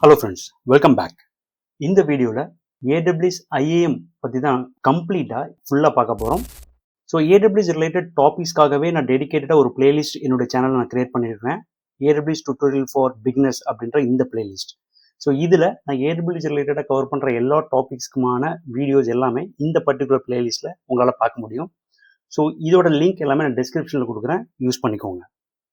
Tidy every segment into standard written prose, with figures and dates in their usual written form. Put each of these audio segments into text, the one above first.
Hello friends, welcome back. இந்த வீடியோவில் AWS IAM பற்றி தான் கம்ப்ளீட்டாக ஃபுல்லாக பார்க்க போகிறோம். ஸோ AWS ரிலேட்டட் டாபிக்ஸ்க்காகவே நான் டெடிக்கேட்டடாக ஒரு பிளேலிஸ்ட் என்னோட சேனலில் நான் கிரியேட் பண்ணியிருக்கேன். AWS டுட்டோரியல் ஃபார் பிகினர்ஸ் அப்படின்ற இந்த பிளேலிஸ்ட். ஸோ இதில் நான் AWS ரிலேட்டடாக கவர் பண்ணுற எல்லா டாபிக்ஸ்க்குமான வீடியோஸ் எல்லாமே இந்த பர்டிகுலர் பிளேலிஸ்ட்டில் உங்களால் பார்க்க முடியும். ஸோ இதோட லிங்க் எல்லாமே நான் டிஸ்கிரிப்ஷனில் கொடுக்குறேன், யூஸ் பண்ணிக்கோங்க.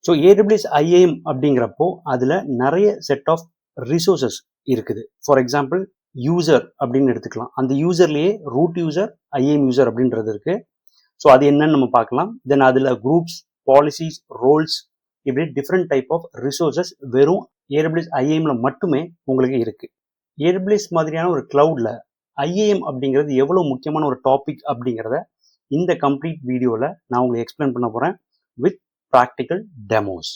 ஸோ AWS IAM அப்படிங்கிறப்போ அதில் நிறைய செட் ஆஃப் ரிசோர்சஸ் இருக்குது. ஃபார் எக்ஸாம்பிள் யூசர் அப்படின்னு எடுத்துக்கலாம். அந்த யூசர்லேயே ரூட் யூசர், IAM யூசர் அப்படின்றது இருக்கு. ஸோ அது என்னன்னு நம்ம பார்க்கலாம். தென் அதில் குரூப்ஸ், பாலிசிஸ், ரோல்ஸ், இப்படி டிஃப்ரெண்ட் டைப் ஆஃப் ரிசோர்சஸ் வெறும் AWS IAMல மட்டுமே உங்களுக்கு இருக்கு. AWS மாதிரியான ஒரு கிளவுட்ல IAM அப்படிங்கிறது எவ்வளவு முக்கியமான ஒரு டாபிக் அப்படிங்கிறத இந்த கம்ப்ளீட் வீடியோவில் நான் உங்களுக்கு எக்ஸ்பிளைன் பண்ண போறேன் வித் ப்ராக்டிக்கல் டெமோஸ்.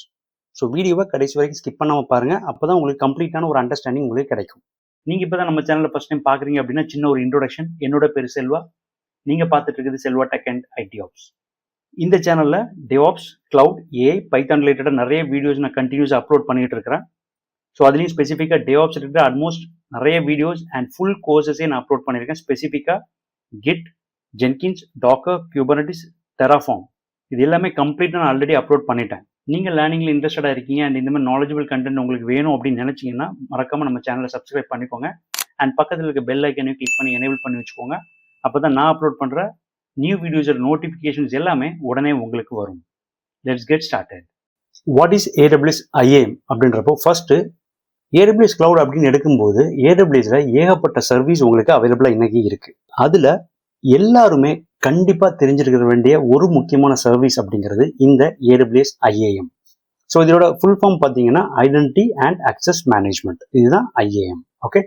ஸோ வீடியோவை கடைசி வரைக்கும் ஸ்கிப் பண்ணாமல் பாருங்க, அப்போதான் உங்களுக்கு கம்ப்ளீட்டான ஒரு அண்டர்ஸ்டாண்டிங் உங்களுக்கு கிடைக்கும். நீங்கள் இப்போ தான் நம்ம சேனலில் ஃபர்ஸ்ட் டைம் பார்க்குறீங்க அப்படின்னா சின்ன ஒரு இன்ட்ரோடக்ஷன். என்னோட பேர் செல்வா, நீங்கள் பார்த்துட்டு இருக்குது Selva tech and IT apps. இந்த சேனலில் DevOps, கிளவுட், AI, பைத்தான் ரிலேட்டடாக நிறைய வீடியோஸ் நான் கண்டினியூஸாக அப்லோட் பண்ணிட்டு இருக்கிறேன். ஸோ அதுலேயும் ஸ்பெசிஃபிக்காக DevOps ரிலேட்டட் ஆல்மோஸ்ட் நிறைய வீடியோஸ் அண்ட் ஃபுல் கோர்சஸே நான் அப்லோட் பண்ணியிருக்கேன். ஸ்பெசிஃபிக்காக Git, Jenkins, Docker, Kubernetes, Terraform இது எல்லாமே கம்ப்ளீட்டாக நான் ஆல்ரெடி அப்லோட் பண்ணிட்டேன். நீங்கள் லேர்னிங்கில் இன்ட்ரெஸ்டடாக இருக்கீங்க அண்ட் இந்த மாதிரி நாலேஜபிள் கண்டென்ட் உங்களுக்கு வேணும் அப்படின்னு நினச்சிங்கன்னா மறக்காமல் நம்ம சேனலை சப்ஸ்கிரைப் பண்ணிக்கோங்க. அண்ட் பக்கத்தில் இருக்க பெல் ஐக்கனையும் கிளிக் பண்ணி எனேபிள் பண்ணி வச்சுக்கோங்க. அப்போ தான் நான் அப்லோட் பண்ணுற நியூ வீடியோஸோட நோட்டிஃபிகேஷன்ஸ் எல்லாமே உடனே உங்களுக்கு வரும். Let's get started. What is AWS IAM அப்படின்றப்போ ஃபர்ஸ்ட் AWS கிளவுட் அப்படின்னு எடுக்கும்போது AWSல ஏகப்பட்ட சர்வீஸ் உங்களுக்கு அவைலபிளாக இன்னைக்கு இருக்கு. அதில் எல்லாருமே கண்டிப்பா தெரிஞ்சிருக்க வேண்டிய ஒரு முக்கியமான சர்வீஸ் அப்படிங்கிறது இந்த AWS IAM. ஸோ இதோட ஃபுல் ஃபார்ம் பார்த்தீங்கன்னா ஐடென்டிட்டி அண்ட் அக்சஸ் மேனேஜ்மெண்ட், இதுதான் IAM. ஓகே,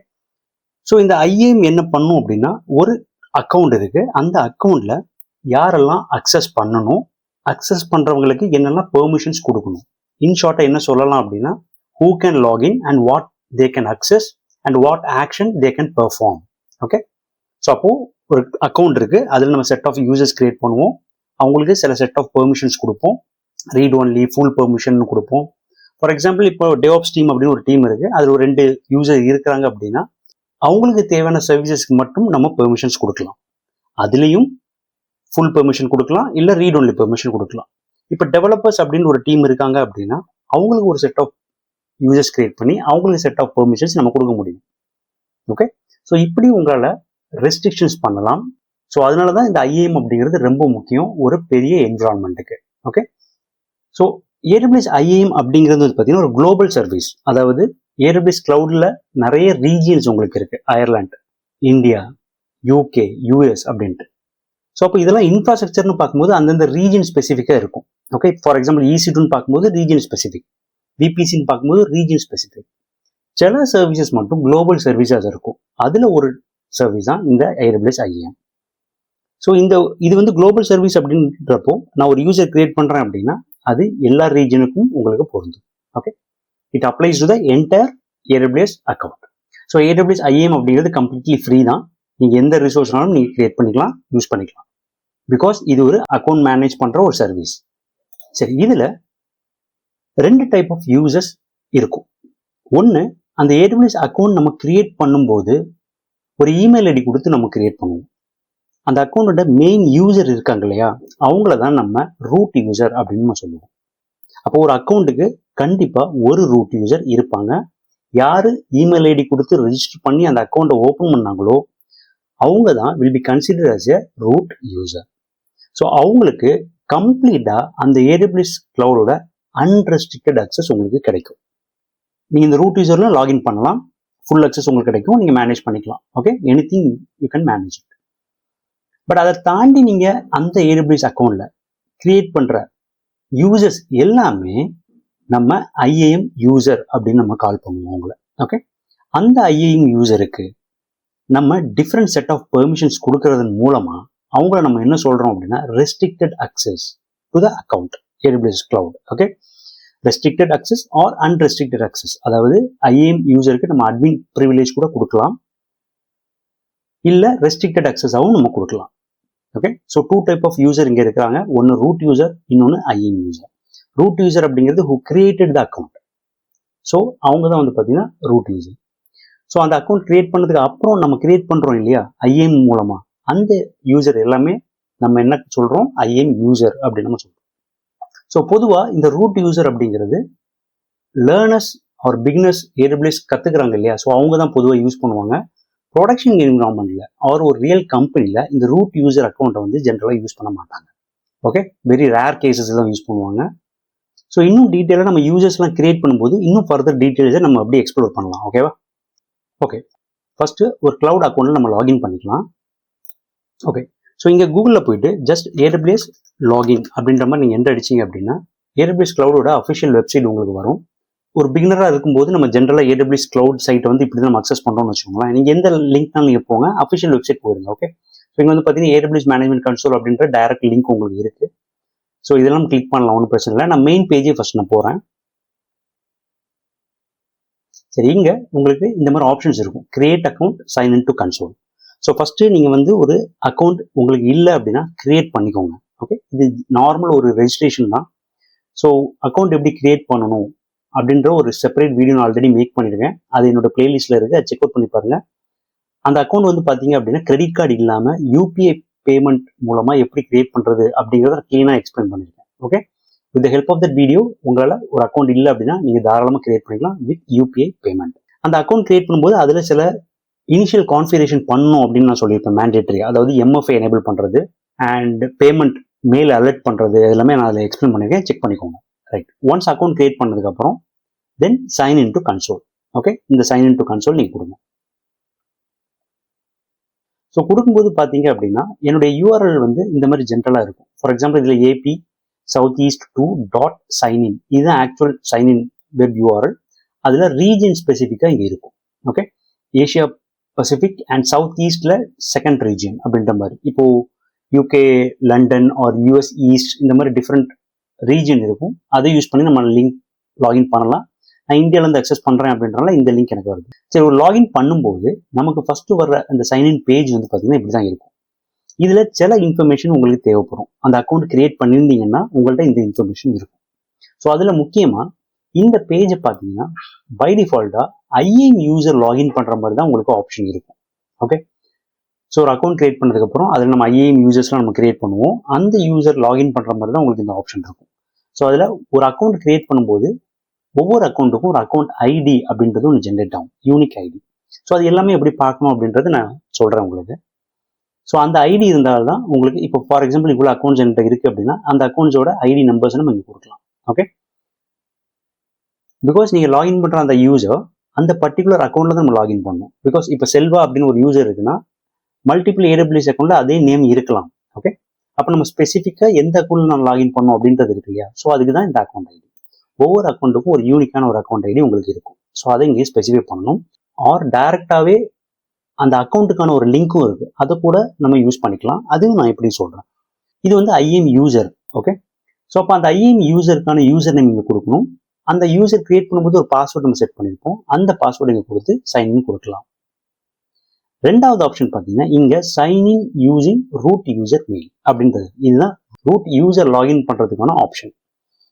ஸோ இந்த IAM என்ன பண்ணும் அப்படின்னா, ஒரு அக்கௌண்ட் இருக்கு, அந்த அக்கௌண்ட்ல யாரெல்லாம் அக்சஸ் பண்ணணும், அக்சஸ் பண்றவங்களுக்கு என்னெல்லாம் பெர்மிஷன்ஸ் கொடுக்கணும். இன் ஷார்ட்டா என்ன சொல்லலாம் அப்படின்னா, who can log in and what they can access and what action they can perform. Okay, so அப்போ ஒரு அக்கௌண்ட் இருக்கு, அதில் நம்ம செட் ஆஃப் யூசர்ஸ் கிரியேட் பண்ணுவோம். அவங்களுக்கு சில செட் ஆஃப் பெர்மிஷன்ஸ் கொடுப்போம். ரீட் ஒன்லி, ஃபுல் பெர்மிஷன் கொடுப்போம். ஃபார் எக்ஸாம்பிள் இப்போ DevOps டீம் அப்படின்னு ஒரு டீம் இருக்கு, அதில் ஒரு 2 யூசர் இருக்கிறாங்க அப்படின்னா அவங்களுக்கு தேவையான சர்வீசஸ்க்கு மட்டும் நம்ம பெர்மிஷன்ஸ் கொடுக்கலாம். அதுலேயும் ஃபுல் பெர்மிஷன் கொடுக்கலாம், இல்லை ரீட் ஒன்லி பெர்மிஷன் கொடுக்கலாம். இப்போ டெவலப்பர்ஸ் அப்படின்னு ஒரு டீம் இருக்காங்க அப்படின்னா அவங்களுக்கு ஒரு செட் ஆஃப் யூசர்ஸ் கிரியேட் பண்ணி அவங்களுக்கு செட் ஆஃப் பெர்மிஷன்ஸ் நம்ம கொடுக்க முடியும். ஓகே, ஸோ இப்படி உங்களால் ரெஸ்ட்ரிக்ஷன்ஸ் பண்ணலாம். ஸோ அதனால தான் இந்த IAM அப்படிங்கிறது ரொம்ப முக்கியம் ஒரு பெரிய என்விரான்மெண்ட்டுக்கு. ஓகே, ஸோ AWS IAM அப்படிங்கிறது பார்த்தீங்கன்னா ஒரு குளோபல் சர்வீஸ். அதாவது AWS கிளவுட்ல நிறைய ரீஜியன்ஸ் உங்களுக்கு இருக்கு, அயர்லாந்து, இந்தியா, UK, US அப்படின்ட்டு. ஸோ அப்போ இதெல்லாம் இன்ஃப்ராஸ்ட்ரக்சர்னு பார்க்கும்போது அந்தந்த ரீஜன் ஸ்பெசிஃபிக்காக இருக்கும். ஓகே, ஃபார் எக்ஸாம்பிள் EC2ன்னு பார்க்கும்போது ரீஜன் ஸ்பெசிஃபிக், VPCன்னு பார்க்கும்போது ரீஜன் ஸ்பெசிஃபிக். சில சர்வீசஸ் மட்டும் குளோபல் சர்வீஸாக இருக்கும். அதில் ஒரு சர்வீஸ் தான் இந்த AWS IAM. ஸோ இது வந்து குளோபல் சர்வீஸ் அப்படின்றப்போ நான் ஒரு யூசர் கிரியேட் பண்றேன் அப்படின்னா அது எல்லா ரீஜனுக்கும் உங்களுக்கு பொருந்தும். Okay, it applies to the entire AWS account. So AWS IAM அப்படிங்கிறது கம்ப்ளீட்லி ஃப்ரீ தான். நீங்க எந்த ரிசோர்ஸ்னாலும் நீங்க கிரியேட் பண்ணிக்கலாம், யூஸ் பண்ணிக்கலாம். பிகாஸ் இது ஒரு அக்கௌண்ட் மேனேஜ் பண்ற ஒரு சர்வீஸ். சரி, இதுல 2 டைப் ஆஃப் யூசர்ஸ் இருக்கும். ஒன்று, அந்த AWS அக்கௌண்ட் நம்ம கிரியேட் பண்ணும்போது ஒரு இமெயில் ஐடி கொடுத்து நம்ம கிரியேட் பண்ணுவோம். அந்த அக்கௌண்டோட மெயின் யூசர் இருக்காங்க இல்லையா, அவங்கள தான் நம்ம ரூட் யூசர் அப்படின்னு நம்ம சொல்லுவோம். அப்போ ஒரு அக்கௌண்ட்டுக்கு கண்டிப்பா ஒரு ரூட் யூசர் இருப்பாங்க. யாரு இமெயில் ஐடி கொடுத்து ரெஜிஸ்டர் பண்ணி அந்த அக்கௌண்ட்டை ஓப்பன் பண்ணாங்களோ அவங்க தான் will be consider as a root user. So அவங்களுக்கு கம்ப்ளீட்டா அந்த AWS கிளவுடோட அன்ரெஸ்ட்ரிக்டட் அக்சஸ் உங்களுக்கு கிடைக்கும். நீங்க இந்த ரூட் யூசர்ல லாகின் பண்ணலாம், ஃபுல் அக்சஸ் உங்களுக்கு கிடைக்கும், நீங்க மேனேஜ் பண்ணிக்கலாம். Okay, anything you can manage it. But அதை தாண்டி நீங்க அந்த AWS அக்கௌண்ட்ல கிரியேட் பண்ற யூசர்ஸ் எல்லாமே நம்ம IAM யூசர் அப்படின்னு நம்ம கால் பண்ணுவோம் அவங்கள. ஓகே, அந்த IAM யூசருக்கு நம்ம டிஃப்ரெண்ட் செட் ஆஃப் பெர்மிஷன்ஸ் கொடுக்கறதன் மூலமா அவங்கள நம்ம என்ன சொல்றோம் அப்படின்னா restricted access to the account AWS cloud. Okay, restricted access or unrestricted access. அதாவது IAM யூசருக்கு நம்ம அட்மின் ப்ரிவிலேஜ் கூட கொடுக்கலாம், இல்ல ரெஸ்ட்ரிக்டட் அக்சஸாகவும் நம்ம கொடுக்கலாம். Okay, so 2 type of user இங்க இருக்கிறாங்க. ஒன்னு ரூட் யூசர், இன்னொன்னு IAM யூசர். ரூட் யூசர் அப்படிங்கிறது who created the account. So அவங்க தான் வந்து பார்த்தீங்கன்னா ரூட் யூசர். ஸோ அந்த அக்கௌண்ட் கிரியேட் பண்ணதுக்கு அப்புறம் நம்ம கிரியேட் பண்ணுறோம் இல்லையா ஐஏஎம் மூலமாக, அந்த யூசர் எல்லாமே நம்ம என்ன சொல்கிறோம், ஐஏஎம் யூசர் அப்படின்னு நம்ம சொல்கிறோம். ஸோ பொதுவாக இந்த ரூட் யூசர் அப்படிங்கிறது லேர்னர்ஸ் ஆர் பிகினர்ஸ் AWS கற்றுக்குறாங்க இல்லையா, ஸோ அவங்க தான் பொதுவாக யூஸ் பண்ணுவாங்க. ப்ரொடக்ஷன் என்விரான்மெண்ட்டில் ஆர் ஒரு ரியல் கம்பெனியில் இந்த ரூட் யூசர் அக்கௌண்ட்டை வந்து ஜென்ரலாக யூஸ் பண்ண மாட்டாங்க. ஓகே, வெரி ரேர் கேசஸ் தான் யூஸ் பண்ணுவாங்க. ஸோ இன்னும் டீட்டெயிலாக நம்ம யூசர்ஸ்லாம் கிரியேட் பண்ணும்போது இன்னும் ஃபர்தர் டீட்டெயில்ஸை நம்ம அப்படியே எக்ஸ்ப்ளோர் பண்ணலாம். ஓகேவா? ஓகே, ஃபஸ்ட்டு ஒரு கிளவுட் அக்கௌண்ட்டில் நம்ம லாகின் பண்ணிக்கலாம். ஓகே, ஸோ இங்கே கூகுளில் போயிட்டு ஜஸ்ட் AWS லாகின் அப்படின்ற மாதிரி நீங்கள் என்டர் அடிச்சிங்க அப்படின்னா AWS கிளவுடோட அஃபிஷியல் வெப்சைட் உங்களுக்கு வரும். ஒரு பிகினராக இருக்கும்போது நம்ம ஜென்ரலாக AWS கிளவுட் சைட்டை வந்து இப்படி தான் நம்ம அக்சஸ் பண்ணுறோம்னு வச்சுக்கோங்களேன். நீங்கள் எந்த லிங்க்னாலும் நீங்கள் போங்க, அஃபிஷியல் வெப்சைட் போயிருங்க. ஓகே, ஸோ இங்கே வந்து பார்த்தீங்கன்னா AWS மேனேஜ்மெண்ட் கன்சோல் அப்படின்ற டைரக்ட் லிங்க் உங்களுக்கு இருக்குது. ஸோ இதெல்லாம் கிளிக் பண்ணலாம், ஒன்றும் பிரச்சனை இல்லை. நான் மெயின் பேஜே ஃபர்ஸ்ட் நான் போகிறேன். சரி, இங்கே உங்களுக்கு இந்த மாதிரி ஆப்ஷன்ஸ் இருக்கும். Create account, sign in to console. So first நீங்கள் வந்து ஒரு அக்கௌண்ட் உங்களுக்கு இல்லை அப்படின்னா கிரியேட் பண்ணிக்கோங்க. ஓகே, இது நார்மல் ஒரு ரெஜிஸ்ட்ரேஷன் தான். ஸோ அக்கௌண்ட் எப்படி கிரியேட் பண்ணணும் அப்படின்ற ஒரு செப்பரேட் வீடியோ நான் ஆல்ரெடி மேக் பண்ணியிருக்கேன். அது என்னோட பிளேலிஸ்ட்டில் இருக்குது, அதை செக் அவுட் பண்ணி பாருங்கள். அந்த அக்கௌண்ட் வந்து பார்த்தீங்க அப்படின்னா கிரெடிட் கார்டு இல்லாமல் UPI பேமெண்ட் மூலமாக எப்படி கிரியேட் பண்ணுறது அப்படிங்கிறத நான் க்ளீனாக எக்ஸ்பிளைன் பண்ணியிருக்கேன். Okay, with help of that video உங்களால் ஒரு அக்கௌண்ட் இல்லை அப்படின்னா நீங்கள் தாராளமாக கிரியேட் பண்ணிக்கலாம் வித் UPI பேமெண்ட். அந்த அக்கௌண்ட் கிரியேட் பண்ணும்போது அதில் சில இனிஷியல் கான்ஃபிகரேஷன் பண்ணணும் அப்படின்னு நான் சொல்லியிருப்பேன், மேண்டேட்டரி. அதாவது MFA எனேபிள் பண்ணுறது அண்ட் பேமெண்ட் மெயில் அலர்ட் பண்ணுறது எல்லாமே நான் அதில் எக்ஸ்பிளைன் பண்ணியிருக்கேன், செக் பண்ணிக்கோங்க. ரைட், ஒன்ஸ் அக்கௌண்ட் கிரியேட் பண்ணதுக்கப்புறம் then sign in to console. Okay, இந்த சைன் இன் டு கன்சோல் நீங்கள் கொடுங்க. ஸோ கொடுக்கும்போது பார்த்தீங்க அப்படின்னா என்னுடைய URL வந்து இந்த மாதிரி ஜென்ரலாக இருக்கும். ஃபார் எக்ஸாம்பிள் இதில் AP southeast2.signin இதுதான் ஆக்சுவல் சைன்இன் வெப் URL. அதில் ரீஜன் ஸ்பெசிஃபிக்காக இங்கே இருக்கும். Okay, Asia Pacific and south ஈஸ்டில் செகண்ட் ரீஜன் அப்படின்ற மாதிரி. இப்போது UK London or US east இந்த மாதிரி டிஃப்ரெண்ட் ரீஜன் இருக்கும். அதை யூஸ் பண்ணி நம்ம லிங்க் லாகின் பண்ணலாம். நான் இந்தியாவிலேருந்து அக்சஸ் பண்ணுறேன் அப்படின்றனால இந்த லிங்க் எனக்கு வருது. சரி, ஒரு லாகின் பண்ணும்போது நமக்கு ஃபஸ்ட்டு வர்ற அந்த சைன்இன் பேஜ் வந்து பார்த்தீங்கன்னா இப்படி தான் இருக்கும். இதில் சில இன்ஃபர்மேஷன் உங்களுக்கு தேவைப்படும். அந்த அக்கௌண்ட் கிரியேட் பண்ணியிருந்தீங்கன்னா உங்கள்கிட்ட இந்த இன்ஃபர்மேஷன் இருக்கும். ஸோ அதில் முக்கியமாக இந்த பேஜை பார்த்தீங்கன்னா பை டிஃபால்ட்டாக IAM யூசர் லாகின் பண்ணுற மாதிரி தான் உங்களுக்கு ஆப்ஷன் இருக்கும். ஓகே, ஸோ ஒரு அக்கௌண்ட் கிரியேட் பண்ணதுக்கப்புறம் அதில் நம்ம IAM யூசர்ஸ்லாம் நம்ம கிரியேட் பண்ணுவோம். அந்த யூசர் லாகின் பண்ணுற மாதிரி தான் உங்களுக்கு இந்த ஆப்ஷன் இருக்கும். ஸோ அதில் ஒரு அக்கௌண்ட் கிரியேட் பண்ணும்போது ஒவ்வொரு அக்கௌண்ட்டுக்கும் ஒரு அக்கௌண்ட் ID அப்படின்றது ஒன்று ஜென்ரேட் ஆகும், யூனிக் ID. ஸோ அது எல்லாமே எப்படி பார்க்கணும் அப்படின்றது நான் சொல்கிறேன் உங்களுக்கு. ஸோ அந்த ஐடி இருந்தால் தான் உங்களுக்கு இப்போ ஃபார் எக்ஸாம்பிள் இவ்வளோ அக்கௌண்ட்ஸ் என்கிட்ட இருக்குது அப்படின்னா அந்த அக்கௌண்ட்ஸோட ID நம்பர்ஸ் நம்ம இங்கே கொடுக்கலாம். ஓகே, பிகாஸ் நீங்கள் லாகின் பண்ணுற அந்த யூசர் அந்த பர்டிகுலர் அக்கௌண்ட்டில் தான் நம்ம லாகின் பண்ணணும். பிகாஸ் இப்போ செல்வா அப்படின்னு ஒரு யூசர் இருக்குன்னா மல்டிபிள் AWS அக்கௌண்ட்டில் அதே நேம் இருக்கலாம். ஓகே, அப்போ நம்ம ஸ்பெசிஃபிக்காக எந்த அக்கௌண்ட் நம்ம லாகின் பண்ணோம் அப்படின்றது இருக்கு இல்லையா. ஸோ அதுக்கு தான் இந்த அக்கௌண்ட் ID. ஒவ்வொரு அக்கௌண்ட்டுக்கும் ஒரு யூனிக்கான ஒரு அக்கௌண்ட் ID உங்களுக்கு இருக்கும். ஸோ அதை இங்கே ஸ்பெசிஃபை பண்ணணும். ஆர் டைரெக்டாகவே அந்த அக்கௌண்ட்டுக்கான ஒரு லிங்க்கும் இருக்குது, அதை கூட நம்ம யூஸ் பண்ணிக்கலாம். அதுவும் நான் எப்படி சொல்கிறேன். இது வந்து IAM யூசர். ஓகே, ஸோ அப்போ அந்த IAM யூசருக்கான யூசர் நேம் இங்கே கொடுக்கணும். அந்த யூசர் கிரியேட் பண்ணும்போது ஒரு பாஸ்வேர்டு நம்ம செட் பண்ணியிருப்போம். அந்த பாஸ்வேர்டு இங்கே கொடுத்து சைன்இன் கொடுக்கலாம். ரெண்டாவது ஆப்ஷன் பார்த்தீங்கன்னா இங்கே sign in using root user mail அப்படின்றது. இதுதான் ரூட் யூசர் லாகின் பண்ணுறதுக்கான ஆப்ஷன்.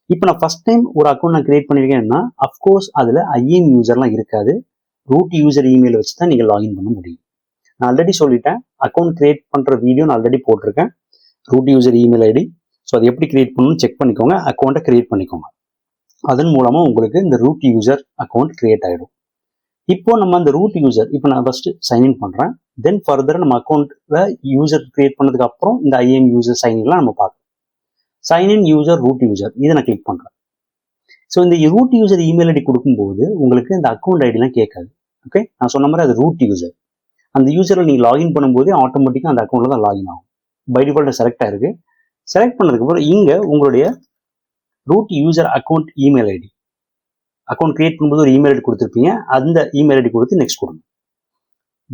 இப்போ நான் ஃபர்ஸ்ட் டைம் ஒரு அக்கௌண்ட் நான் கிரியேட் பண்ணியிருக்கேன்னா அஃப்கோர்ஸ் அதில் IAM யூசர்லாம் இருக்காது. ரூட் யூசர் இமெயில் வச்சு தான் நீங்கள் லாகின் பண்ண முடியும். நான் ஆல்ரெடி சொல்லிட்டேன், அக்கௌண்ட் கிரியேட் பண்ணுற வீடியோ நான் ஆல்ரெடி போட்டிருக்கேன். Root user email ID. So அது எப்படி கிரியேட் பண்ணணும்னு செக் பண்ணிக்கோங்க, அக்கௌண்ட்டை கிரியேட் பண்ணிக்கோங்க. அதன் மூலமாக உங்களுக்கு இந்த ரூட் யூசர் அக்கௌண்ட் கிரியேட் ஆகிடும். இப்போ நம்ம அந்த ரூட் யூசர் இப்போ நான் ஃபர்ஸ்ட் சைன்இன் பண்ணுறேன். தென் ஃபர்தர் நம்ம அக்கௌண்ட்டில் யூசர் கிரியேட் பண்ணதுக்கு அப்புறம் இந்த IAM யூசர் சைன்இன்லாம் நம்ம பார்க்கணும். சைன்இன் யூசர் ரூட் யூசர் இதை நான் கிளிக் பண்ணுறேன். ஸோ இந்த ரூட் யூசர் இமெயில் ID கொடுக்கும்போது உங்களுக்கு இந்த அக்கௌண்ட் ஐடிலாம் கேட்காது. ஓகே, நான் சொன்ன மாதிரி அது ரூட் யூசர். அந்த யூசரில் நீங்கள் லாகின் பண்ணும்போது ஆட்டோமேட்டிக்காக அந்த அக்கௌண்ட்டில் தான் லாகின் ஆகும். பை டிஃபால்ட் செலக்ட் ஆயிருக்கு. செலக்ட் பண்ணதுக்கப்புறம் இங்கே உங்களுடைய root user account email ID account create பண்ணும்போது ஒரு இமெயில் ID கொடுத்துருப்பீங்க. அந்த இமெயில் ID கொடுத்து நெக்ஸ்ட் கொடுங்க.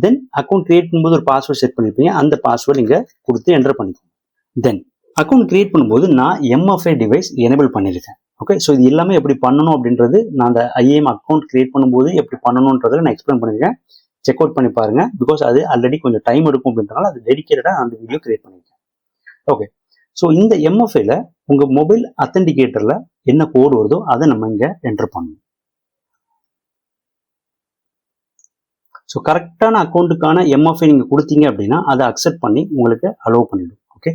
தென் அக்கௌண்ட் கிரியேட் பண்ணும்போது ஒரு பாஸ்வேர்ட் செட் பண்ணியிருப்பீங்க. அந்த பாஸ்வேர்டு இங்கே கொடுத்து என்டர் பண்ணிக்கோங்க. தென் அக்கௌண்ட் கிரியேட் பண்ணும்போது நான் MFA டிவைஸ் எனேபிள் பண்ணியிருக்கேன். ஓகே, ஸோ இது எல்லாமே எப்படி பண்ணணும் அப்படின்றது நான் அந்த IAM அக்கௌண்ட் கிரியேட் பண்ணும்போது எப்படி பண்ணணுன்றதை நான் எக்ஸ்பிளைன் பண்ணியிருக்கேன். செக் அவுட் பண்ணி பாருங்க. பிகாஸ் அது ஆல்ரெடி கொஞ்சம் டைம் எடுக்கும் அப்படின்றனால அது டெடிகேட்டடாக அந்த வீடியோ கிரியேட் பண்ணியிருக்கேன். ஓகே, ஸோ இந்த MFAல உங்கள் மொபைல் அத்தன்டிகேட்டரில் என்ன கோடு வருதோ அதை நம்ம இங்கே என்டர் பண்ணணும். ஸோ கரெக்டான அக்கௌண்ட்டுக்கான எம்எஃப்ஐ நீங்கள் கொடுத்தீங்க அப்படின்னா அதை அக்செப்ட் பண்ணி உங்களுக்கு அலோவ் பண்ணிடும். ஓகே,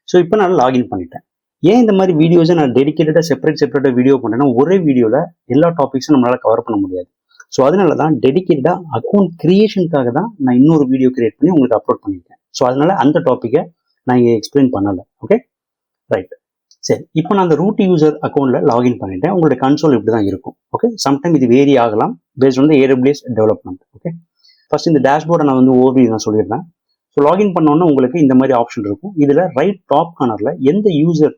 ஸோ இப்போ நான் லாகின் பண்ணிட்டேன். ஏன் இந்த மாதிரி வீடியோஸை நான் டெடிக்கேட்டடாக செப்பரேட்டாக வீடியோ பண்ணேன்னா ஒரே வீடியோவில் எல்லா டாபிக்ஸும் நம்மளால் கவர் பண்ண முடியாது. ஸோ அதனால தான் டெடிக்கேட்டடாக அக்கௌண்ட் கிரியேஷனுக்காக தான் நான் இன்னொரு வீடியோ கிரியேட் பண்ணி உங்களுக்கு அப்லோட் பண்ணியிருக்கேன். ஸோ அதனால அந்த டாப்பிக்கை நான் இங்கே எக்ஸ்பிளைன் பண்ணலை. Okay, right. சரி, இப்போ நான் அந்த ரூட் யூசர் அக்கௌண்ட்டில் லாகின் பண்ணிட்டேன். உங்களோட கன்சோல் இப்படி தான் இருக்கும். ஓகே, சம்டைம் இது வேரி ஆகலாம் based on the AWS development. Okay, first இந்த டேஷ்போர்டை நான் வந்து ஓவர்வியூ நான் சொல்லிடுறேன். ஸோ லாகின் பண்ணோன்னா உங்களுக்கு இந்த மாதிரி ஆப்ஷன் இருக்கும். இதில் ரைட் டாப் கார்னரில் எந்த யூசர்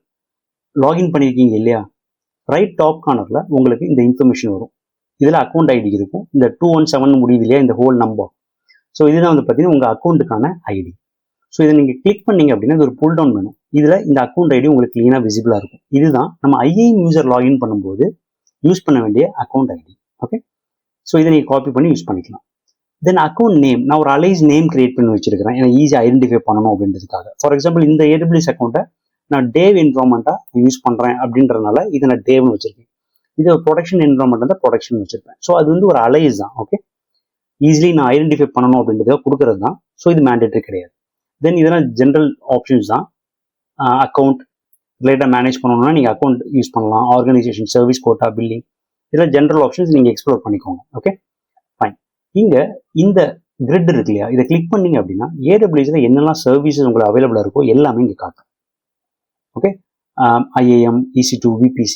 லாகின் பண்ணியிருக்கீங்க இல்லையா, ரைட் டாப் கார்னரில் உங்களுக்கு இந்த இன்ஃபர்மேஷன் வரும். இதில் அக்கௌண்ட் ஐடி இருக்கும். இந்த 217 முடியுது இல்லையா, இந்த ஹோல் நம்பர். ஸோ இதுதான் வந்து பார்த்தீங்கன்னா உங்கள் அக்கௌண்ட்டுக்கான ஐடி. ஸோ இதை நீங்கள் கிளிக் பண்ணீங்க அப்படின்னா இது ஒரு புல் டவுன் வேணும். இதில் இந்த அக்கௌண்ட் ஐடி உங்களுக்கு க்ளீனாக விசிபிளாக இருக்கும். இதுதான் நம்ம IAM யூசர் லாகின் பண்ணும்போது யூஸ் பண்ண வேண்டிய அக்கௌண்ட் ஐடி. ஓகே, ஸோ இதை நீங்கள் காப்பி பண்ணி யூஸ் பண்ணிக்கலாம். தென் அக்கௌண்ட் நேம், நான் ஒரு அலைஸ் நேம் கிரியேட் பண்ணி வச்சிருக்கிறேன், எனக்கு ஈஸியாக ஐடென்டிஃபை பண்ணணும் அப்படின்றதுக்காக. ஃபார் எக்ஸாம்பிள் இந்த AWS அக்கௌண்ட்டை நான் டேவ் என்வரான்மெண்ட்டாக யூஸ் பண்ணுறேன் அப்படின்றதுனால இதை நான் டேவ்னு வச்சிருக்கேன். இது ஒரு ப்ரொடக்ஷன் என்வரான்மெண்ட் தான் ப்ரொடக்ஷன் வச்சிருப்பேன். ஸோ அது வந்து ஒரு அலைஸ் தான். ஓகே, ஈஸிலி நான் ஐடென்டிஃபை பண்ணணும் அப்படின்றதுக்காக கொடுக்கறது தான். ஸோ இது மேண்டேட்டரி கிடையாது. தென் இதெல்லாம் ஜென்ரல் ஆப்ஷன்ஸ் தான். அக்கௌண்ட் ரிலேட்டாக மேனேஜ் பண்ணணும்னா நீங்கள் அக்கௌண்ட் யூஸ் பண்ணலாம். ஆர்கனைசேஷன், சர்வீஸ் கோட்டா, பில்லிங், இதெல்லாம் ஜென்ரல் ஆப்ஷன்ஸ் நீங்கள் எக்ஸ்ப்ளோர் பண்ணிக்கோங்க. Okay, fine. இங்கே இந்த கிரிட் இருக்கு இல்லையா, இதை கிளிக் பண்ணீங்க அப்படின்னா AWSல என்னெல்லாம் சர்வீசஸ் உங்களுக்கு அவைலபிளாக இருக்கோ எல்லாமே இங்கே காட்டும். Okay, IAM, EC2, VPC.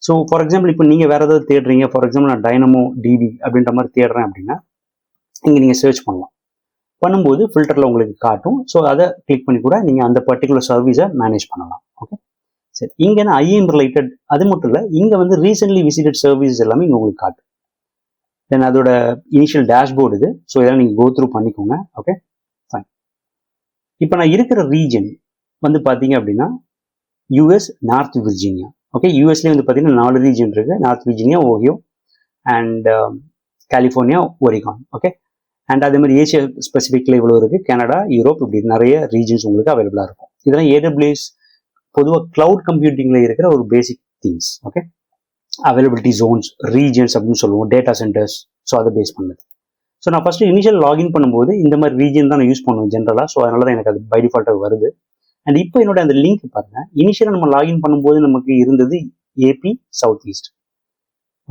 So for example இப்போ நீங்கள் வேறு ஏதாவது தேடுறீங்க, ஃபார் எக்ஸாம்பிள் நான் டைனமோ DB அப்படின்ற மாதிரி தேடுறேன் அப்படின்னா இங்கே நீங்கள் சர்ச் பண்ணலாம். பண்ணும்போது ஃபில்டரில் உங்களுக்கு காட்டும். ஸோ அதை கிளிக் பண்ணி கூட நீங்கள் அந்த பர்டிகுலர் சர்வீஸை மேனேஜ் பண்ணலாம். ஓகே, சரி. இங்கே நான் IAM ரிலேட்டட் அது மட்டும் இல்லை, இங்கே வந்து ரீசென்ட்லி விசிட்டட் சர்வீசஸ் எல்லாமே இங்கே உங்களுக்கு காட்டும். தென் அதோட இனிஷியல் டேஷ்போர்டு இது. ஸோ இதெல்லாம் நீங்கள் கோ த்ரூ பண்ணிக்கோங்க. Okay, fine. இப்போ நான் இருக்கிற ரீஜன் வந்து பார்த்தீங்க அப்படின்னா US நார்த் விர்ஜீனியா. ஓகே, யூஎஸ்லேயே வந்து பார்த்தீங்கன்னா 4 ரீஜன் இருக்குது. North Virginia, Ohio and California, Oregon. Okay, and அதே மாதிரி ஏசியா ஸ்பெசிஃபிக்கில் இவ்வளோ இருக்குது. கனடா, யூரோப், இப்படி நிறைய ரீஜன்ஸ் உங்களுக்கு அவைலபிளாக இருக்கும். இதெல்லாம் AWS பொதுவாக கிளவுட் கம்ப்யூட்டிங்கில் இருக்கிற ஒரு basic things. Okay, availability Jones, regions அப்படின்னு சொல்லுவோம், டேட்டா சென்டர்ஸ். ஸோ அதை பேஸ் பண்ணது. ஸோ நான் ஃபஸ்ட்டு இனிஷியல் லாகின் பண்ணும்போது இந்த மாதிரி ரீஜன் தான் நான் யூஸ் பண்ணுவேன் ஜென்ரலாக. ஸோ அதனால தான் எனக்கு அது பை டிஃபால்ட்டாக வருது. அண்ட் இப்போ என்னோட அந்த லிங்க் பாருங்க, இனிஷியலாக நம்ம லாகின் பண்ணும்போது நமக்கு இருந்தது AP சவுத் ஈஸ்ட்.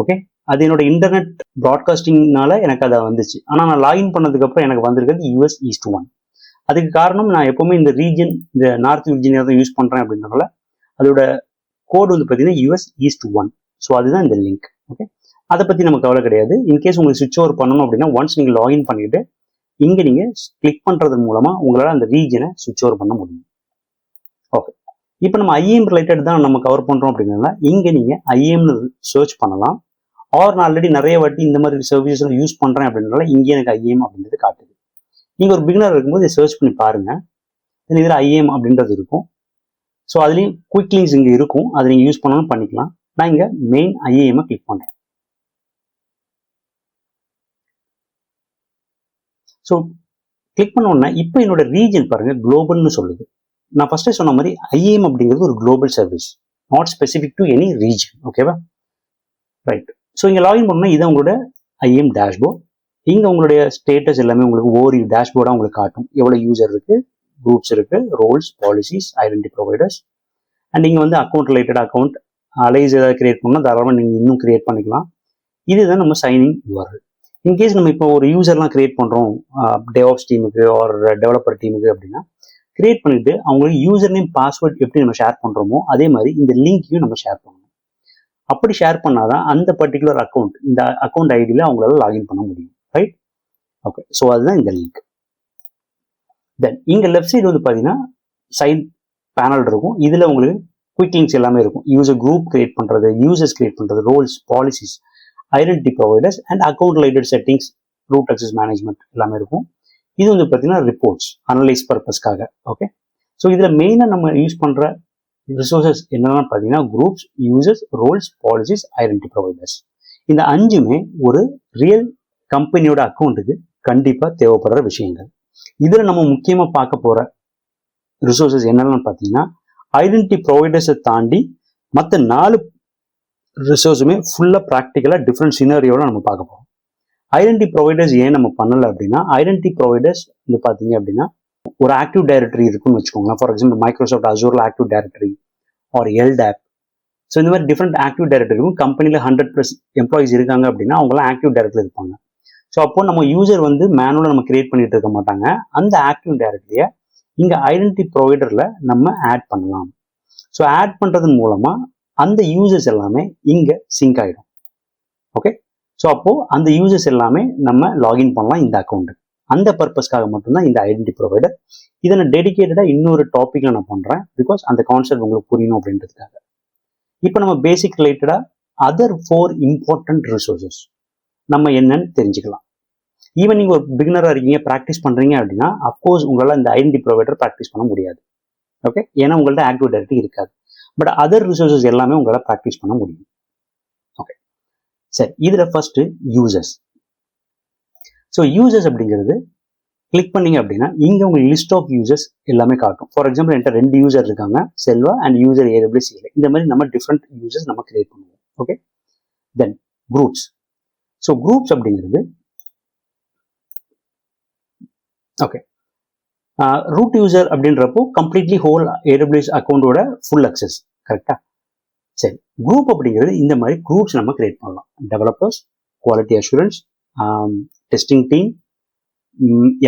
ஓகே, அது என்னோட இன்டர்நெட் ப்ராட்காஸ்டிங்னால எனக்கு அதை வந்துச்சு. ஆனால் நான் லாகின் பண்ணதுக்கப்புறம் எனக்கு வந்திருக்கிறது US ஈஸ்ட் 1. அதுக்கு காரணம் நான் எப்போவுமே இந்த ரீஜன், இந்த நார்த் விர்ஜீனியா தான் யூஸ் பண்ணுறேன் அப்படின்றனால அதோட கோடு வந்து பார்த்தீங்கன்னா US ஈஸ்ட் 1. ஸோ அதுதான் இந்த லிங்க். ஓகே, அதை பற்றி நமக்கு கவலை கிடையாது. இன்கேஸ் உங்களுக்கு சுவிட்ச் ஓவர் பண்ணணும் அப்படின்னா ஒன்ஸ் நீங்கள் லாகின் பண்ணிட்டு இங்கே நீங்கள் கிளிக் பண்ணுறது மூலமாக உங்களால் அந்த ரீஜனை சுவிட்ச் ஓவர் பண்ண முடியும். ஓகே, இப்போ நம்ம IAM ரிலேட்டட் தான் நம்ம கவர் பண்ணுறோம் அப்படின்னா இங்கே நீங்கள் IAMனு சர்ச் பண்ணலாம். ஆர் நான் ஆல்ரெடி நிறைய வாட்டி இந்த மாதிரி சர்வீசஸ் யூஸ் பண்ணுறேன் அப்படின்றனால இங்கே எனக்கு IAM அப்படின்றது காட்டுது. நீங்கள் ஒரு பிகினர் இருக்கும்போது இதை சர்ச் பண்ணி பாருங்கள். இதில் IAM அப்படின்றது இருக்கும். ஸோ அதுலேயும் குயிக் லிங்க்ஸ் இங்கே இருக்கும், அதை நீங்கள் யூஸ் பண்ணணும் பண்ணிக்கலாம். நான் இங்கே மெயின் IAM கிளிக் பண்ணுறேன். ஸோ கிளிக் பண்ண உடனே இப்போ என்னோட ரீஜன் பாருங்கள் குளோபல்னு சொல்லுது. நான் ஃபர்ஸ்டே சொன்ன மாதிரி IAM அப்படிங்கிறது ஒரு global service, not specific to any region. ஓகேவா, ரைட். ஸோ இங்கே லாகின் பண்ணால் இதான் உங்களோட IAM டேஷ்போர்ட். இங்கே உங்களுடைய ஸ்டேட்டஸ் எல்லாமே உங்களுக்கு ஒவ்வொரு டேஷ்போர்டாக உங்களுக்கு காட்டும். எவ்வளோ யூசர் இருக்குது, குரூப்ஸ் இருக்குது, roles, policies, identity providers. And இங்கே வந்து அக்கௌண்ட் ரிலேட்டட் அக்கௌண்ட் அலைஸ் ஏதாவது கிரியேட் பண்ணால் தாராளமாக நீங்கள் இன்னும் கிரியேட் பண்ணிக்கலாம். இதுதான் நம்ம சைனிங் URL. இன்கேஸ் நம்ம இப்போ ஒரு யூசர்லாம் கிரியேட் பண்ணுறோம் டெவாப்ஸ் டீமுக்கு ஆர் டெவலப்பர் டீமுக்கு அப்படின்னா கிரியேட் பண்ணிட்டு அவங்களுக்கு யூசர் நேம், பாஸ்வேர்ட் எப்படி நம்ம ஷேர் பண்ணுறோமோ அதே மாதிரி இந்த லிங்க்கையும் நம்ம ஷேர் பண்ணணும். அப்படி ஷேர் பண்ணாதான் அந்த பர்டிகுலர் அக்கௌண்ட், இந்த அக்கௌண்ட் ஐடியில் அவங்களால லாகின் பண்ண முடியும். Right, okay. ஸோ அதுதான் இந்த லிங்க். தென் இங்கே லெஃப்ட் சைடு வந்து பார்த்தீங்கன்னா சைட் பேனல் இருக்கும். இதில் உங்களுக்கு குயிக் லிங்க்ஸ் எல்லாமே இருக்கும். யூசர் குரூப் கிரியேட் பண்ணுறது, யூசர்ஸ் கிரியேட் பண்ணுறது, roles, policies, identity providers and account related settings, root access management எல்லாமே இருக்கும். இது வந்து பார்த்தீங்கன்னா ரிப்போர்ட்ஸ், அனலைஸ் பர்பஸ்க்காக. ஓகே, ஸோ இதில் மெயினாக நம்ம யூஸ் பண்ணுற ரிசோர்ஸஸ் என்னென்னு பார்த்தீங்கன்னா groups, users, roles, policies, identity providers. இந்த 5மே ஒரு ரியல் கம்பெனியோட அக்கௌண்ட்டுக்கு கண்டிப்பாக தேவைப்படுற விஷயங்கள். இதில் நம்ம முக்கியமாக பார்க்க போகிற ரிசோர்ஸஸ் என்னென்னு பார்த்தீங்கன்னா ஐடென்டி ப்ரொவைடர்ஸை தாண்டி மற்ற 4 ரிசோர்ஸுமே ஃபுல்லாக ப்ராக்டிக்கலாக டிஃப்ரெண்ட் சினரியோவில் நம்ம பார்க்க போகிறோம். ஐடென்டி ப்ரொவைடர்ஸ் ஏன் நம்ம பண்ணலை அப்படின்னா, ஐடென்டி ப்ரொவைடர்ஸ் வந்து பார்த்தீங்க அப்படின்னா ஒரு ஆக்டிவ் டைரக்டரி இருக்குன்னு வச்சுக்கோங்களேன். ஃபார் எக்ஸாம்பிள் மைக்ரோசாஃப்ட் அசூரில் active directory or LDAP. So இந்த மாதிரி டிஃப்ரெண்ட் ஆக்டிவ் டைரக்டரி இருக்கும். கம்பெனியில் 100+ எம்ப்ளாயிஸ் இருக்காங்க அப்படின்னா அவங்களாம் ஆக்டிவ் டைரக்டரி இருப்பாங்க. ஸோ அப்போ நம்ம யூசர் வந்து மேனுவலாக நம்ம கிரியேட் பண்ணிட்டு இருக்க மாட்டாங்க. அந்த ஆக்டிவ் டைரக்டரியை இங்கே ஐடென்டி ப்ரொவைடரில் நம்ம ஆட் பண்ணலாம். ஸோ ஆட் பண்ணுறதன் மூலமாக அந்த யூசர்ஸ் எல்லாமே இங்கே சிங்க் ஆகிடும். ஓகே, ஸோ அப்போது அந்த யூசர்ஸ் எல்லாமே நம்ம லாகின் பண்ணலாம் இந்த அக்கௌண்ட்டு. அந்த பர்பஸ்க்காக மட்டும்தான் இந்த ஐடென்டி ப்ரொவைடர். இதை நான் டெடிகேட்டடாக இன்னொரு டாப்பிக்கில் நான் பண்ணுறேன். பிகாஸ் அந்த கான்செப்ட் உங்களுக்கு புரியணும் அப்படின்றதுக்காக. இப்போ நம்ம பேசிக் ரிலேட்டடாக அதர் 4 இம்பார்ட்டன்ட் ரிசோர்ஸஸ் நம்ம என்னன்னு தெரிஞ்சுக்கலாம். ஈவன் நீங்கள் ஒரு பிகினராக இருக்கீங்க, ப்ராக்டிஸ் பண்ணுறீங்க அப்படின்னா அஃப்கோர்ஸ் உங்களால் இந்த ஐடென்டி ப்ரொவைடர் ப்ராக்டிஸ் பண்ண முடியாது. ஓகே, ஏன்னா உங்கள்ட்ட ஆக்டிவ் டைரக்டரி இருக்காது. பட் அதர் ரிசோர்ஸஸ் எல்லாமே உங்களால் ப்ராக்டிஸ் பண்ண முடியும். ஓகே, சரி, இதில் ஃபர்ஸ்ட் யூசர்ஸ். ஸோ யூசர்ஸ் அப்படிங்கிறது கிளிக் பண்ணீங்க அப்படின்னா இங்கே உங்களுக்கு லிஸ்ட் ஆஃப் யூசர்ஸ் எல்லாமே காட்டும். ஃபார் எக்ஸாம்பிள் என்கிட்ட 2 யூசர் இருக்காங்க, செல்வா அண்ட் யூசர் AWS இல்லை. இந்த மாதிரி நம்ம டிஃப்ரெண்ட் யூசர்ஸ் நம்ம கிரியேட் பண்ணுவோம். Okay, then groups. So groups அப்படிங்கிறது ஓகே ரூட் யூசர் அப்படின்றப்போ கம்ப்ளீட்லி ஹோல் AWS அக்கௌண்டோட ஃபுல் அக்சஸ். கரெக்டா? சரி, குரூப் அப்படிங்கிறது இந்த மாதிரி குரூப்ஸ் நம்ம கிரியேட் பண்ணலாம். Developers, quality assurance, testing team,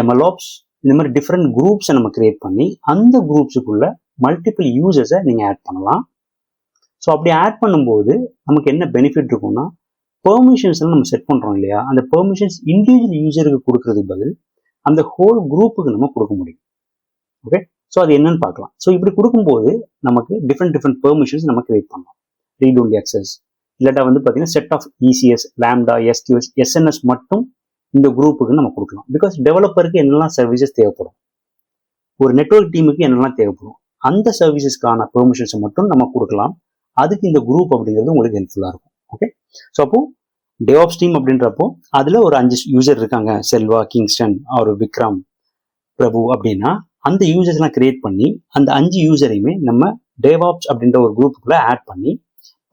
MLOps, இந்த மாதிரி டிஃப்ரெண்ட் குரூப்ஸை நம்ம கிரியேட் பண்ணி அந்த குரூப்ஸுக்குள்ள மல்டிபிள் யூசர்ஸை நீங்கள் ஆட் பண்ணலாம். ஸோ அப்படி ஆட் பண்ணும்போது நமக்கு என்ன பெனிஃபிட் இருக்கும்னா, பெர்மிஷன்ஸ் எல்லாம் நம்ம செட் பண்ணுறோம் இல்லையா, அந்த பெர்மிஷன்ஸ் இண்டிவிஜுவல் யூசருக்கு கொடுக்கறதுக்கு பதில் அந்த ஹோல் குரூப்புக்கு நம்ம கொடுக்க முடியும். ஓகே, ஸோ அது என்னன்னு பார்க்கலாம். ஸோ இப்படி கொடுக்கும்போது நமக்கு டிஃப்ரெண்ட் பெர்மிஷன்ஸ் நம்ம கிரியேட் பண்ணலாம். ரீட் ஒன்லி அக்சஸ், இல்லாட்டா வந்து பார்த்தீங்கன்னா set of ECS, Lambda, SQS, SNS மட்டும் இந்த குரூப்புக்கு நம்ம கொடுக்கலாம். பிகாஸ் டெவலப்பருக்கு என்னெல்லாம் சர்வீசஸ் தேவைப்படும், ஒரு நெட்வொர்க் டீமுக்கு என்னெல்லாம் தேவைப்படும், அந்த சர்வீசஸ்க்கான பெர்மிஷன்ஸை மட்டும் நம்ம கொடுக்கலாம். அதுக்கு இந்த குரூப் அப்படிங்கிறது உங்களுக்கு ஹெல்ப்ஃபுல்லாக இருக்கும். ஓகே, ஸோ அப்போ DevOps டீம் அப்படின்றப்போ அதில் ஒரு 5 யூசர் இருக்காங்க, செல்வா, கிங்ஸ்டன், ஒரு விக்ரம், பிரபு அப்படின்னா அந்த யூசர்ஸ்லாம் கிரியேட் பண்ணி அந்த 5 யூசரையுமே நம்ம DevOps அப்படின்ற ஒரு குரூப்புக்குள்ள ஆட் பண்ணி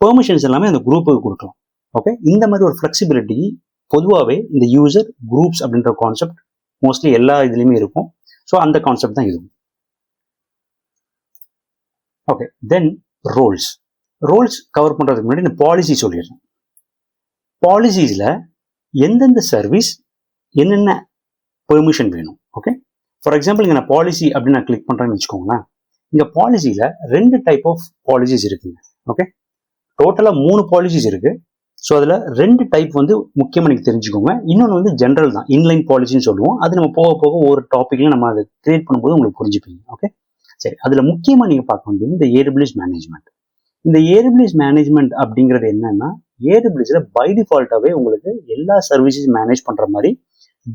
பெர்மிஷன்ஸ் எல்லாமே அந்த குரூப்புக்கு கொடுக்கலாம். ஓகே, இந்த மாதிரி ஒரு ஃப்ளெக்சிபிலிட்டி பொதுவாகவே இந்த யூசர் குரூப்ஸ் அப்படின்ற கான்செப்ட் மோஸ்ட்லி எல்லா இதுலையுமே இருக்கும். ஸோ அந்த கான்செப்ட் தான் இதுவும். ஓகே, தென் ரோல்ஸ். ரோல்ஸ் கவர் பண்ணுறதுக்கு முன்னாடி இந்த பாலிசி சொல்லிடுறேன். பாலிசிஸில் எந்தெந்த சர்வீஸ் என்னென்ன பெர்மிஷன் வேணும். ஓகே, ஃபார் எக்ஸாம்பிள் இங்கே நான் பாலிசி அப்படின்னு நான் கிளிக் பண்ணுறேன்னு வச்சுக்கோங்களேன். இங்கே பாலிசியில் 2 டைப் ஆஃப் பாலிசிஸ் இருக்குங்க. ஓகே, டோட்டலாக 3 பாலிசிஸ் இருக்குது. ஸோ அதில் 2 டைப் வந்து முக்கியமாக நீங்கள் தெரிஞ்சுக்கோங்க. இன்னொன்று வந்து ஜென்ரல் தான், இன்லைன் பாலிசின்னு சொல்லுவோம். அது நம்ம போக போக ஒரு டாப்பிக்கில் நம்ம அதை கிரியேட் பண்ணும்போது உங்களுக்கு புரிஞ்சுப்பீங்க. ஓகே, சரி, அதில் முக்கியமாக நீங்கள் பார்க்க வேண்டியது இந்த AWS மேனேஜ்மெண்ட். இந்த AWS மேனேஜ்மெண்ட் அப்படிங்கிறது என்னன்னா, AWSல பை டிஃபால்ட்டாகவே உங்களுக்கு எல்லா சர்வீசஸ் மேனேஜ் பண்ணுற மாதிரி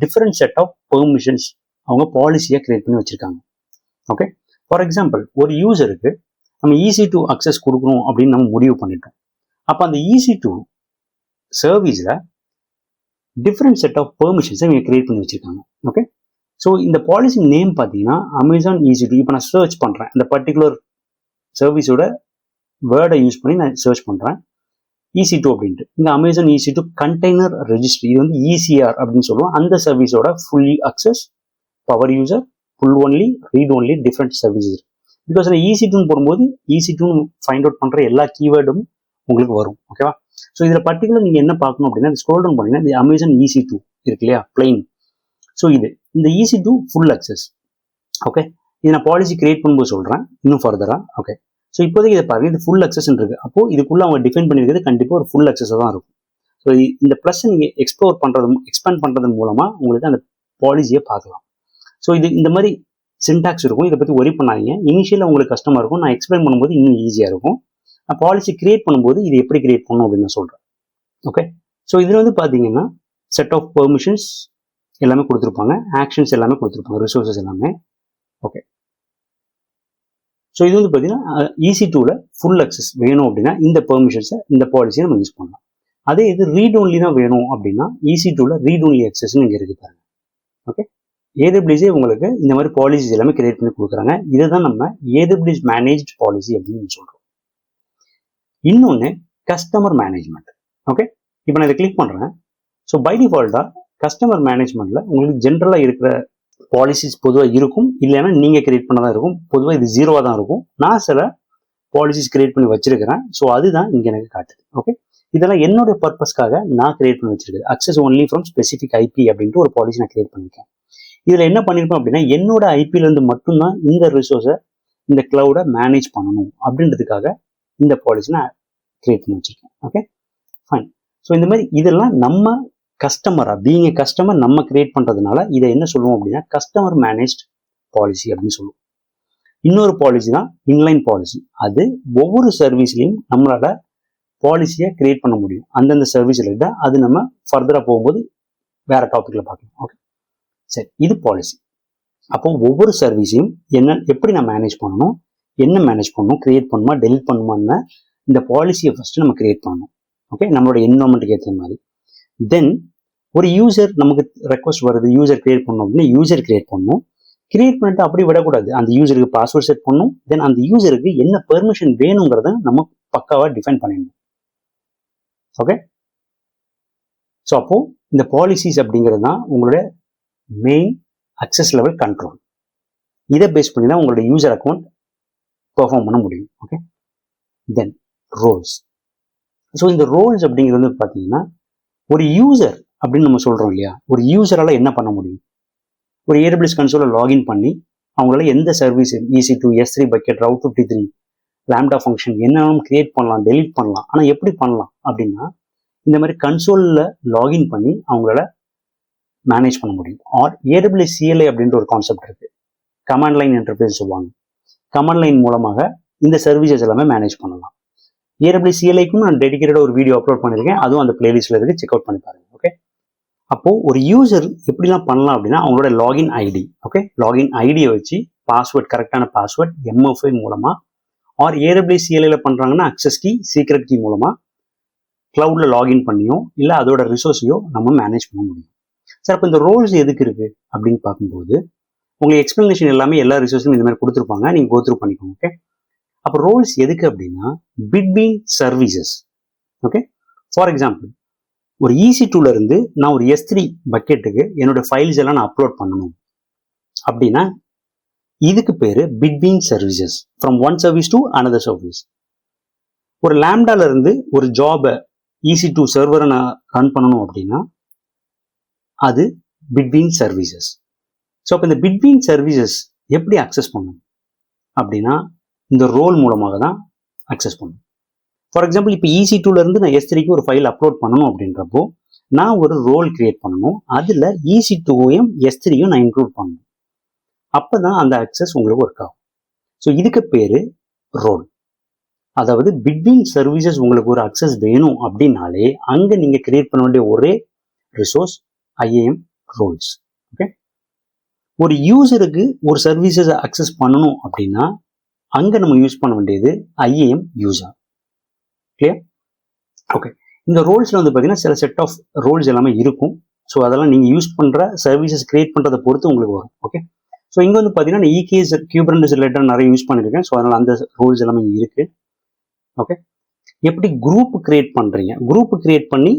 டிஃப்ரெண்ட் செட் ஆஃப் பெர்மிஷன்ஸ் அவங்க பாலிசியாக கிரியேட் பண்ணி வச்சுருக்காங்க. ஓகே, ஃபார் எக்ஸாம்பிள் ஒரு யூசருக்கு நம்ம EC2 அக்சஸ் கொடுக்கணும் அப்படின்னு நம்ம முடிவு பண்ணிட்டோம். அப்போ அந்த EC2 சர்வீஸில் டிஃப்ரெண்ட் செட் ஆஃப் பெர்மிஷன்ஸை இவங்க கிரியேட் பண்ணி வச்சுருக்காங்க. ஓகே, ஸோ இந்த பாலிசி நேம் பார்த்தீங்கன்னா Amazon EC2. இப்போ நான் சர்ச் பண்ணுறேன், அந்த பர்டிகுலர் சர்வீஸோட வேர்டை யூஸ் பண்ணி நான் சர்ச் பண்ணுறேன் EC2 அப்படின்ட்டு. இந்த Amazon EC2 கண்டெய்னர் ரெஜிஸ்ட்ரி, இது வந்து ECR அப்படின்னு சொல்லுவோம். அந்த சர்வீஸோட full access, power user, full only, read only, different services. Because நான் EC2 போடும்போது EC2 ஃபைண்ட் அவுட் பண்ணுற எல்லா கீவேர்டும் உங்களுக்கு வரும். ஓகேவா? ஸோ இதில் பர்டிகுலர் நீங்கள் என்ன பார்க்கணும் அப்படின்னா, ஸ்க்ரோல் டவுன் பண்ணீங்கன்னா இந்த Amazon EC2 இருக்கு இல்லையா, பிளைன். ஸோ இந்த EC2 ஃபுல் அக்சஸ். ஓகே, இது நான் பாலிசி கிரியேட் பண்ணும்போது சொல்கிறேன் இன்னும் ஃபர்தராக. ஓகே, ஸோ இப்போதைக்கு இதை பாருங்க, இது ஃபுல் அக்சஸ் இருக்கு. அப்போது இதுக்குள்ள அவங்க டிஃபைன் பண்ணியிருக்கிறது கண்டிப்பாக ஒரு ஃபுல் அக்சஸாக தான் இருக்கும். ஸோ இந்த ப்ளஸ் நீங்கள் எக்ஸ்பேண்ட் பண்ணுறதன் மூலமாக உங்களுக்கு அந்த பாலிசியை பார்க்கலாம். ஸோ இந்த மாதிரி சின்டாக்ஸ் இருக்கும். இதை பற்றி ஒரி பண்ணாதீங்க. இனிஷியலாக உங்களுக்கு கஷ்டமாக இருக்கும். நான் எக்ஸ்பிளைன் பண்ணும்போது இன்னும் ஈஸியாக இருக்கும். நான் பாலிசி கிரியேட் பண்ணும்போது இது எப்படி கிரியேட் பண்ணணும் அப்படின்னு நான் சொல்கிறேன். ஓகே, ஸோ இதில் வந்து பார்த்தீங்கன்னா செட் ஆஃப் பெர்மிஷன்ஸ் எல்லாமே கொடுத்துருப்பாங்க, ஆக்ஷன்ஸ் எல்லாமே கொடுத்துருப்பாங்க, ரிசோர்ஸஸ் எல்லாமே. ஓகே, ஸோ இது வந்து பார்த்தீங்கன்னா EC2ல ஃபுல் அக்சஸ் வேணும் அப்படின்னா இந்த பெர்மிஷன்ஸை, இந்த பாலிசியை நம்ம யூஸ் பண்ணலாம். அதே இது ரீட் ஒன்லி தான் வேணும் அப்படின்னா EC2ல ரீட் ஒன்லி அக்சஸ்ன்னு இங்கே இருக்கு பாருங்க. ஓகே, AWS உங்களுக்கு இந்த மாதிரி பாலிசிஸ் எல்லாமே கிரியேட் பண்ணி கொடுக்குறாங்க. இதுதான் நம்ம AWS மேனேஜ்ட் பாலிசி அப்படின்னு சொல்கிறோம். இன்னொன்று கஸ்டமர் மேனேஜ்மெண்ட். ஓகே, இப்போ நான் இதை கிளிக் பண்ணுறேன். ஸோ பை டிஃபால்ட்டாக கஸ்டமர் மேனேஜ்மெண்ட்ல உங்களுக்கு ஜென்ரலா இருக்கிற பாலிசிஸ் பொதுவாக இருக்கும், இல்லைன்னா நீங்க கிரியேட் பண்ணதான் இருக்கும். பொதுவாக இது 0வா தான் இருக்கும். நான் சில பாலிசிஸ் கிரியேட் பண்ணி வச்சிருக்கிறேன். ஸோ அதுதான் இங்க எனக்கு காட்டுது. ஓகே, இதெல்லாம் என்னுடைய பர்பஸ்க்காக நான் கிரியேட் பண்ணி வச்சிருக்கேன். Access only from specific IP அப்படின்ட்டு ஒரு பாலிசி நான் கிரியேட் பண்ணிருக்கேன். இதுல என்ன பண்ணிருப்பேன் அப்படின்னா, என்னோட ஐபில இருந்து மட்டும்தான் இந்த ரிசோர்ஸை, இந்த கிளவுடை மேனேஜ் பண்ணணும் அப்படின்றதுக்காக இந்த பாலிசி நான் கிரியேட் பண்ணி வச்சிருக்கேன். Okay, fine. ஸோ இந்த மாதிரி இதெல்லாம் நம்ம கஸ்டமரா பீயிங் கஸ்டமர் நம்ம கிரியேட் பண்றதுனால இதை என்ன சொல்லுவோம் அப்படின்னா கஸ்டமர் மேனேஜ்ட் பாலிசி அப்படின்னு சொல்லுவோம். இன்னொரு பாலிசி தான் இன்லைன் பாலிசி. அது ஒவ்வொரு சர்வீஸ்லையும் நம்மளால பாலிசியை கிரியேட் பண்ண முடியும். அந்தந்த சர்வீஸ் ரிலேட்டடா அது நம்ம ஃபர்தரா போகும்போது வேற டாபிக்ல பார்க்கலாம். ஓகே, சரி, இது பாலிசி. அப்போ ஒவ்வொரு சர்வீஸையும் எப்படி நான் மேனேஜ் பண்ணணும், என்ன மேனேஜ் பண்ணணும், கிரியேட் பண்ணுமா, டெலிட் பண்ணுமான்னு இந்த பாலிசியை ஃபர்ஸ்ட் நம்ம கிரியேட் பண்ணணும். ஓகே, நம்மளோட என்வரன்மெண்ட்டுக்கு ஏற்ற மாதிரி. தென் ஒரு யூசர் நமக்கு ரெக்வஸ்ட் வருது, யூசர் கிரியேட் பண்ணணும் அப்படின்னா யூசர் கிரியேட் பண்ணணும். கிரியேட் பண்ணிட்டு அப்படி விடக்கூடாது, அந்த யூசருக்கு பாஸ்வேர்ட் செட் பண்ணணும். தென் அந்த யூசருக்கு என்ன பெர்மிஷன் வேணுங்கிறத நம்ம பக்காவா டிஃபைன் பண்ணிடணும். ஓகே, ஸோ அப்போ இந்த பாலிசிஸ் அப்படிங்கிறது தான் உங்களோட மெயின் அக்சஸ் லெவல் கண்ட்ரோல். இதை பேஸ் பண்ணி தான் உங்களோட யூசர் அக்கௌண்ட் பெர்ஃபார்ம் பண்ண முடியும். ஓகே, தென் ரோல்ஸ். ஸோ இந்த ரோல்ஸ் அப்படிங்கிறது வந்து பார்த்தீங்கன்னா ஒரு யூசர் அப்படின்னு நம்ம சொல்றோம் இல்லையா, ஒரு யூசரால என்ன பண்ண முடியும், ஒரு AWS கன்சோலை லாகின் பண்ணி அவங்களால எந்த service EC2, S3 bucket, Route 53, lambda function என்னென்னும் கிரியேட் பண்ணலாம், டெலிட் பண்ணலாம். ஆனால் எப்படி பண்ணலாம் அப்படின்னா இந்த மாதிரி கன்சோலில் லாகின் பண்ணி அவங்களால மேனேஜ் பண்ண முடியும். ஆர் AWS CLI அப்படின்ற ஒரு கான்செப்ட் இருக்கு, கமாண்ட் லைன் இன்டர்ஃபேஸ் சொல்லுவாங்க. கமாண்ட் லைன் மூலமாக இந்த சர்வீசஸ் எல்லாமே மேனேஜ் பண்ணலாம். AWS CLIக்கும் நான் டெடிகேட்டடாக ஒரு வீடியோ அப்லோட் பண்ணியிருக்கேன், அதுவும் அந்த பிளேலிஸ்ட்ல இருக்கு, செக் அவுட் பண்ணி பாருங்க. ஓகே, அப்போ ஒரு யூசர் எப்படிலாம் பண்ணலாம் அப்படின்னா அவங்களோட லாகின் ஐடி, ஓகே, லாகின் ஐடியை வச்சு பாஸ்வேர்ட், கரெக்டான பாஸ்வேர்ட் MFI மூலமா, ஆர் AWS CLIல பண்றாங்கன்னா அக்சஸ் கீ, சீக்ரெட் கீ மூலமா கிளவுட்ல லாகின் பண்ணியோ இல்லை அதோட ரிசோர்ஸையோ நம்ம மேனேஜ் பண்ண முடியும். சார், அப்போ இந்த ரோல்ஸ் எதுக்கு இருக்கு அப்படின்னு பார்க்கும்போது உங்களுக்கு எக்ஸ்பிளனேஷன் எல்லாமே எல்லா ரிசோர்ஸும் இந்த மாதிரி கொடுத்துருப்பாங்க, நீங்க கோ த்ரூ பண்ணிக்கோங்க. ஓகே, அப்போ ரோல்ஸ் எதுக்கு அப்படின்னா between services. Okay, for example ஒரு EC2ல இருந்து நான் ஒரு S3 பக்கெட்டுக்கு என்னோட ஃபைல்ஸ் எல்லாம் நான் அப்லோட் பண்ணணும் அப்படின்னா இதுக்கு பேரு between services, from one service to another service. ஒரு லாம்டால இருந்து ஒரு ஜாபை EC2 சர்வரை நான் ரன் பண்ணணும் அப்படின்னா அது பிட்வீன் சர்வீசஸ். ஸோ அப்போ இந்த பிட்வீன் சர்வீசஸ் எப்படி அக்சஸ் பண்ணணும் அப்படின்னா இந்த ரோல் மூலமாக தான் அக்சஸ் பண்ணணும். ஃபார் எக்ஸாம்பிள் இப்போ EC2ல இருந்து நான் S3க்கு ஒரு ஃபைல் அப்லோட் பண்ணணும் அப்படின்றப்போ நான் ஒரு ரோல் கிரியேட் பண்ணணும், அதில் EC2வையும் S3யும் நான் இன்க்ளூட் பண்ணணும். அப்போதான் அந்த அக்சஸ் உங்களுக்கு ஒர்க் ஆகும். ஸோ இதுக்கு பேரு ரோல். அதாவது பிட்வீன் சர்வீசஸ் உங்களுக்கு ஒரு அக்சஸ் வேணும் அப்படின்னாலே அங்க நீங்க கிரியேட் பண்ண வேண்டிய ஒரே ரிசோர்ஸ் IAM ரோல்ஸ். ஓகே, ஒரு யூசருக்கு ஒரு சர்வீசஸ் அக்சஸ் பண்ணணும் அப்படின்னா அங்க நம்ம யூஸ் பண்ண வேண்டியது IAM யூசர். கிளியர்? ஓகே, இந்த ரோல்ஸ்ல வந்து பாத்தீங்கன்னா சில செட் ஆஃப் ரோல்ஸ் எல்லாமே இருக்கும். ஸோ அதெல்லாம் நீங்க யூஸ் பண்ற சர்வீசஸ் கிரியேட் பண்றதை பொறுத்து உங்களுக்கு வரும். ஓகே, ஸோ இங்க வந்து பாத்தீங்கன்னா EKS Kubernetes ரிலேட்டட் நிறைய யூஸ் பண்ணிருக்கேன். ஸோ அதனால அந்த ரோல்ஸ் எல்லாமே இருக்கு. ஓகே, எப்படி குரூப் கிரியேட் பண்றீங்க, குரூப் கிரியேட் பண்ணி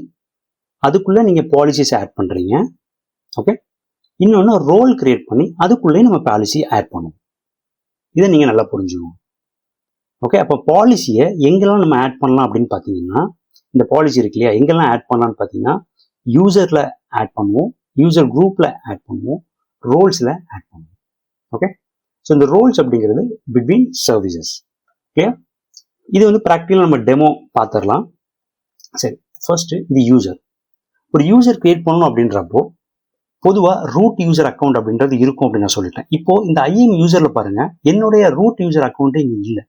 அதுக்குள்ள நீங்க பாலிசிஸ் ஆட் பண்றீங்க. ஓகே, இன்னொன்னு ரோல் கிரியேட் பண்ணி அதுக்குள்ளே நம்ம பாலிசி ஆட் பண்ணுவோம். இதை நீங்க நல்லா புரிஞ்சுக்கணும். ஓகே, அப்போ பாலிசியை எங்கெல்லாம் நம்ம ஆட் பண்ணலாம் அப்படின்னு பார்த்தீங்கன்னா இந்த பாலிசி இருக்கு இல்லையா, எங்கெல்லாம் ஆட் பண்ணலாம்னு பார்த்தீங்கன்னா யூசர்ல ஆட் பண்ணுவோம், யூசர் குரூப்ல ஆட் பண்ணுவோம், ரோல்ஸ்ல ஆட் பண்ணுவோம். ஓகே, ஸோ இந்த ரோல்ஸ் அப்படிங்கிறது பிட்வீன் சர்வீசஸ். ஓகே, இது வந்து ப்ராக்டிக்கலாக நம்ம டெமோ பார்த்துடலாம். சரி, ஃபர்ஸ்ட் இது யூசர். ஒரு யூசர் கிரியேட் பண்ணணும் அப்படின்றப்போ பொதுவாக ரூட் யூசர் அக்கௌண்ட் அப்படின்றது இருக்கும் அப்படின்னு நான் சொல்லிட்டேன். இப்போ இந்த IAM யூசர்ல பாருங்க, என்னுடைய ரூட் யூசர் அக்கௌண்ட்டே இங்கே இல்லை.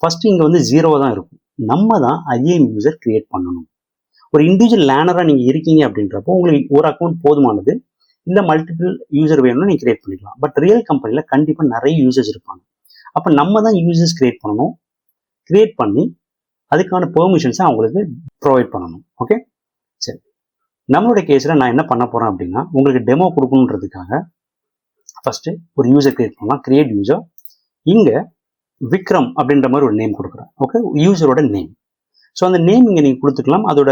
ஃபர்ஸ்ட் இங்கே வந்து 0 தான் இருக்கும். நம்ம தான் IAM யூசர் கிரியேட் பண்ணணும். ஒரு இண்டிவிஜுவல் லேனராக நீங்கள் இருக்கீங்க அப்படின்றப்போ உங்களுக்கு ஒரு அக்கௌண்ட் போதுமானது, இல்லை மல்டிபிள் யூசர் வேணும்னு நீங்கள் கிரியேட் பண்ணிக்கலாம். பட் ரியல் கம்பெனியில் கண்டிப்பாக நிறைய யூசர்ஸ் இருப்பாங்க. அப்போ நம்ம தான் யூசர்ஸ் கிரியேட் பண்ணணும், கிரியேட் பண்ணி அதுக்கான பெர்மிஷன்ஸை அவங்களுக்கு ப்ரொவைட் பண்ணணும். ஓகே, சரி, நம்மளோட கேஸில் நான் என்ன பண்ண போகிறேன் அப்படின்னா உங்களுக்கு டெமோ கொடுக்கணுன்றதுக்காக ஃபர்ஸ்ட் ஒரு யூசர் கிரியேட் பண்ணலாம். கிரியேட் யூசர், இங்கே விக்ரம் அப்படின்ற மாதிரி ஒரு நேம் கொடுக்குறேன். ஓகே, யூசரோட நேம். ஸோ அந்த நேம் இங்கே நீங்கள் கொடுத்துக்கலாம். அதோட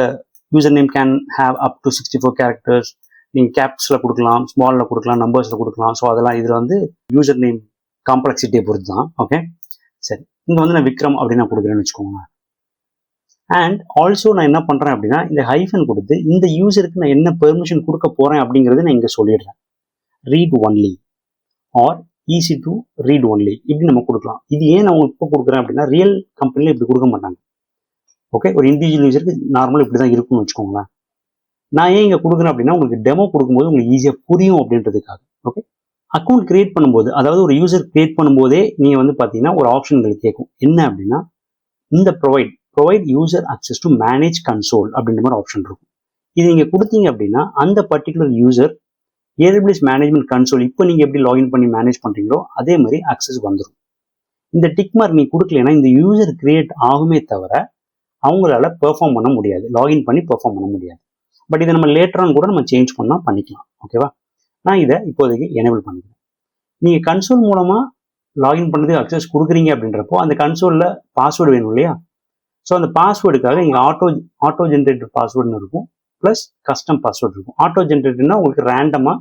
user name can have up to 64 characters. நீங்கள் கேப்ஸில் கொடுக்கலாம், ஸ்மாலில் கொடுக்கலாம், நம்பர்ஸில் கொடுக்கலாம். ஸோ அதெல்லாம் இதில் வந்து யூசர் நேம் காம்ப்ளெக்சிட்டியை பொறுத்து தான். ஓகே, சரி. இங்கே வந்து நான் விக்ரம் அப்படின்னு நான் கொடுக்குறேன்னு வச்சுக்கோங்க. அண்ட் ஆல்சோ நான் என்ன பண்ணுறேன் அப்படின்னா, இந்த ஹைஃபன் கொடுத்து இந்த யூசருக்கு நான் என்ன பெர்மிஷன் கொடுக்க போகிறேன் அப்படிங்கிறது நான் இங்கே சொல்லிடுறேன். Read only or EC2 read only இப்படி நம்ம கொடுக்கலாம். இது ஏன் நான் இப்போ கொடுக்குறேன் அப்படின்னா, ரியல் கம்பெனியில் இப்படி கொடுக்க மாட்டாங்க. ஓகே, ஒரு இண்டிவிஜுவல் யூசருக்கு நார்மலாக இப்படி தான் இருக்கும்னு வச்சுக்கோங்களேன். நான் ஏன் இங்கே கொடுக்குறேன் அப்படின்னா, உங்களுக்கு டெமோ கொடுக்கும்போது உங்களுக்கு ஈஸியாக புரியும் அப்படின்றதுக்காக. ஓகே, அக்கௌண்ட் கிரியேட் பண்ணும்போது, அதாவது ஒரு யூசர் கிரியேட் பண்ணும்போதே நீங்கள் வந்து பார்த்தீங்கன்னா ஒரு ஆப்ஷன்கள் கேட்கும். என்ன அப்படின்னா, இந்த provide user access to manage console அப்படின்ற மாதிரி ஆப்ஷன் இருக்கும். இது நீங்கள் கொடுத்தீங்க அப்படின்னா அந்த particular user AWS management console இப்போ நீங்கள் எப்படி லாகின் பண்ணி மேனேஜ் பண்ணுறீங்களோ அதே மாதிரி அக்சஸ் வந்துடும். இந்த டிக் மார்க் நீங்கள் கொடுக்கலன்னா இந்த யூசர் கிரியேட் ஆகுமே தவிர அவங்களால பெர்ஃபார்ம் பண்ண முடியாது, லாகின் பண்ணி பெர்ஃபார்ம் பண்ண முடியாது. பட் இதை நம்ம லேட்டரான் கூட நம்ம சேஞ்ச் பண்ணால் பண்ணிக்கலாம். ஓகேவா, நான் இதை இப்போதைக்கு எனேபிள் பண்ணிக்கிறேன். நீங்கள் கன்சோல் மூலமாக லாகின் பண்ணுறதுக்கு அக்சஸ் கொடுக்குறீங்க அப்படின்றப்போ அந்த கன்சோலில் பாஸ்வேர்டு வேணும் இல்லையா? ஸோ அந்த பாஸ்வேர்டுக்காக இங்கே ஆட்டோ ஜென்ரேட்டட் பாஸ்வேர்டுன்னு இருக்கும், ப்ளஸ் கஸ்டம் பாஸ்வேர்டு இருக்கும். ஆட்டோ ஜென்ரேட்டட்னா உங்களுக்கு ரேண்டமாக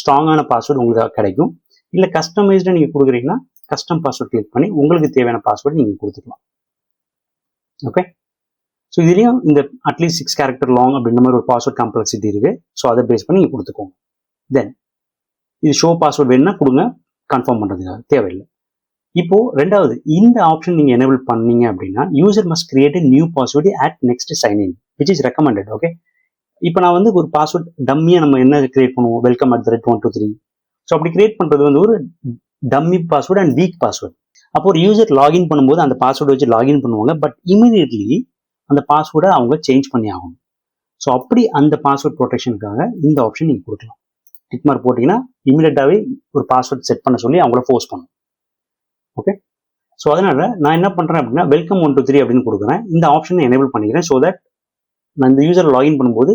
ஸ்ட்ராங்கான பாஸ்வேர்டு உங்களுக்கு கிடைக்கும். இல்லை கஸ்டமைஸ்டாக நீங்கள் கொடுக்குறீங்கன்னா கஸ்டம் பாஸ்வேர்டு கிளிக் பண்ணி உங்களுக்கு தேவையான பாஸ்வேர்டு நீங்கள் கொடுத்துக்கலாம். ஓகே, ஸோ இதுலேயும் இந்த அட்லீஸ்ட் 6 கேரக்டர் லாங் அப்படின்ற மாதிரி ஒரு பாஸ்வேர்ட் காம்ப்ளெக்சிட்டி இருக்குது. ஸோ அதை பேஸ் பண்ணி நீங்கள் கொடுத்துக்கோங்க. தென் இது ஷோ பாஸ்வேர்டு வேணும்னா கொடுங்க, கன்ஃபார்ம் பண்ணுறதுக்காக தேவையில்லை. இப்போ ரெண்டாவது, இந்த ஆப்ஷன் நீங்கள் எனேபிள் பண்ணீங்க அப்படின்னா user must create new password at next sign in which is recommended. Okay, இப்போ நான் வந்து ஒரு பாஸ்வேர்ட் டம்மியாக நம்ம என்ன கிரியேட் பண்ணுவோம், welcome@123. ஸோ அப்படி கிரியேட் பண்ணுறது வந்து ஒரு dummy password and week password. அப்போ ஒரு யூசர் லாகின் பண்ணும்போது அந்த பாஸ்வேர்டு வச்சு லாகின் பண்ணுவாங்க, பட் இமீடியட்லி அந்த பாஸ்வேர்டை அவங்க சேஞ்ச் பண்ணி ஆகணும். ஸோ அப்படி அந்த பாஸ்வேர்ட் ப்ரொடெக்ஷனுக்காக இந்த ஆப்ஷன் நீங்கள் கொடுக்கலாம். டிக் மார்க் போட்டிங்கன்னா இமீடியட்டாகவே ஒரு பாஸ்வேர்ட் செட் பண்ண சொல்லி அவங்கள ஃபோர்ஸ் பண்ணும். ஓகே, ஸோ அதனால நான் என்ன பண்ணுறேன் அப்படின்னா welcome123 அப்படின்னு கொடுக்குறேன். இந்த ஆப்ஷனை எனேபிள் பண்ணிக்கிறேன். ஸோ தட் நான் இந்த யூசர் லாகின் பண்ணும்போது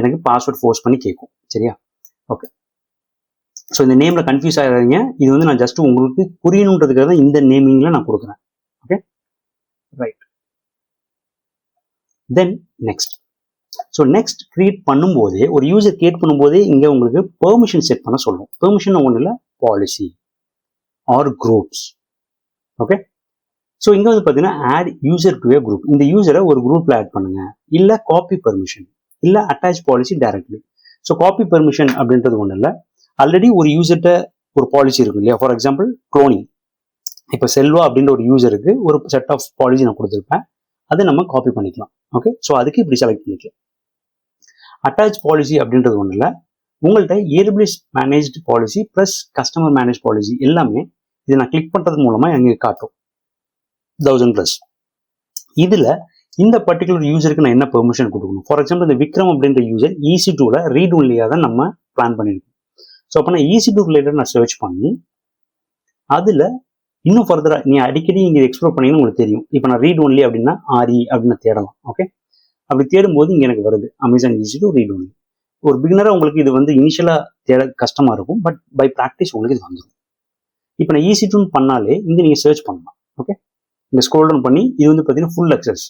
எனக்கு பாஸ்வேர்ட் ஃபோர்ஸ் பண்ணி கேட்கும். சரியா? ஓகே, ஸோ இந்த நேமில் கன்ஃபியூஸ் ஆகாதீங்க. இது வந்து நான் ஜஸ்ட் உங்களுக்கு புரியணுன்றதுக்காக தான் இந்த நேமிங்கில் நான் கொடுக்குறேன். Okay, right. Then next. So next create பண்ணும்போதே ஒரு யூசர் கிரியேட் பண்ணும்போதே இங்கே உங்களுக்கு பெர்மிஷன் செட் பண்ண சொல்லும். பெர்மிஷன் ஒன்றும் இல்லை, policy or groups. Okay, so இங்கே வந்து பார்த்தீங்கன்னா add user to a group. இந்த யூசரை ஒரு குரூப்பில் ஆட் பண்ணுங்க, இல்லை காப்பி பெர்மிஷன், இல்லை attach policy directly. So copy permission அப்படின்றது ஒன்றும் இல்லை, ஆல்ரெடி ஒரு யூசர்கிட்ட ஒரு பாலிசி இருக்கும் இல்லையா? For example cloning. இப்போ செல்வா அப்படின்ற ஒரு யூசருக்கு ஒரு செட் ஆஃப் பாலிசி நான் கொடுத்துருப்பேன், அதை நம்ம காப்பி பண்ணிக்கலாம். ஓகே, ஸோ அதுக்கு இப்படி செலக்ட் பண்ணிக்கலாம். அட்டாச் பாலிசி அப்படின்றது ஒன்றும் இல்லை, உங்கள்கிட்ட AWS managed policy plus customer manage policy எல்லாமே இதை நான் கிளிக் பண்ணுறது மூலமாக எங்களுக்கு காட்டும் 1000+. இதில் இந்த பர்டிகுலர் யூசருக்கு நான் என்ன பெர்மிஷன் கொடுக்கணும்? ஃபார் எக்ஸாம்பிள் இந்த விக்ரம் அப்படின்ற யூசர் EC2ல ரீட் ஒன்லியாக தான் நம்ம பிளான் பண்ணியிருக்கோம். ஸோ அப்போ நான் EC2 ரிலேட்டட் நான் சர்ச் பண்ணி அதில் இன்னும் ஃபர்தராக நீ அடிக்கடி நீங்கள் எக்ஸ்ப்ளோர் பண்ணீங்கன்னு உங்களுக்கு தெரியும். இப்போ நான் ரீட் ஒன்லி அப்படின்னா RE அப்படின்னு தேடலாம். ஓகே, அப்படி தேடும்போது இங்கே எனக்கு வருது அமேசான் EC2 ரீட் ஒன்லி. ஒரு பிகினராக உங்களுக்கு இது வந்து இனிஷியலாக தேட கஷ்டமாக இருக்கும், பட் பை ப்ராக்டிஸ் உங்களுக்கு இது வந்துடும். இப்போ நான் EC2 பண்ணாலே இங்கே நீங்கள் சர்ச் பண்ணலாம். ஓகே, இங்கே ஸ்க்ரோல் டவுன் பண்ணி இது வந்து பார்த்தீங்கன்னா ஃபுல் அக்சஸ்.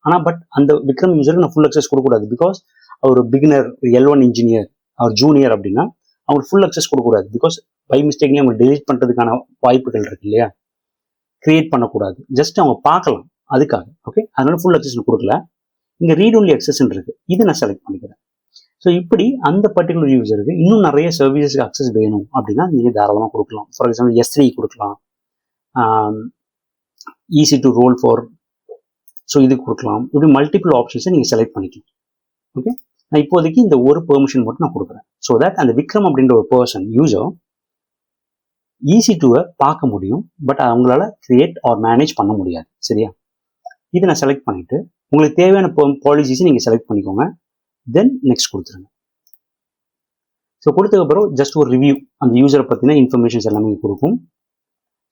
ஆனால் பட் அந்த விக்ரம் யூசருக்கு நான் ஃபுல் அக்சஸ் கொடுக்கக்கூடாது. பிகாஸ் அவர் பிகினர், L1 இன்ஜினியர், அவர் ஜூனியர் அப்படின்னா அவங்களுக்கு ஃபுல் அக்சஸ் கொடுக்கக்கூடாது. பிகாஸ் பை மிஸ்டேக்லேயே அவங்க டெலிட் பண்ணுறதுக்கான வாய்ப்புகள் இருக்கு இல்லையா? கிரியேட் பண்ணக்கூடாது, ஜஸ்ட் அவங்க பார்க்கலாம் அதுக்காக. ஓகே, அதனால ஃபுல் அக்சஸ் கொடுக்கல. இங்கே ரீட் ஒன்லி அக்சஸ் இருக்கு, இதை நான் செலக்ட் பண்ணிக்கிறேன். ஸோ இப்படி அந்த பர்டிகுலர் யூசருக்கு இன்னும் நிறைய சர்வீசஸ்க்கு அக்சஸ் வேணும் அப்படின்னா நீங்கள் தாராளமாக கொடுக்கலாம். ஃபார் எக்ஸாம்பிள் S3 கொடுக்கலாம், EC2 ரோல் 4, ஸோ இது கொடுக்கலாம். இப்படி மல்டிபிள் ஆப்ஷன்ஸை நீங்கள் செலக்ட் பண்ணிக்கலாம். ஓகே, நான் இப்போதைக்கு இந்த ஒரு பெர்மிஷன் மட்டும் நான் கொடுக்குறேன். ஸோ தட் அந்த விக்ரம் அப்படின்ற ஒரு பர்சன் யூசர் EC2வை பார்க்க முடியும், பட் அவங்களால கிரியேட் ஆர் மேனேஜ் பண்ண முடியாது. சரியா? இதை நான் செலக்ட் பண்ணிட்டு உங்களுக்கு தேவையான பாலிசிஸை நீங்கள் செலக்ட் பண்ணிக்கோங்க. தென் நெக்ஸ்ட் கொடுத்துருங்க. ஸோ கொடுத்ததுக்கப்புறம் ஜஸ்ட் ஒரு ரிவ்யூ அந்த யூசரை பற்றின இன்ஃபர்மேஷன்ஸ் எல்லாமே கொடுக்கும்.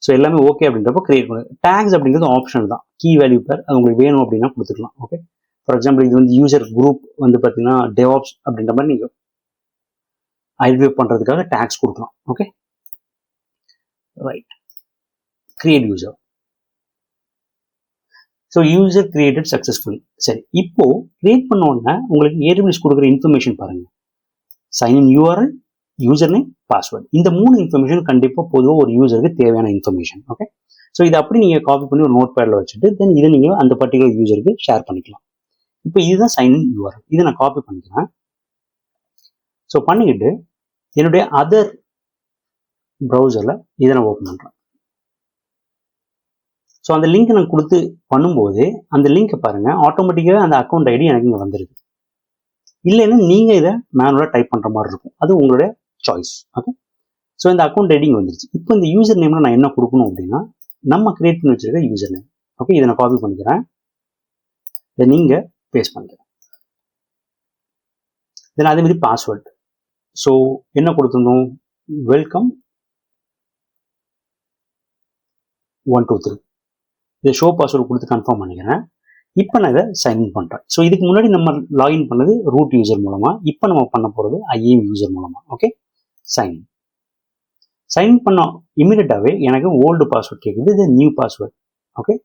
ஸோ எல்லாமே ஓகே அப்படின்றப்போ கிரியேட் பண்ணுங்க. டேக்ஸ் அப்படிங்கிறது ஆப்ஷன் தான், கீ வேல்யூ பேர், அது உங்களுக்கு வேணும் அப்படின்னா கொடுத்துக்கலாம். ஓகே, ஃபார் எக்ஸாம்பிள் இது வந்து யூசர் குரூப் வந்து பார்த்தீங்கன்னா டெவாப்ஸ் அப்படின்ற மாதிரி நீங்கள் ஐடென்டிஃபை பண்ணுறதுக்காக டேக்ஸ் கொடுக்கலாம். Okay, right. Create user. So user created successfully. சரி, இப்போ கிரியேட் பண்ண உடனே உங்களுக்கு AWS கொடுக்குற இன்ஃபர்மேஷன் பாருங்க. Sign in URL, user name, password. இந்த 3 இன்ஃபர்மேஷன் கண்டிப்பாக பொதுவாக ஒரு யூசருக்கு தேவையான இன்ஃபர்மேஷன். ஓகே, ஸோ இதை அப்படி நீங்கள் காப்பி பண்ணி ஒரு நோட் பேடில் வச்சுட்டு தென் இதை நீங்கள் அந்த பர்டிகுலர் யூசருக்கு ஷேர் பண்ணிக்கலாம். இப்போ இதுதான் சைன்இன் URL. இதை நான் காப்பி பண்ணிக்கிறேன். ஸோ பண்ணிக்கிட்டு என்னுடைய அதர் ப்ரௌசரில் இதை நான் ஓப்பன் பண்ணுறேன். ஸோ அந்த லிங்க் நான் கொடுத்து பண்ணும்போது அந்த லிங்க்கை பாருங்கள், ஆட்டோமேட்டிக்காக அந்த அக்கௌண்ட் ஐடி எனக்கு இங்கே வந்துருக்கு. இல்லைன்னா நீங்கள் இதை மேனுவலாக டைப் பண்ணுற மாதிரி இருக்கும், அது உங்களுடைய சாய்ஸ். ஓகே, ஸோ இந்த அக்கௌண்ட் ஐடி இங்கே வந்துருச்சு. இப்போ இந்த யூசர் நேமில் நான் என்ன கொடுக்கணும் அப்படின்னா நம்ம கிரியேட் பண்ணி வச்சிருக்க யூசர் நேம். ஓகே, இதை நான் காப்பி பண்ணிக்கிறேன், இதை நீங்கள் பேஸ்ட் பண்ணிக்கிறேன். தென் அதே மாதிரி பாஸ்வேர்டு. ஸோ என்ன கொடுத்துருந்தோம், வெல்கம் 123. இதை ஷோ பாஸ்வேர்டு கொடுத்து கன்ஃபார்ம் பண்ணிக்கிறேன். இப்போ நான் இதை சைன்இன் பண்ணுறேன். ஸோ இதுக்கு முன்னாடி நம்ம லாகின் பண்ணது ரூட் யூசர் மூலமாக, இப்போ நம்ம பண்ண போகிறது IAM யூசர் மூலமாக. ஓகே, சைன்இன் பண்ண இமீடியட்டாகவே எனக்கு ஓல்டு பாஸ்வேர்ட் கேட்குது, இது நியூ பாஸ்வேர்ட். ஓகே,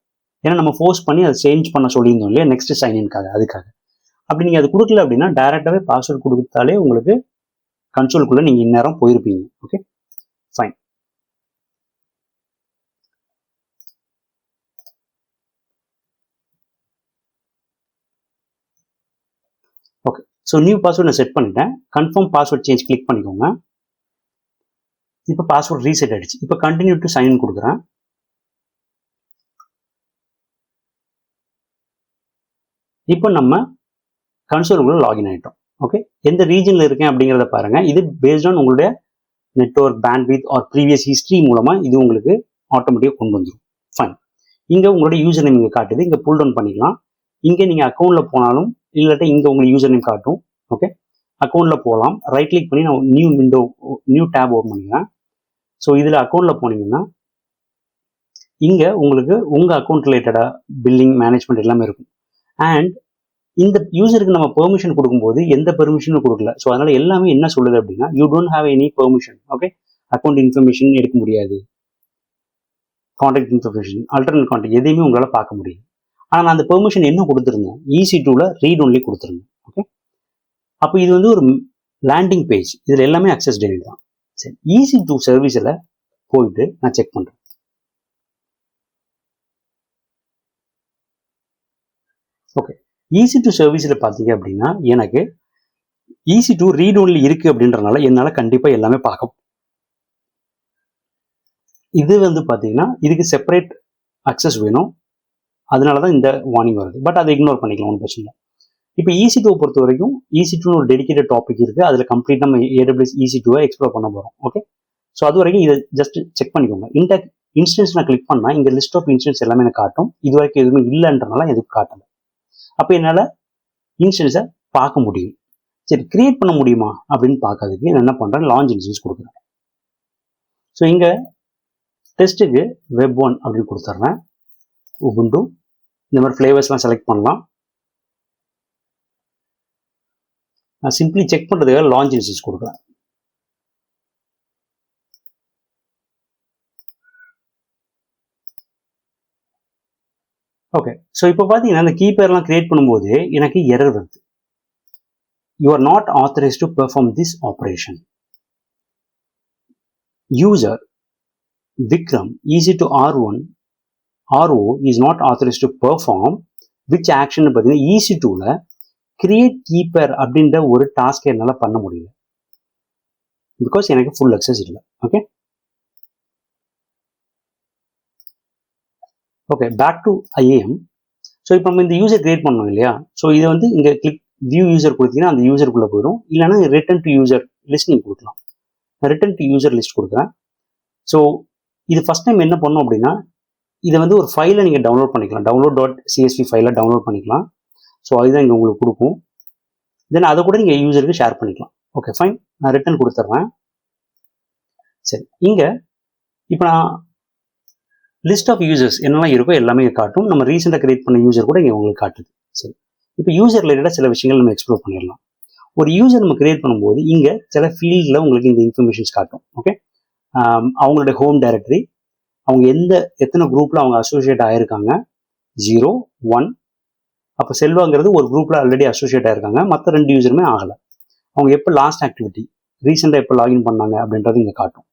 ஏன்னா நம்ம ஃபோர்ஸ் பண்ணி அதை சேஞ்ச் பண்ண சொல்லியிருந்தோம் இல்லையா நெக்ஸ்ட் சைன்இன்காக, அதுக்காக. அப்படி நீங்கள் அது கொடுக்கல அப்படின்னா டைரெக்டாகவே பாஸ்வேர்ட் கொடுத்தாலே உங்களுக்கு கன்சோலுக்குள்ளே நீங்கள் இந்நேரம் போயிருப்பீங்க. Okay, fine. Okay, so new password நான் செட் பண்ணிட்டேன். கன்ஃபார்ம் பாஸ்வேர்ட் சேஞ்ச் கிளிக் பண்ணிக்கோங்க. இப்போ பாஸ்வேர்ட் ரீசெட் ஆயிடுச்சு. இப்போ கண்டினியூ டு சைன்இன் கொடுக்குறேன். இப்போ நம்ம கன்சோலுக்குள்ள லாகின் ஆகிட்டோம். ஓகே, எந்த ரீஜனில் இருக்கேன் அப்படிங்கிறத பாருங்கள். இது பேஸ்ட் ஆன் உங்களுடைய network bandwidth or previous history மூலமாக இது உங்களுக்கு ஆட்டோமேட்டிக்காக கொண்டு வந்துடும். ஃபைன். இங்கே உங்களுடைய யூசர் நேம் இங்கே காட்டுது, இங்கே புல் டவுன் பண்ணிக்கலாம். இங்கே நீங்கள் அக்கௌண்ட்டில் போனாலும் இல்லாட்டா இங்கே உங்களுக்கு யூசர் நேம் காட்டும். ஓகே, அக்கௌண்ட்டில் போகலாம். ரைட் கிளிக் பண்ணி நான் நியூ டேப் ஓப்பன் பண்ணிக்கிறேன். ஸோ இதில் அக்கௌண்ட்டில் போனீங்கன்னா இங்கே உங்களுக்கு உங்கள் அக்கௌண்ட் ரிலேட்டடாக பில்லிங் மேனேஜ்மெண்ட் எல்லாமே இருக்கும். அண்ட் இந்த யூசருக்கு நம்ம பெர்மிஷன் கொடுக்கும்போது எந்த பெர்மிஷனும் கொடுக்கல. ஸோ அதனால எல்லாமே என்ன சொல்லுது அப்படின்னா you don't have any permission. Okay, account information எடுக்க முடியாது, கான்டாக்ட் இன்ஃபர்மேஷன், அல்டர்னேட் கான்டாக்ட் எதையுமே உங்களால் பார்க்க முடியும். ஆனால் நான் அந்த பெர்மிஷன் என்ன கொடுத்துருந்தேன், EC2ல ரீட் ஒன்லி கொடுத்துருந்தேன். ஓகே, அப்போ இது வந்து ஒரு லேண்டிங் பேஜ், இதில் எல்லாமே அக்சஸ் டெனிட் தான். சரி, EC2 சர்வீஸில் போயிட்டு நான் செக் பண்ணுறேன். ஓகே, EC2 சர்வீஸில் பார்த்தீங்க அப்படின்னா எனக்கு EC2 ரீட் ஒன்லி இருக்குது அப்படின்றனால என்னால் கண்டிப்பாக எல்லாமே பார்க்க. இது வந்து பார்த்தீங்கன்னா இதுக்கு செப்பரேட் அக்சஸ் வேணும், அதனால தான் இந்த வார்னிங் வருது. பட் அதை இக்னோர் பண்ணிக்கலாம், ஒன்றும் பிரச்சனை இல்லை. இப்போ EC2 பொறுத்த வரைக்கும் EC2 ஒரு டெடிகேட்டட் டாபிக் இருக்குது, அதில் கம்ப்ளீட் நம்ம AWS EC2 எக்ஸ்ப்ளோர் பண்ண போகிறோம். ஓகே, ஸோ அது வரைக்கும் இதை ஜஸ்ட் செக் பண்ணிக்கோங்க. இந்த இன்ஸ்டன்ஸ் நான் கிளிக் பண்ணால் இங்கே லிஸ்ட் ஆஃப் இன்ஸ்டன்ஸ் எல்லாமே எனக்கு காட்டும். இது வரைக்கும் எதுவுமே இல்லைன்றனால எதுவும் காட்டலை. அப்போ என்னால் இன்ஸ்டன்ஸை பார்க்க முடியும். சரி, கிரியேட் பண்ண முடியுமா அப்படின்னு பார்க்கறதுக்கு நான் என்ன பண்ணுறேன், லான்ச் இன்ஸ்டன்ஸ் கொடுக்குறேன். ஸோ இங்கே டெஸ்ட்டுக்கு web1 அப்படின்னு கொடுத்துட்றேன். உபுண்டு இந்த மாதிரி ஃப்ளேவர்ஸ்லாம் செலக்ட் பண்ணலாம். நான் சிம்பிளி செக் பண்ணுறதுக்காக லான்ச் இன்ஸ்டன்ஸ் கொடுக்குறேன். ஓகே, ஸோ இப்போ பார்த்தீங்கன்னா இந்த கீப்பர்லாம் கிரியேட் பண்ணும்போது எனக்கு எரர் வருது. You are not authorised to perform this operation. User Vikram EC2 RO is not authorised to perform which action பார்த்தீங்கன்னா EC2ல கிரியேட் கீப்பர் அப்படின்ற ஒரு டாஸ்க் என்னால் பண்ண முடியல, பிகாஸ் எனக்கு ஃபுல் அக்சஸ் இல்லை. Okay, okay, back to IAM. So இப்போ நம்ம இந்த யூசர் கிரியேட் பண்ணோம் இல்லையா, ஸோ இதை வந்து இங்கே கிளிக் வியூ யூசர் கொடுத்தீங்கன்னா அந்த யூசருக்குள்ளே போயிடும். இல்லைன்னா ரிட்டர்ன் டு யூசர் லிஸ்ட் நீங்கள் கொடுக்கலாம். ரிட்டர்ன் டு யூசர் லிஸ்ட் கொடுக்குறேன். ஸோ இது ஃபஸ்ட் டைம் என்ன பண்ணோம் அப்படின்னா இதை வந்து ஒரு ஃபைலை நீங்கள் டவுன்லோட் பண்ணிக்கலாம், download.csv ஃபைலை டவுன்லோட் பண்ணிக்கலாம். ஸோ அதுதான் இங்கே உங்களுக்கு கொடுக்கும். தென் அதை கூட நீங்கள் யூசருக்கு ஷேர் பண்ணிக்கலாம். ஓகே, ஃபைன், நான் ரிட்டர்ன் கொடுத்துட்றேன். சரி, இங்கே இப்போ நான் லிஸ்ட் ஆஃப் யூசர்ஸ் என்னெல்லாம் இருக்கோ எல்லாமே காட்டும். நம்ம ரீசெண்டாக கிரியேட் பண்ண யூசர் கூட இங்கே உங்களுக்கு காட்டுது. சரி, இப்போ யூசர் ரிலேட்டடாக சில விஷயங்கள் நம்ம எக்ஸ்ப்ளோர் பண்ணிடலாம். ஒரு யூசர் நம்ம கிரியேட் பண்ணும்போது இங்கே சில ஃபீல்டில் உங்களுக்கு இந்த இன்ஃபர்மேஷன்ஸ் காட்டும். ஓகே, அவங்களுடைய ஹோம் டைரக்டரி, அவங்க எத்தனை குரூப்பில் அவங்க அசோசியேட் ஆகிருக்காங்க, 0, 1. அப்போ செல்வாங்கிறது ஒரு குரூப்பில் ஆல்ரெடி அசோசியேட் ஆகிருக்காங்க, மற்ற 2 யூசருமே ஆகலை. அவங்க எப்போ லாஸ்ட் ஆக்டிவிட்டி ரீசெண்டாக எப்போ லாகின் பண்ணாங்க அப்படின்றது இங்கே காட்டும்.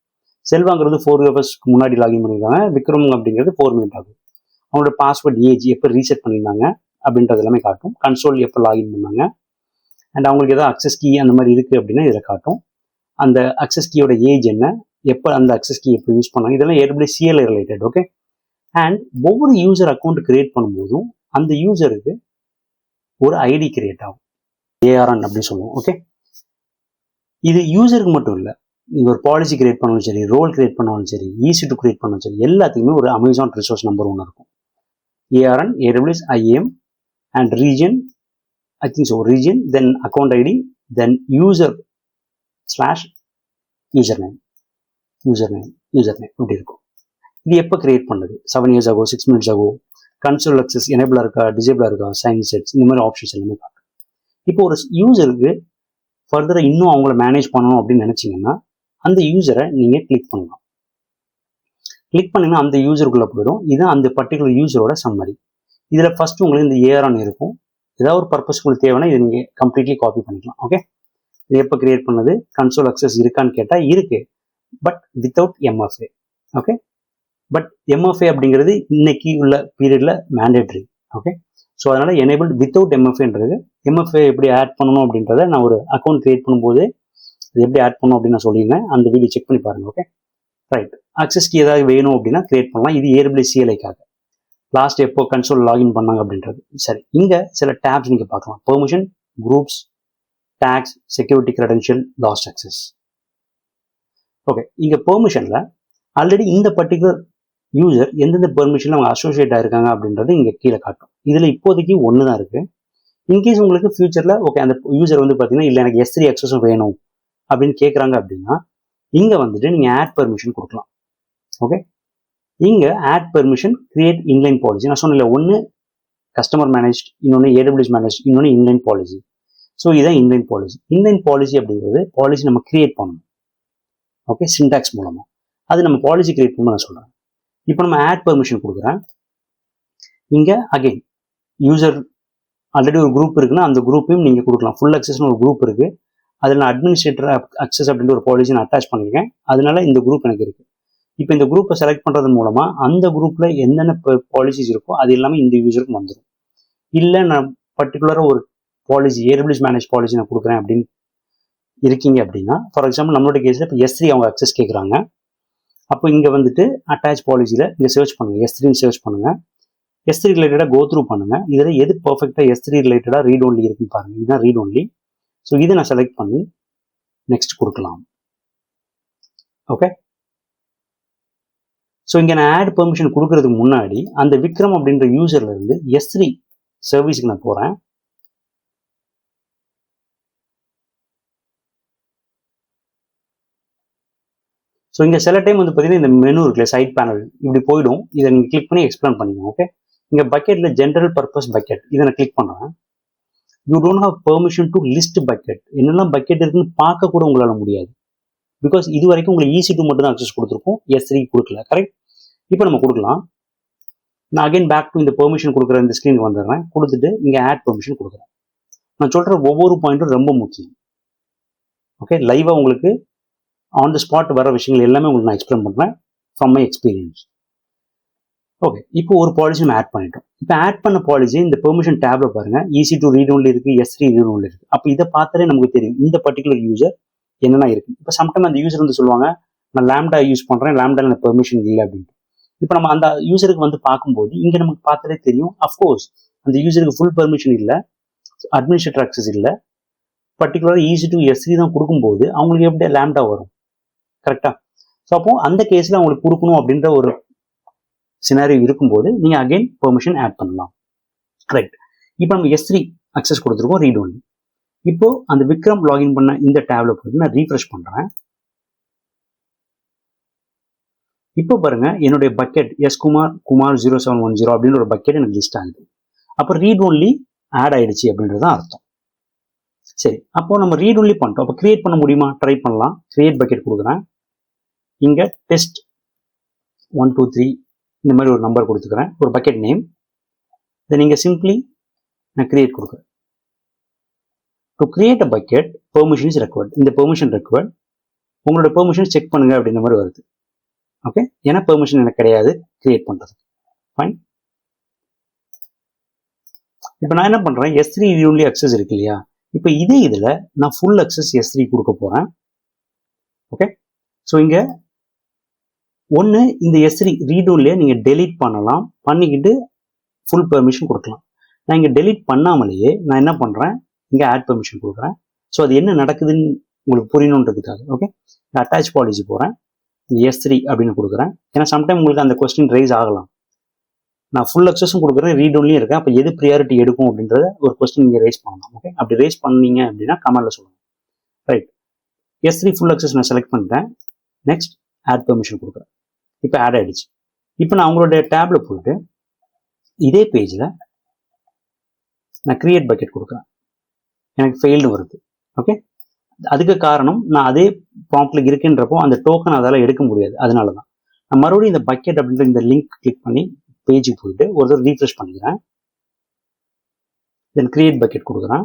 செல்வாங்கிறது 4 ஹவர்ஸ்க்கு முன்னாடி லாகின் பண்ணியிருக்காங்க. விக்ரம் அப்படிங்கிறது 4 மினிட் ஆகும். அவங்களோட பாஸ்வேர்ட் ஏஜ் எப்போ ரீசெட் பண்ணியிருந்தாங்க அப்படின்றது எல்லாமே காட்டும். கன்சோல் எப்போ லாகின் பண்ணாங்க அண்ட் அவங்களுக்கு ஏதாவது அக்சஸ் கீ அந்த மாதிரி இருக்குது அப்படின்னா இதில் காட்டும். அந்த அக்சஸ் கீயோட ஏஜ் என்ன, எப்போ அந்த அக்சஸ் கீ எப்போ யூஸ் பண்ணாங்க, இதெல்லாம் AWS CLI related. Okay. And ஒவ்வொரு யூசர் அக்கௌண்ட் கிரியேட் பண்ணும்போதும் அந்த யூசருக்கு ஒரு ஐடி கிரியேட் ஆகும், ARN அப்படின்னு சொல்லுவோம். ஓகே. இது யூசருக்கு மட்டும் இல்லை, நீங்கள் ஒரு பாலிசி கிரியேட் பண்ணாலும் சரி, ரோல் கிரியேட் பண்ணாலும் சரி, EC2 கிரியேட் பண்ணாலும் சரி, எல்லாத்துக்குமே ஒரு அமேசான் ரிசோர்ஸ் நம்பர் ஒன்று இருக்கும். ARN, AWS IAM and region, I think so, region, then account ID, then user/username இப்படி இருக்கும். இது எப்போ கிரியேட் பண்ணது, 7 years ஆகோ, 6 minutes ஆகோ, கன்சோல் அக்சஸ் எனேபிளாக இருக்கா, டிசேபிளாக இருக்கா, சைன் செட்ஸ், இந்த மாதிரி ஆப்ஷன்ஸ் எல்லாமே பார்க்கும். இப்போ ஒரு யூசருக்கு ஃபர்தராக இன்னும் அவங்கள மேனேஜ் பண்ணணும் அப்படின்னு நினச்சிங்கன்னா அந்த யூசரை நீங்கள் கிளிக் பண்ணலாம். கிளிக் பண்ணிங்கன்னா அந்த யூசருக்குள்ளே போயிடும். இதுதான் அந்த பர்டிகுலர் யூசரோட சம்மரி. இதில் ஃபர்ஸ்ட் உங்களுக்கு இந்த ARN இருக்கும். ஏதாவது ஒரு பர்பஸ் உங்களுக்கு தேவைன்னா இதை நீங்கள் கம்ப்ளீட்லி காப்பி பண்ணிக்கலாம். ஓகே. இது எப்போ கிரியேட் பண்ணது, கன்சோல் அக்சஸ் இருக்கான்னு கேட்டால் இருக்கு, but without MFA. Okay. But MFA அப்படிங்கிறது இன்னைக்கு உள்ள பீரியட்ல மேண்டேட்ரி. ஓகே. ஸோ அதனால எனேபிள் வித்தவுட் MFAன்றது, MFA எப்படி ஆட் பண்ணணும் அப்படின்றத நான் ஒரு அக்கௌண்ட் கிரியேட் பண்ணும்போது அது எப்படி ஆட் பண்ணணும் அப்படின்னு நான் சொல்லியிருந்தேன். அந்த வீடியோ செக் பண்ணி பாருங்க. ஓகே. ரைட். அக்சஸ் கீ ஏதாவது வேணும் அப்படின்னா கிரியேட் பண்ணலாம். இது AWS CLIக்காக லாஸ்ட் எப்போ கன்சோல் லாகின் பண்ணாங்க அப்படின்றது. சரி, இங்கே சில டேப்ஸ் நீங்கள் பார்க்கலாம். Permission, groups, tags, security, credential, last access. Okay. இங்கே பெர்மிஷனில் ஆல்ரெடி இந்த பர்டிகுலர் யூசர் எந்தெந்த பெர்மிஷனில் அவங்க அசோசியேட் ஆயிருக்காங்க அப்படின்றது இங்கே கீழே காட்டும். இதில் இப்போதைக்கு ஒன்று தான் இருக்குது. இன்கேஸ் உங்களுக்கு ஃபியூச்சரில் ஓகே அந்த யூசர் வந்து பார்த்தீங்கன்னா இல்லை எனக்கு S3 அக்சஸும் வேணும் அப்படின்னு கேட்குறாங்க அப்படின்னா இங்கே வந்துட்டு நீங்கள் ஆட் பெர்மிஷன் கொடுக்கலாம். ஓகே. இங்கே add permission, create inline policy. நான் சொன்னேன் ஒன்று கஸ்டமர் மேனேஜ், இன்னொன்று AWS மேனேஜ், இன்னொன்று இன்லைன் பாலிசி. ஸோ இதுதான் இன்லைன் பாலிசி. இன்லைன் பாலிசி அப்படிங்கிறது பாலிசி நம்ம கிரியேட் பண்ணணும். ஓகே. சின்டாக்ஸ் மூலமாக அது நம்ம பாலிசி கிரியேட் பண்ணணும் நான் சொல்கிறேன். இப்போ நம்ம ஆட் பெர்மிஷன் கொடுக்குறேன். இங்கே அகைன் யூசர் ஆல்ரெடி ஒரு குரூப் இருக்குன்னா அந்த குரூப்பையும் நீங்கள் கொடுக்கலாம். ஃபுல் அக்சஸ்னு ஒரு குரூப் இருக்குது, அதில் நான் அட்மினிஸ்ட்ரேட்டர் அக்சஸ் அப்படின்ற ஒரு பாலிசி நான் அட்டாச் பண்ணியிருக்கேன். அதனால இந்த குரூப் எனக்கு இருக்குது. இப்போ இந்த குரூப்பை செலக்ட் பண்ணுறது மூலமாக அந்த குரூப்பில் என்னென்ன பாலிசிஸ் இருக்கோ அது எல்லாமே இந்த யூசருக்கு வந்துடும். இல்லை நான் பர்டிகுலராக ஒரு பாலிசி AWS மேனேஜ் பாலிசி நான் கொடுக்குறேன் அப்படின்னு இருக்கீங்க அப்படின்னா, ஃபார் எக்ஸாம்பிள் நம்மளோட கேஸில் இப்போ S3 அவங்க அக்சஸ் கேட்குறாங்க. அப்போ இங்கே வந்துட்டு அட்டாச் பாலிசியில் இங்கே சர்ச் பண்ணுங்கள், S3 சர்ச் பண்ணுங்கள், S3 ரிலேட்டடாக கோ த்ரூ பண்ணுங்கள். இதில் எது பர்ஃபெக்டாக S3 ரிலேட்டடாக ரீட் ஒன்லி இருக்குன்னு பாருங்கள். இதுதான் ரீட் ஒன்லி. ஸோ இதை நான் செலக்ட் பண்ணி நெக்ஸ்ட் கொடுக்கலாம். ஓகே. ஸோ இங்கே நான் ஆட் பெர்மிஷன் கொடுக்கறதுக்கு முன்னாடி அந்த விக்ரம் அப்படின்ற யூசர்ல இருந்து S3 சர்வீஸுக்கு நான் போகிறேன். ஸோ இங்கே சில டைம் வந்து பார்த்தீங்கன்னா இந்த மெனு இருக்குல்ல, சைட் பேனல் இப்படி போயிடும். இதை நீங்கள் கிளிக் பண்ணி எக்ஸ்பிளைன் பண்ணிக்கணும். ஓகே. இங்கே பக்கெட்டில் ஜென்ரல் பர்பஸ் பக்கெட் இதை நான் கிளிக் பண்ணுறேன். You don't have permission to list bucket. என்னெல்லாம் பக்கெட் இருக்குன்னு பார்க்க கூட உங்களால் முடியாது. பிகாஸ் இது வரைக்கும் உங்களுக்கு EC2 மட்டும் தான் அக்சஸ் கொடுத்துருக்கோம், S3 கொடுக்கல. கரெக்ட். இப்போ நம்ம கொடுக்கலாம். நான் அகைன் பேக் டு இந்த பெர்மிஷன் கொடுக்குற இந்த ஸ்க்ரீனுக்கு வந்துடுறேன். கொடுத்துட்டு இங்கே ஆட் பெர்மிஷன் கொடுக்குறேன். நான் சொல்கிற ஒவ்வொரு பாயிண்ட்டும் ரொம்ப முக்கியம். ஓகே. லைவாக உங்களுக்கு ஆன் த ஸ்பாட் வர விஷயங்கள் எல்லாமே உங்களுக்கு நான் எக்ஸ்பிளைன் பண்ணுறேன் ஃப்ரம் மை எக்ஸ்பீரியன்ஸ். ஓகே. இப்போ ஒரு பாலிசி நம்ம ஆட் பண்ணிட்டோம். இப்போ ஆட் பண்ண பாலிசி இந்த பெர்மிஷன் டேப்ல பாருங்க, EC2 ரீட் ஒன்லி இருக்கு, S3 ரீட் ஒன்லி இருக்கு. அப்போ இதை பார்த்தாலே நமக்கு தெரியும் இந்த பர்டிகுலர் யூசர் என்னென்ன இருக்கு. இப்போ சம்டைம் அந்த யூசர் வந்து சொல்லுவாங்க நான் லாம்டா யூஸ் பண்றேன், லாம்டால எனக்கு பெர்மிஷன் இல்லை அப்படின்ட்டு. இப்போ நம்ம அந்த யூசருக்கு வந்து பார்க்கும்போது இங்கே நமக்கு பார்த்தாலே தெரியும், அஃப்கோர்ஸ் அந்த யூசருக்கு ஃபுல் பெர்மிஷன் இல்லை, அட்மினிஸ்ட்ரேட்டர் அக்சஸ் இல்லை, பர்டிகுலர் EC2 S3 தான் கொடுக்கும்போது அவங்களுக்கு எப்படி லாம்டா வரும். கரெக்டா. ஸோ அப்போ அந்த கேஸில் அவங்களுக்கு கொடுக்கணும் அப்படின்ற ஒரு சினாரியோ இருக்கும்போது நீங்கள் அகைன் பெர்மிஷன் ஆட் பண்ணலாம். ரைட். இப்போ நம்ம S3 அக்சஸ் கொடுத்துருக்கோம், ரீட் ஒன்லி. இப்போ அந்த விக்ரம் லாகின் பண்ண இந்த டேப்ல போயிட்டு நான் ரீஃப்ரெஷ் பண்றேன். இப்போ பாருங்க என்னுடைய பக்கெட் குமார் 0710 அப்படின்னு ஒரு பக்கெட் எனக்கு லிஸ்ட் ஆகுது. அப்போ ரீட் ஒன்லி ஆட் ஆயிடுச்சு அப்படின்றது அர்த்தம். சரி, அப்போ நம்ம ரீட் ஒன்லி பண்ணிட்டோம். அப்போ கிரியேட் பண்ண முடியுமா? ட்ரை பண்ணலாம். கிரியேட் பக்கெட் கொடுக்குறேன். இங்க டெஸ்ட் 1 2 3 இந்த மாதிரி ஒரு நம்பர் கொடுத்துக்கிறேன், ஒரு பக்கெட் நேம். தென் இங்க சிம்பிளி நான் கிரியேட் கொடுக்குறேன். To create a bucket permission is required. இந்த பெர்மிஷன் ரெக்வயர்ட், உங்களோட பெர்மிஷன் செக் பண்ணுங்க அப்படின்ற மாதிரி வருது. ஓகே, ஏன்னா பெர்மிஷன் எனக்கு கிடையாது கிரியேட் பண்றது. ஃபைன். இப்போ நான் என்ன பண்றேன், S3 ரீட் ஒன்லி அக்சஸ் இருக்கு இல்லையா, இப்போ இதே இதில் நான் ஃபுல் அக்சஸ் S3 கொடுக்க போறேன். ஓகே, ஸோ இங்க ஒன்று இந்த S3 ரீட் ஒன்லியை நீங்கள் டெலீட் பண்ணலாம், பண்ணிக்கிட்டு ஃபுல் பெர்மிஷன் கொடுக்கலாம். நான் இங்கே டெலீட் பண்ணாமலேயே நான் என்ன பண்ணுறேன், இங்கே ஆட் பெர்மிஷன் கொடுக்குறேன். ஸோ அது என்ன நடக்குதுன்னு உங்களுக்கு புரியணுன்றதுக்காக. ஓகே, நான் அட்டாச் பாலிசி போகிறேன், S3 அப்படின்னு கொடுக்குறேன். ஏன்னா சம்டைம் உங்களுக்கு அந்த கொஸ்டின் ரைஸ் ஆகலாம். நான் ஃபுல் அக்சஸும் கொடுக்குறேன், ரீட் ஒன்லியும் இருக்கேன், அப்போ எது ப்ரியாரிட்டி எடுக்கும் அப்படின்றத ஒரு கொஸ்டின் நீங்கள் ரைஸ் பண்ணலாம். ஓகே, அப்படி ரைஸ் பண்ணீங்க அப்படின்னா கமெண்ட்ல சொல்லுங்கள். ரைட், S3 ஃபுல் அக்சஸ் நான் செலக்ட் பண்ணிட்டேன். நெக்ஸ்ட் ஆட் பெர்மிஷன் கொடுக்குறேன். இப்போ ஆட் ஆகிடுச்சு. இப்போ நான் உங்களுடைய டேப்ல போயிட்டு இதே பேஜில் நான் கிரியேட் பக்கெட் கொடுக்குறேன், எனக்கு ஃபெயில்டு வருது. ஓகே, அதுக்கு காரணம் நான் அதே ப்ராம்ப்ட்ல இருக்குன்றப்போ அந்த டோக்கன் அதால் எடுக்க முடியாது. அதனால தான் நான் மறுபடியும் இந்த பக்கெட் அப்படின்ற இந்த லிங்க் கிளிக் பண்ணி பேஜுக்கு போயிட்டு ஒரு தடவை ரீஃப்ரெஷ் பண்ணிக்கிறேன். தென் கிரியேட் பக்கெட் கொடுக்குறேன்.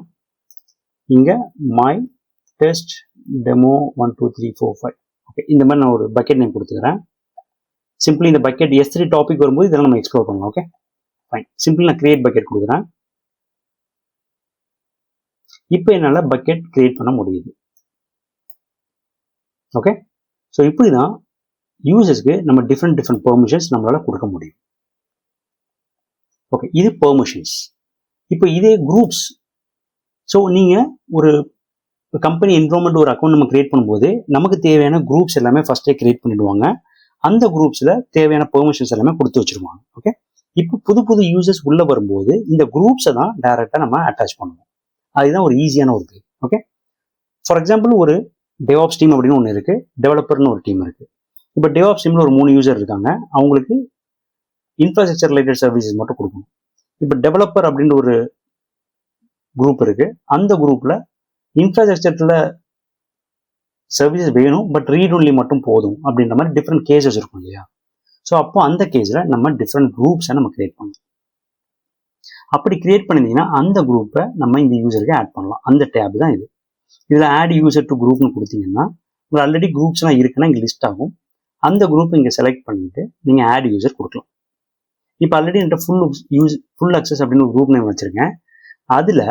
இங்கே மை டெஸ்ட் டெமோ 1 2 3 4 5. ஓகே, இந்த மாதிரி நான் ஒரு பக்கெட் நேம் கொடுத்துக்கிறேன். சிம்பிளி இந்த பக்கெட் S3 டாபிக் வரும்போது இதெல்லாம் நம்ம எக்ஸ்ப்ளோர் பண்ணலாம். Okay, fine. சிம்பிளி நான் கிரியேட் பக்கெட் கொடுக்குறேன். இப்போ என்னால் பக்கெட் கிரியேட் பண்ண முடியுது. ஓகே, ஸோ இப்படி தான் யூசர்ஸ்க்கு நம்ம டிஃப்ரெண்ட் பெர்மிஷன்ஸ் நம்மளால கொடுக்க முடியும். ஓகே, இது பெர்மிஷன்ஸ். இப்போ இதே குரூப்ஸ். ஸோ நீங்கள் ஒரு கம்பெனி என்ரோல்மெண்ட் ஒரு அக்கௌண்ட் நம்ம கிரியேட் பண்ணும்போது நமக்கு தேவையான குரூப்ஸ் எல்லாமே ஃபர்ஸ்டே கிரியேட் பண்ணிடுவாங்க. அந்த குரூப்ஸில் தேவையான பெர்மிஷன்ஸ் எல்லாமே கொடுத்து வச்சிருவாங்க. ஓகே, இப்போ புது யூசர்ஸ் உள்ள வரும்போது இந்த குரூப்ஸை தான் டைரெக்டாக நம்ம அட்டாச் பண்ணுவோம். அதுதான் ஒரு ஈஸியான ஒரு வே. ஓகே, ஃபார் எக்ஸாம்பிள் ஒரு DevOps டீம் அப்படின்னு ஒன்று இருக்கு, டெவலப்பர்னு ஒரு டீம் இருக்கு. இப்போ DevOps டீம்ல ஒரு 3 யூசர் இருக்காங்க, அவங்களுக்கு இன்ஃப்ராஸ்ட்ரக்சர் ரிலேட்டட் சர்வீசஸ் மட்டும் கொடுக்கணும். இப்போ டெவலப்பர் அப்படின்ற ஒரு குரூப் இருக்கு, அந்த குரூப்ல இன்ஃப்ராஸ்ட்ரக்சர்ல சர்வீசஸ் வேணும், பட் ரீட் ஒன்லி மட்டும் போதும் அப்படின்ற மாதிரி டிஃப்ரெண்ட் கேசஸ் இருக்கும் இல்லையா. ஸோ அப்போ அந்த கேஸில் நம்ம டிஃப்ரெண்ட் குரூப்ஸை நம்ம கிரியேட் பண்ணலாம். அப்படி கிரியேட் பண்ணியிருந்தீங்கன்னா அந்த குரூப்பை நம்ம இந்த யூசருக்கு ஆட் பண்ணலாம். அந்த டேப் தான் இது. இதில் ஆட் யூசர் டு குரூப்னு கொடுத்தீங்கன்னா உங்களுக்கு ஆல்ரெடி குரூப்ஸ்லாம் இருக்குன்னா இங்கே லிஸ்ட் ஆகும். அந்த குரூப் இங்கே செலக்ட் பண்ணிட்டு நீங்கள் ஆட் யூசர் கொடுக்கலாம். இப்போ ஆல்ரெடி என்கிட்ட ஃபுல் அக்சஸ் அப்படின்னு ஒரு குரூப் நேம் வச்சிருக்கேன். அதில்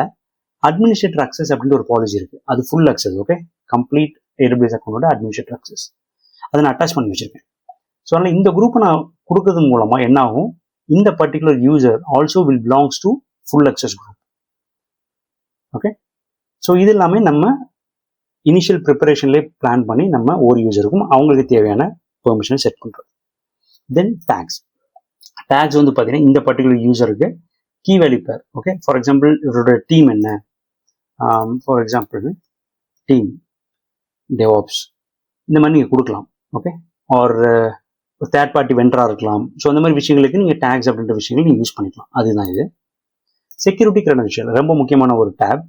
அட்மினிஸ்ட்ரேட்டர் அக்சஸ் அப்படின்னு ஒரு பாலிசி இருக்கு, அது full access. Okay, complete AWS அக்கௌண்டோட அட்மினிஸ்ட்ரேட்டர் அக்சஸ் அதை நான் அட்டாச் பண்ணி வச்சிருக்கேன். ஸோ அதனால் இந்த குரூப்பை நான் கொடுக்கறது மூலமா என்ன ஆகும், இந்த particular user also will belongs to full access group. Okay, so இது எல்லாமே நம்ம இனிஷியல் ப்ரிப்பரேஷன்லேயே பிளான் பண்ணி நம்ம ஒரு யூசருக்கும் அவங்களுக்கு தேவையான பெர்மிஷனை செட் பண்ணுறோம். தென் டேக்ஸ் வந்து பார்த்தீங்கன்னா இந்த பர்டிகுலர் யூசருக்கு key value pair. Okay, for example இவரோட டீம் என்ன, ஃபார் எக்ஸாம்பிள் டீம் DevOps இந்த மாதிரி நீங்கள் கொடுக்கலாம். ஓகே, ஆர் தேர்ட் பார்ட்டி வெண்டராக இருக்கலாம். ஸோ அந்த மாதிரி விஷயங்களுக்கு நீங்கள் டேக்ஸ் அப்படின்ற விஷயங்கள் நீங்கள் யூஸ் பண்ணிக்கலாம். அதுதான் இது. செக்யூரிட்டி கிரெடென்ஷியல் ரொம்ப முக்கியமான ஒரு டேப்.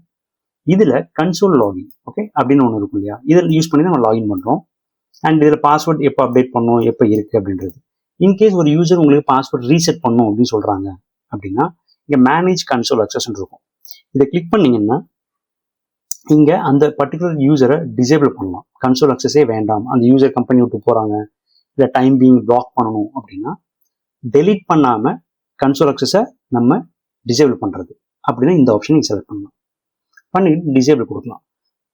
இதில் கன்சோல் லாகின் ஓகே அப்படின்னு ஒன்று இருக்கும் இல்லையா, இதில் யூஸ் பண்ணி நம்ம லாகின் பண்ணுறோம். அண்ட் இதில் பாஸ்வேர்ட் எப்போ அப்டேட் பண்ணணும், எப்போ இருக்குது அப்படின்றது. இன்கேஸ் ஒரு யூசர் உங்களுக்கு பாஸ்வேர்ட் ரீசெட் பண்ணணும் அப்படின்னு சொல்கிறாங்க அப்படின்னா இங்கே மேனேஜ் கன்சோல் அக்சஸ்ன்னு இருக்கும். இதை கிளிக் பண்ணிங்கன்னா இங்கே அந்த பர்டிகுலர் யூசரை டிசேபிள் பண்ணலாம். கன்சோல் அக்சஸே வேண்டாம், அந்த யூசர் கம்பெனி விட்டு போகிறாங்க, இல்லை டைம் பீங் பிளாக் பண்ணணும் அப்படின்னா டெலீட் பண்ணாமல் கன்சோல் அக்சஸை நம்ம டிசேபிள் பண்ணுறது அப்படின்னா இந்த ஆப்ஷன் நீங்கள் செலக்ட் பண்ணலாம். பண்ணிட்டு டிசேபிள் கொடுக்கலாம்.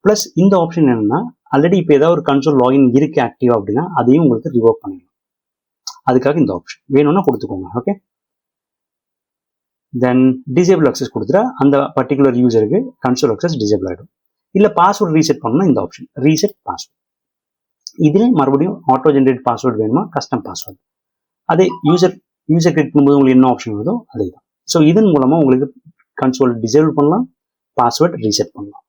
ப்ளஸ் இந்த ஆப்ஷன் என்னென்னா ஆல்ரெடி இப்போ ஏதாவது ஒரு கன்சோல் லாகின் இருக்குது ஆக்டிவ் அப்படின்னா அதையும் உங்களுக்கு ரிவோக் பண்ணிடலாம். அதுக்காக இந்த ஆப்ஷன் வேணும்னா கொடுத்துக்கோங்க. ஓகே, தென் டிசேபிள் அக்சஸ் கொடுத்துட்டா அந்த பர்டிகுலர் யூசருக்கு கன்சோல் அக்சஸ் டிசேபிள் ஆகிடும். இல்லை பாஸ்வேர்ட் ரீசெட் பண்ணணும்னா இந்த ஆப்ஷன் ரீசெட் பாஸ்வேர்ட். இதில் மறுபடியும் ஆட்டோ ஜென்ரேட் பாஸ்வேர்டு வேணுமா, கஸ்டம் பாஸ்வேர்டு, அதே யூசர் கிளிக் பண்ணும்போது உங்களுக்கு என்ன ஆப்ஷன் வருதோ அதே தான். ஸோ இதன் மூலமாக உங்களுக்கு கன்சோல் டிசேபிள் பண்ணலாம், பாஸ்வேர்ட் ரீசெட் பண்ணலாம்.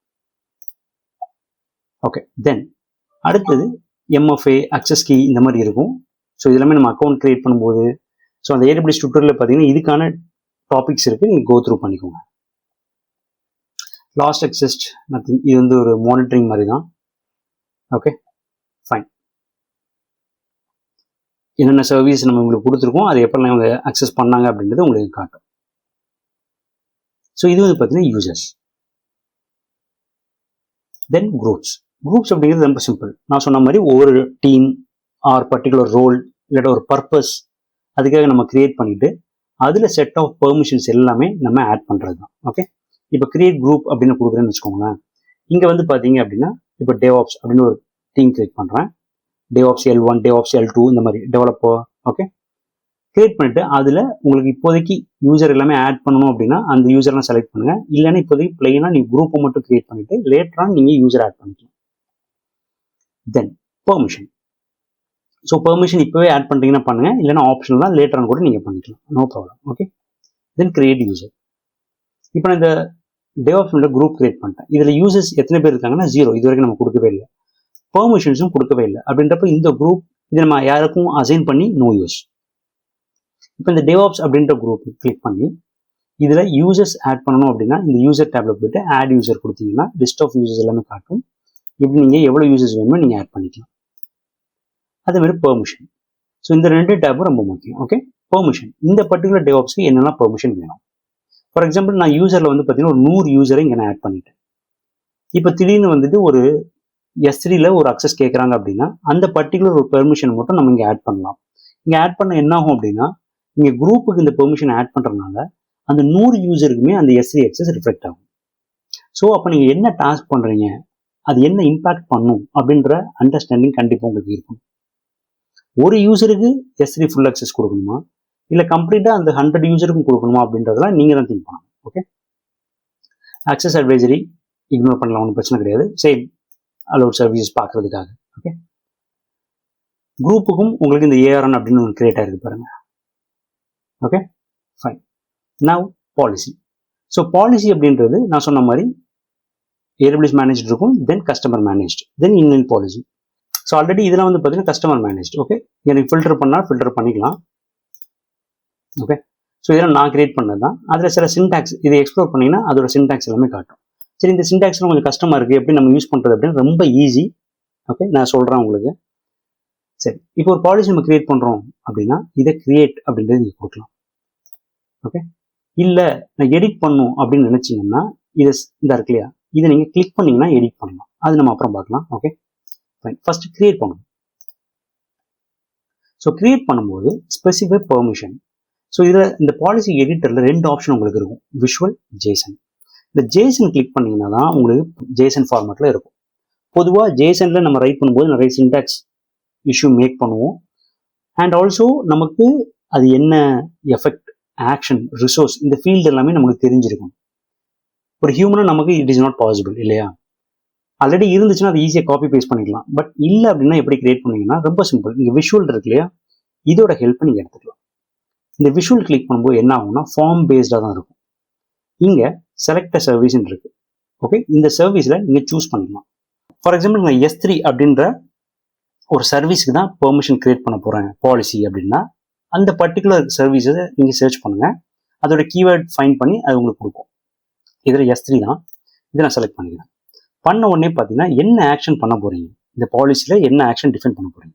ஓகே, தென் அடுத்தது MFA அக்சஸ் கீ இந்த மாதிரி இருக்கும். ஸோ இதெல்லாமே நம்ம அக்கௌண்ட் கிரியேட் பண்ணும்போது ஸோ அந்த AWS டுட்டோரியலில் பார்த்தீங்கன்னா இதுக்கான டாபிக்ஸ் இருக்குது, நீங்கள் கோ த்ரூ பண்ணிக்கோங்க. லாஸ்ட் அக்சஸ்ட் நத்திங், இது வந்து ஒரு மானிட்டரிங் மாதிரி தான். ஓகே ஃபைன், என்னென்ன சர்வீஸ் நம்ம உங்களுக்கு கொடுத்துருக்கோம் அது எப்பெல்லாம் அவங்க அக்சஸ் பண்ணாங்க அப்படின்றது உங்களுக்கு காட்டும். ஸோ இது வந்து பார்த்தீங்கன்னா யூசர்ஸ். தென் குரூப்ஸ். குரூப்ஸ் அப்படிங்கிறது ரொம்ப சிம்பிள். நான் சொன்ன மாதிரி ஒவ்வொரு டீம் ஆர் பர்டிகுலர் ரோல் இல்லாட்ட ஒரு பர்பஸ் அதுக்காக நம்ம கிரியேட் பண்ணிட்டு அதில் செட் ஆஃப் பெர்மிஷன்ஸ் எல்லாமே நம்ம ஆட் பண்ணுறது தான். ஓகே, இப்போ கிரியேட் குரூப் அப்படின்னு கொடுக்குறேன்னு வச்சுக்கோங்களேன். இங்கே வந்து பார்த்தீங்க அப்படின்னா இப்போ DevOps அப்படின்னு ஒரு டீம் கிரியேட் பண்ணுறேன். DevOps L1, DevOps L2 இந்த மாதிரி டெவலப்பர். ஓகே, கிரியேட் பண்ணிட்டு அதில் உங்களுக்கு இப்போதைக்கு யூசர் எல்லாமே ஆட் பண்ணணும் அப்படின்னா அந்த யூசர்லாம் செலக்ட் பண்ணுங்க. இல்லைன்னா இப்போதைக்கு பிளெயினாக நீங்கள் குரூப்பை மட்டும் கிரியேட் பண்ணிட்டு லேட்டராக நீங்கள் யூசர் ஆட் பண்ணிக்கலாம். Then permission. ஸோ பெர்மிஷன் இப்போவே ஆட் பண்ணுறீங்கன்னா பண்ணுங்க, இல்லைன்னா ஆப்ஷன் தான் லேட்டரான கூட நீங்கள் பண்ணிக்கலாம், no problem. Okay, then create user. இப்போ நான் இந்த DevOps குரூப் கிரியேட் பண்ணிட்டேன். இதில் யூசர்ஸ் எத்தனை பேர் இருக்காங்கன்னா 0, இது வரைக்கும் நம்ம கொடுக்கவே இல்லை. பெர்மிஷன்ஸும் கொடுக்கவே இல்லை. அப்படின்றப்ப இந்த குரூப் இதை நம்ம யாருக்கும் அசைன் பண்ணி நோ யூஸ். இப்போ இந்த DevOps அப்படின்ற குரூப் கிளிக் பண்ணி இதில் யூசர்ஸ் ஆட் பண்ணணும் அப்படின்னா இந்த யூசர் டேப்ல போயிட்டு ஆட் யூசர் கொடுத்தீங்கன்னா லிஸ்ட் ஆஃப் யூசர்ஸ் எல்லாமே காட்டும். இப்படி நீங்கள் எவ்வளோ யூசர்ஸ் வேணுமோ நீங்கள் ஆட் பண்ணிக்கலாம். அதே மாதிரி பெர்மிஷன். ஸோ இந்த 2 டேப்பும் ரொம்ப முக்கியம். Okay, permission. இந்த பர்டிகுலர் DevOpsக்கு என்னெல்லாம் பெர்மிஷன் வேணும். ஃபார் எக்ஸாம்பிள் நான் யூசரில் வந்து பார்த்தீங்கன்னா ஒரு 100 யூசரை இங்கே நான் ஆட் பண்ணிட்டேன். இப்போ திடீர்னு வந்துட்டு ஒரு S3ல ஒரு அக்சஸ் கேட்குறாங்க அப்படின்னா அந்த பர்டிகுலர் ஒரு பெர்மிஷன் மட்டும் நம்ம இங்கே ஆட் பண்ணலாம். இங்கே ஆட் பண்ண என்ன ஆகும் அப்படின்னா இங்கே குரூப்புக்கு இந்த பெர்மிஷன் ஆட் பண்ணுறதுனால அந்த 100 யூசருக்குமே அந்த S3 அக்சஸ் ரிஃப்ளெக்ட் ஆகும். ஸோ அப்போ நீங்கள் என்ன டாஸ்க் பண்ணுறீங்க, அது என்ன இம்பாக்ட் பண்ணும் அப்படின்ற அண்டர்ஸ்டாண்டிங் கண்டிப்பாக உங்களுக்கு இருக்கும். ஒரு யூசருக்கு S3 ஃபுல் அக்சஸ் கொடுக்கணுமா, இல்லை கம்ப்ளீட்டாக அந்த 100 யூசருக்கும் கொடுக்கணுமா அப்படின்றதெல்லாம் நீங்கள் தான் திங்க் பண்ணணும். ஓகே, அக்சஸ் அட்வைசரி இக்னோர் பண்ணலாம், ஒன்றும் பிரச்சனை கிடையாது. சேம் அலோட் சர்வீசஸ் பார்க்கறதுக்காக. ஓகே, குரூப்புக்கும் உங்களுக்கு இந்த ARN அப்படின்னு ஒரு கிரியேட் ஆயிருக்கு பாருங்க. Okay, fine. Now policy. So policy அப்படின்றது நான் சொன்ன மாதிரி AWS மேனேஜ் இருக்கும், தென் கஸ்டமர் மேனேஜ், தென் இன்லைன் பாலிசி. ஸோ ஆல்ரெடி இதெல்லாம் வந்து பார்த்தீங்கன்னா கஸ்டமர் மேனேஜ். ஓகே, எனக்கு ஃபில்டர் பண்ணால் ஃபில்டர் பண்ணிக்கலாம். ஓகே, ஸோ இதெல்லாம் நான் கிரியேட் பண்ணது தான். அதில் சில சின்டாக்ஸ் இதை எக்ஸ்ப்ளோர் பண்ணிங்கன்னா அதோட சின்டாக்ஸ் எல்லாமே காட்டும். சரி, இந்த சின்டாக்ஸ்லாம் கொஞ்சம் கஷ்டமாக இருக்குது, எப்படி நம்ம யூஸ் பண்ணுறது அப்படின்னு ரொம்ப ஈஸி. ஓகே, நான் சொல்கிறேன் உங்களுக்கு. சரி, இப்போ ஒரு பாலிசி நம்ம கிரியேட் பண்ணுறோம் அப்படின்னா இதை கிரியேட் அப்படின்றது நீங்கள் கொடுக்கலாம். ஓகே, இல்லை நான் எடிட் பண்ணும் அப்படின்னு நினச்சிங்கன்னா இதை இந்த இருக்கு இல்லையா, இதை நீங்கள் கிளிக் பண்ணிங்கன்னா எடிட் பண்ணலாம். அது நம்ம அப்புறம் பார்க்கலாம். ஓகே, ஃபர்ஸ்ட் கிரியேட் பண்ணணும். ஸோ கிரியேட் பண்ணும்போது ஸ்பெசிஃபை பெர்மிஷன். ஸோ இதில் இந்த பாலிசி எடிட்டரில் 2 ஆப்ஷன் உங்களுக்கு இருக்கும், விஷுவல், ஜேசன். இந்த ஜேசன் கிளிக் பண்ணிங்கன்னா தான் உங்களுக்கு ஜேசன் ஃபார்மேட்டில் இருக்கும். பொதுவாக ஜேசனில் நம்ம ரைட் பண்ணும்போது நிறைய சின்டாக்ஸ் இஷ்யூ மேக் பண்ணுவோம். அண்ட் ஆல்சோ நமக்கு அது என்ன எஃபெக்ட், ஆக்ஷன், ரிசோர்ஸ், இந்த ஃபீல்டு எல்லாமே நமக்கு தெரிஞ்சிருக்கும். ஒரு ஹியூமனாக நமக்கு இட் இஸ் நாட் பாசிபிள் இல்லையா. ஆல்ரெடி இருந்துச்சுன்னா அது ஈஸியாக காப்பி பேஸ்ட் பண்ணிக்கலாம். பட் இல்லை அப்படின்னா எப்படி கிரியேட் பண்ணீங்கன்னா ரொம்ப சிம்பிள். இங்கே விஷுவல் இருக்கு இல்லையா, இதோட ஹெல்ப் நீங்கள் எடுத்துக்கலாம். இந்த விஷுவல் கிளிக் பண்ணும்போது என்ன ஆகும்னா ஃபார்ம் பேஸ்டாக தான் இருக்கும். இங்கே செலக்ட் அ சர்வீஸ்ன்னு இருக்கு. ஓகே, இந்த சர்வீஸில் நீங்கள் சூஸ் பண்ணிக்கலாம். ஃபார் எக்ஸாம்பிள் நான் S3 அப்படின்ற ஒரு சர்வீஸ்க்கு தான் பெர்மிஷன் கிரியேட் பண்ண போகிறேன் பாலிசி அப்படின்னா அந்த பர்டிகுலர் சர்வீஸை நீங்கள் சர்ச் பண்ணுங்கள். அதோட கீவேர்ட் ஃபைண்ட் பண்ணி அது உங்களுக்கு கொடுக்கும். இதில் S3 தான், இதை நான் செலக்ட் பண்ணிக்கிறேன். பண்ண உடனே பார்த்தீங்கன்னா என்ன ஆக்ஷன் பண்ண போறீங்க, இந்த பாலிசியில் என்ன ஆக்ஷன் டிஃபைன் பண்ண போறீங்க.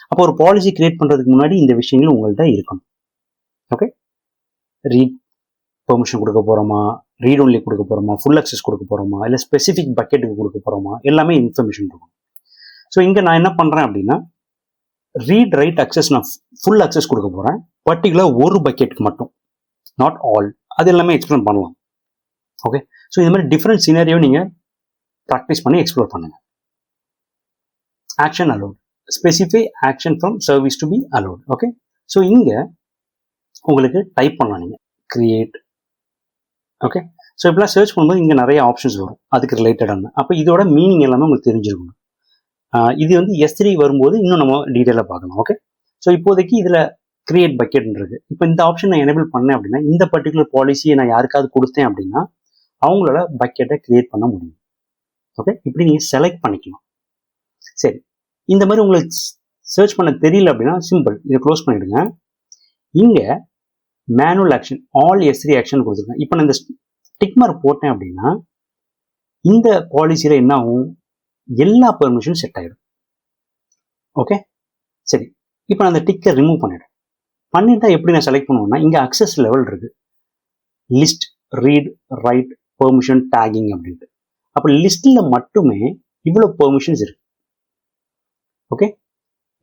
அப்போ ஒரு பாலிசி கிரியேட் பண்ணுறதுக்கு முன்னாடி இந்த விஷயங்கள் உங்கள்கிட்ட இருக்கணும். ஓகே, ரீட் பெர்மிஷன் கொடுக்க போகிறோமா, ரீட் ஒன்லி கொடுக்க போகிறோமா, ஃபுல் அக்சஸ் கொடுக்க போகிறோமா, இல்லை ஸ்பெசிஃபிக் பக்கெட்டுக்கு கொடுக்க போகிறோமா, எல்லாமே இன்ஃபர்மேஷன் இருக்கும். ஸோ இங்கே நான் என்ன பண்ணுறேன் அப்படின்னா ரீட் ரைட் அக்சஸ் நான் ஃபுல் அக்சஸ் கொடுக்க போகிறேன், பர்டிகுலர் ஒரு பக்கெட்டுக்கு மட்டும், நாட் ஆல். அது எல்லாமே எக்ஸ்பிளைன் பண்ணலாம். ஓகே, ஸோ இந்த மாதிரி டிஃப்ரெண்ட் சினாரியோ நீங்கள் ப்ராக்டிஸ் பண்ணி எக்ஸ்ப்ளோர் பண்ணுங்க. Action allowed, specify action from service to be allowed. Okay, so இங்கே உங்களுக்கு டைப் பண்ணலாம் நீங்கள் கிரியேட். ஓகே, ஸோ இப்பெல்லாம் சர்ச் பண்ணும்போது இங்கே நிறைய ஆப்ஷன்ஸ் வரும் அதுக்கு ரிலேட்டடான. அப்போ இதோட மீனிங் எல்லாமே உங்களுக்கு தெரிஞ்சிருக்கணும். இது வந்து S3 வரும்போது இன்னும் நம்ம டீட்டெயிலாக பார்க்கணும். ஓகே, ஸோ இப்போதைக்கு இதில் கிரியேட் பக்கெட்ன்றது. இப்போ இந்த ஆப்ஷன் நான் எனேபிள் பண்ணேன் அப்படின்னா இந்த பர்டிகுலர் பாலிசியை நான் யாருக்காவது கொடுத்தேன் அப்படின்னா அவங்களோட பக்கெட்டை கிரியேட் பண்ண முடியும். ஓகே, இப்படி நீங்கள் செலக்ட் பண்ணிக்கலாம். சரி, இந்த மாதிரி உங்களுக்கு சர்ச் பண்ண தெரியல அப்படின்னா சிம்பிள், இதை க்ளோஸ் பண்ணிடுங்க. இங்கே manual action, all S3 action கொடுத்துருக்கேன். இப்போ நான் இந்த டிக் மார்க் போட்டேன் அப்படின்னா இந்த பாலிசியில் என்ன ஆகும், எல்லா பெர்மிஷனும் செட் ஆகிடும். ஓகே, சரி, இப்போ நான் அந்த டிக்கை ரிமூவ் பண்ணிட்டா எப்படி நான் செலக்ட் பண்ணுவேன்னா இங்கே அக்சஸ் லெவல் இருக்கு, list, read, right, permission, taking அப்படின்ட்டு. அப்போ லிஸ்ட்டில் மட்டுமே இவ்வளோ பெர்மிஷன்ஸ் இருக்கு. Okay,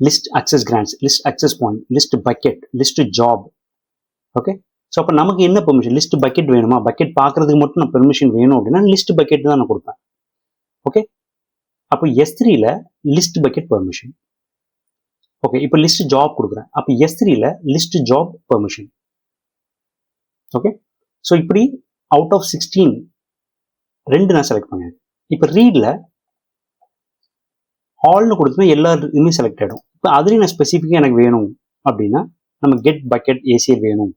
list access grants, list access point, list bucket, list job. Okay, so அப்போ நமக்கு என்ன பெர்மிஷன்? லிஸ்ட் பக்கெட் வேணுமா? பக்கெட் பார்க்கறதுக்கு மட்டும் நான் பெர்மிஷன் வேணும் அப்படின்னா லிஸ்ட் பக்கெட் தான் நான் கொடுப்பேன். ஓகே, அப்போ S3ல லிஸ்ட் பக்கெட் பெர்மிஷன். ஓகே, இப்போ லிஸ்ட் ஜாப் கொடுக்குறேன். அப்போ S3ல list job permission. Okay, so இப்படி அவுட் ஆஃப் 16 2 நான் செலக்ட் பண்ணேன். இப்போ ரீட்ல ஆல்னு கொடுத்தா எல்லாருமே செலக்ட் ஆகிடும். இப்போ அதுலேயும் நான் ஸ்பெசிஃபிக்காக எனக்கு வேணும் அப்படின்னா நம்ம கெட் பக்கெட் ACL வேணும்,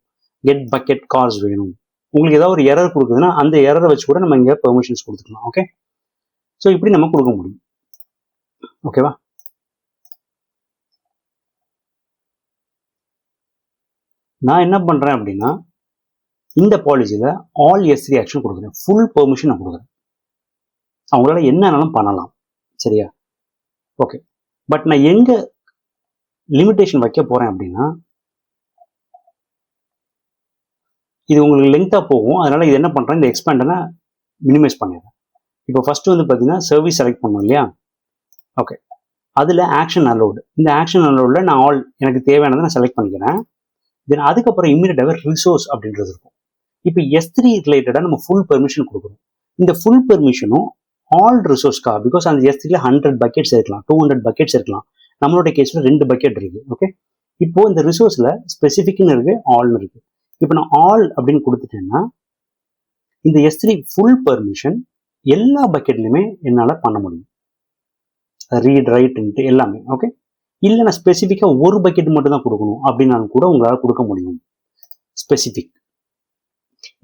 கெட் பக்கெட் கார்ஸ் வேணும். உங்களுக்கு ஏதாவது ஒரு எரர் கொடுக்குதுன்னா அந்த எரரை வச்சு கூட நம்ம இங்கே பெர்மிஷன்ஸ் கொடுத்துக்கலாம். ஓகே, ஸோ இப்படி நம்ம கொடுக்க முடியும். ஓகேவா? நான் என்ன பண்றேன் அப்படின்னா இந்த பாலிசியில ஆல் S3 ஆக்ஷன் கொடுக்குறேன், ஃபுல் பெர்மிஷன் நான் கொடுக்குறேன். அவங்களால என்னன்னாலும் பண்ணலாம். சரியா? ஓகே, பட் நான் எங்க லிமிடேஷன் வைக்க போறேன் அப்படின்னா இது உங்களுக்கு லெங்க்தா போகும். அதனால இது என்ன பண்றேன், இந்த எக்ஸ்பேண்டனை மினிமைஸ் பண்ணிடுறேன். இப்போ ஃபர்ஸ்ட் வந்து பார்த்தீங்கன்னா சர்வீஸ் செலக்ட் பண்ணோம் இல்லையா? ஓகே, அதில் ஆக்ஷன் அலோடு. இந்த ஆக்ஷன் அலோடில் நான் ஆல் எனக்கு தேவையானதை நான் செலக்ட் பண்ணிக்கிறேன். தென் அதுக்கப்புறம் இம்மீடியட்டாக ரிசோர்ஸ் அப்படின்றது இருக்கும். இப்போ S3 ரிலேட்டடாக நம்ம ஃபுல் பெர்மிஷன் கொடுக்குறோம். இந்த ஃபுல் பெர்மிஷனும் ஆல் ரிசோர்ஸ்க்கா, பிகாஸ் அந்த S3ல 100 பக்கெட்ஸ் இருக்கலாம், 200 பக்கெட்ஸ் இருக்கலாம். நம்மளோட கேஸில் 2 பக்கெட் இருக்கு. ஓகே, இப்போ இந்த ரிசோர்ஸில் ஸ்பெசிஃபிக்னு இருக்கு, ஆல்னு இருக்கு. இப்போ நான் ஆல் அப்படின்னு கொடுத்துட்டேன்னா இந்த S3 ஃபுல் பெர்மிஷன் எல்லா பக்கெட்லையுமே என்னால் பண்ண முடியும். ரீட் ரைட் எல்லாமே. ஓகே, இல்லை நான் ஸ்பெசிஃபிக்காக ஒரு பக்கெட் மட்டும் தான் கொடுக்கணும் அப்படின்னாலும் கூட உங்களால் கொடுக்க முடியும். ஸ்பெசிஃபிக்,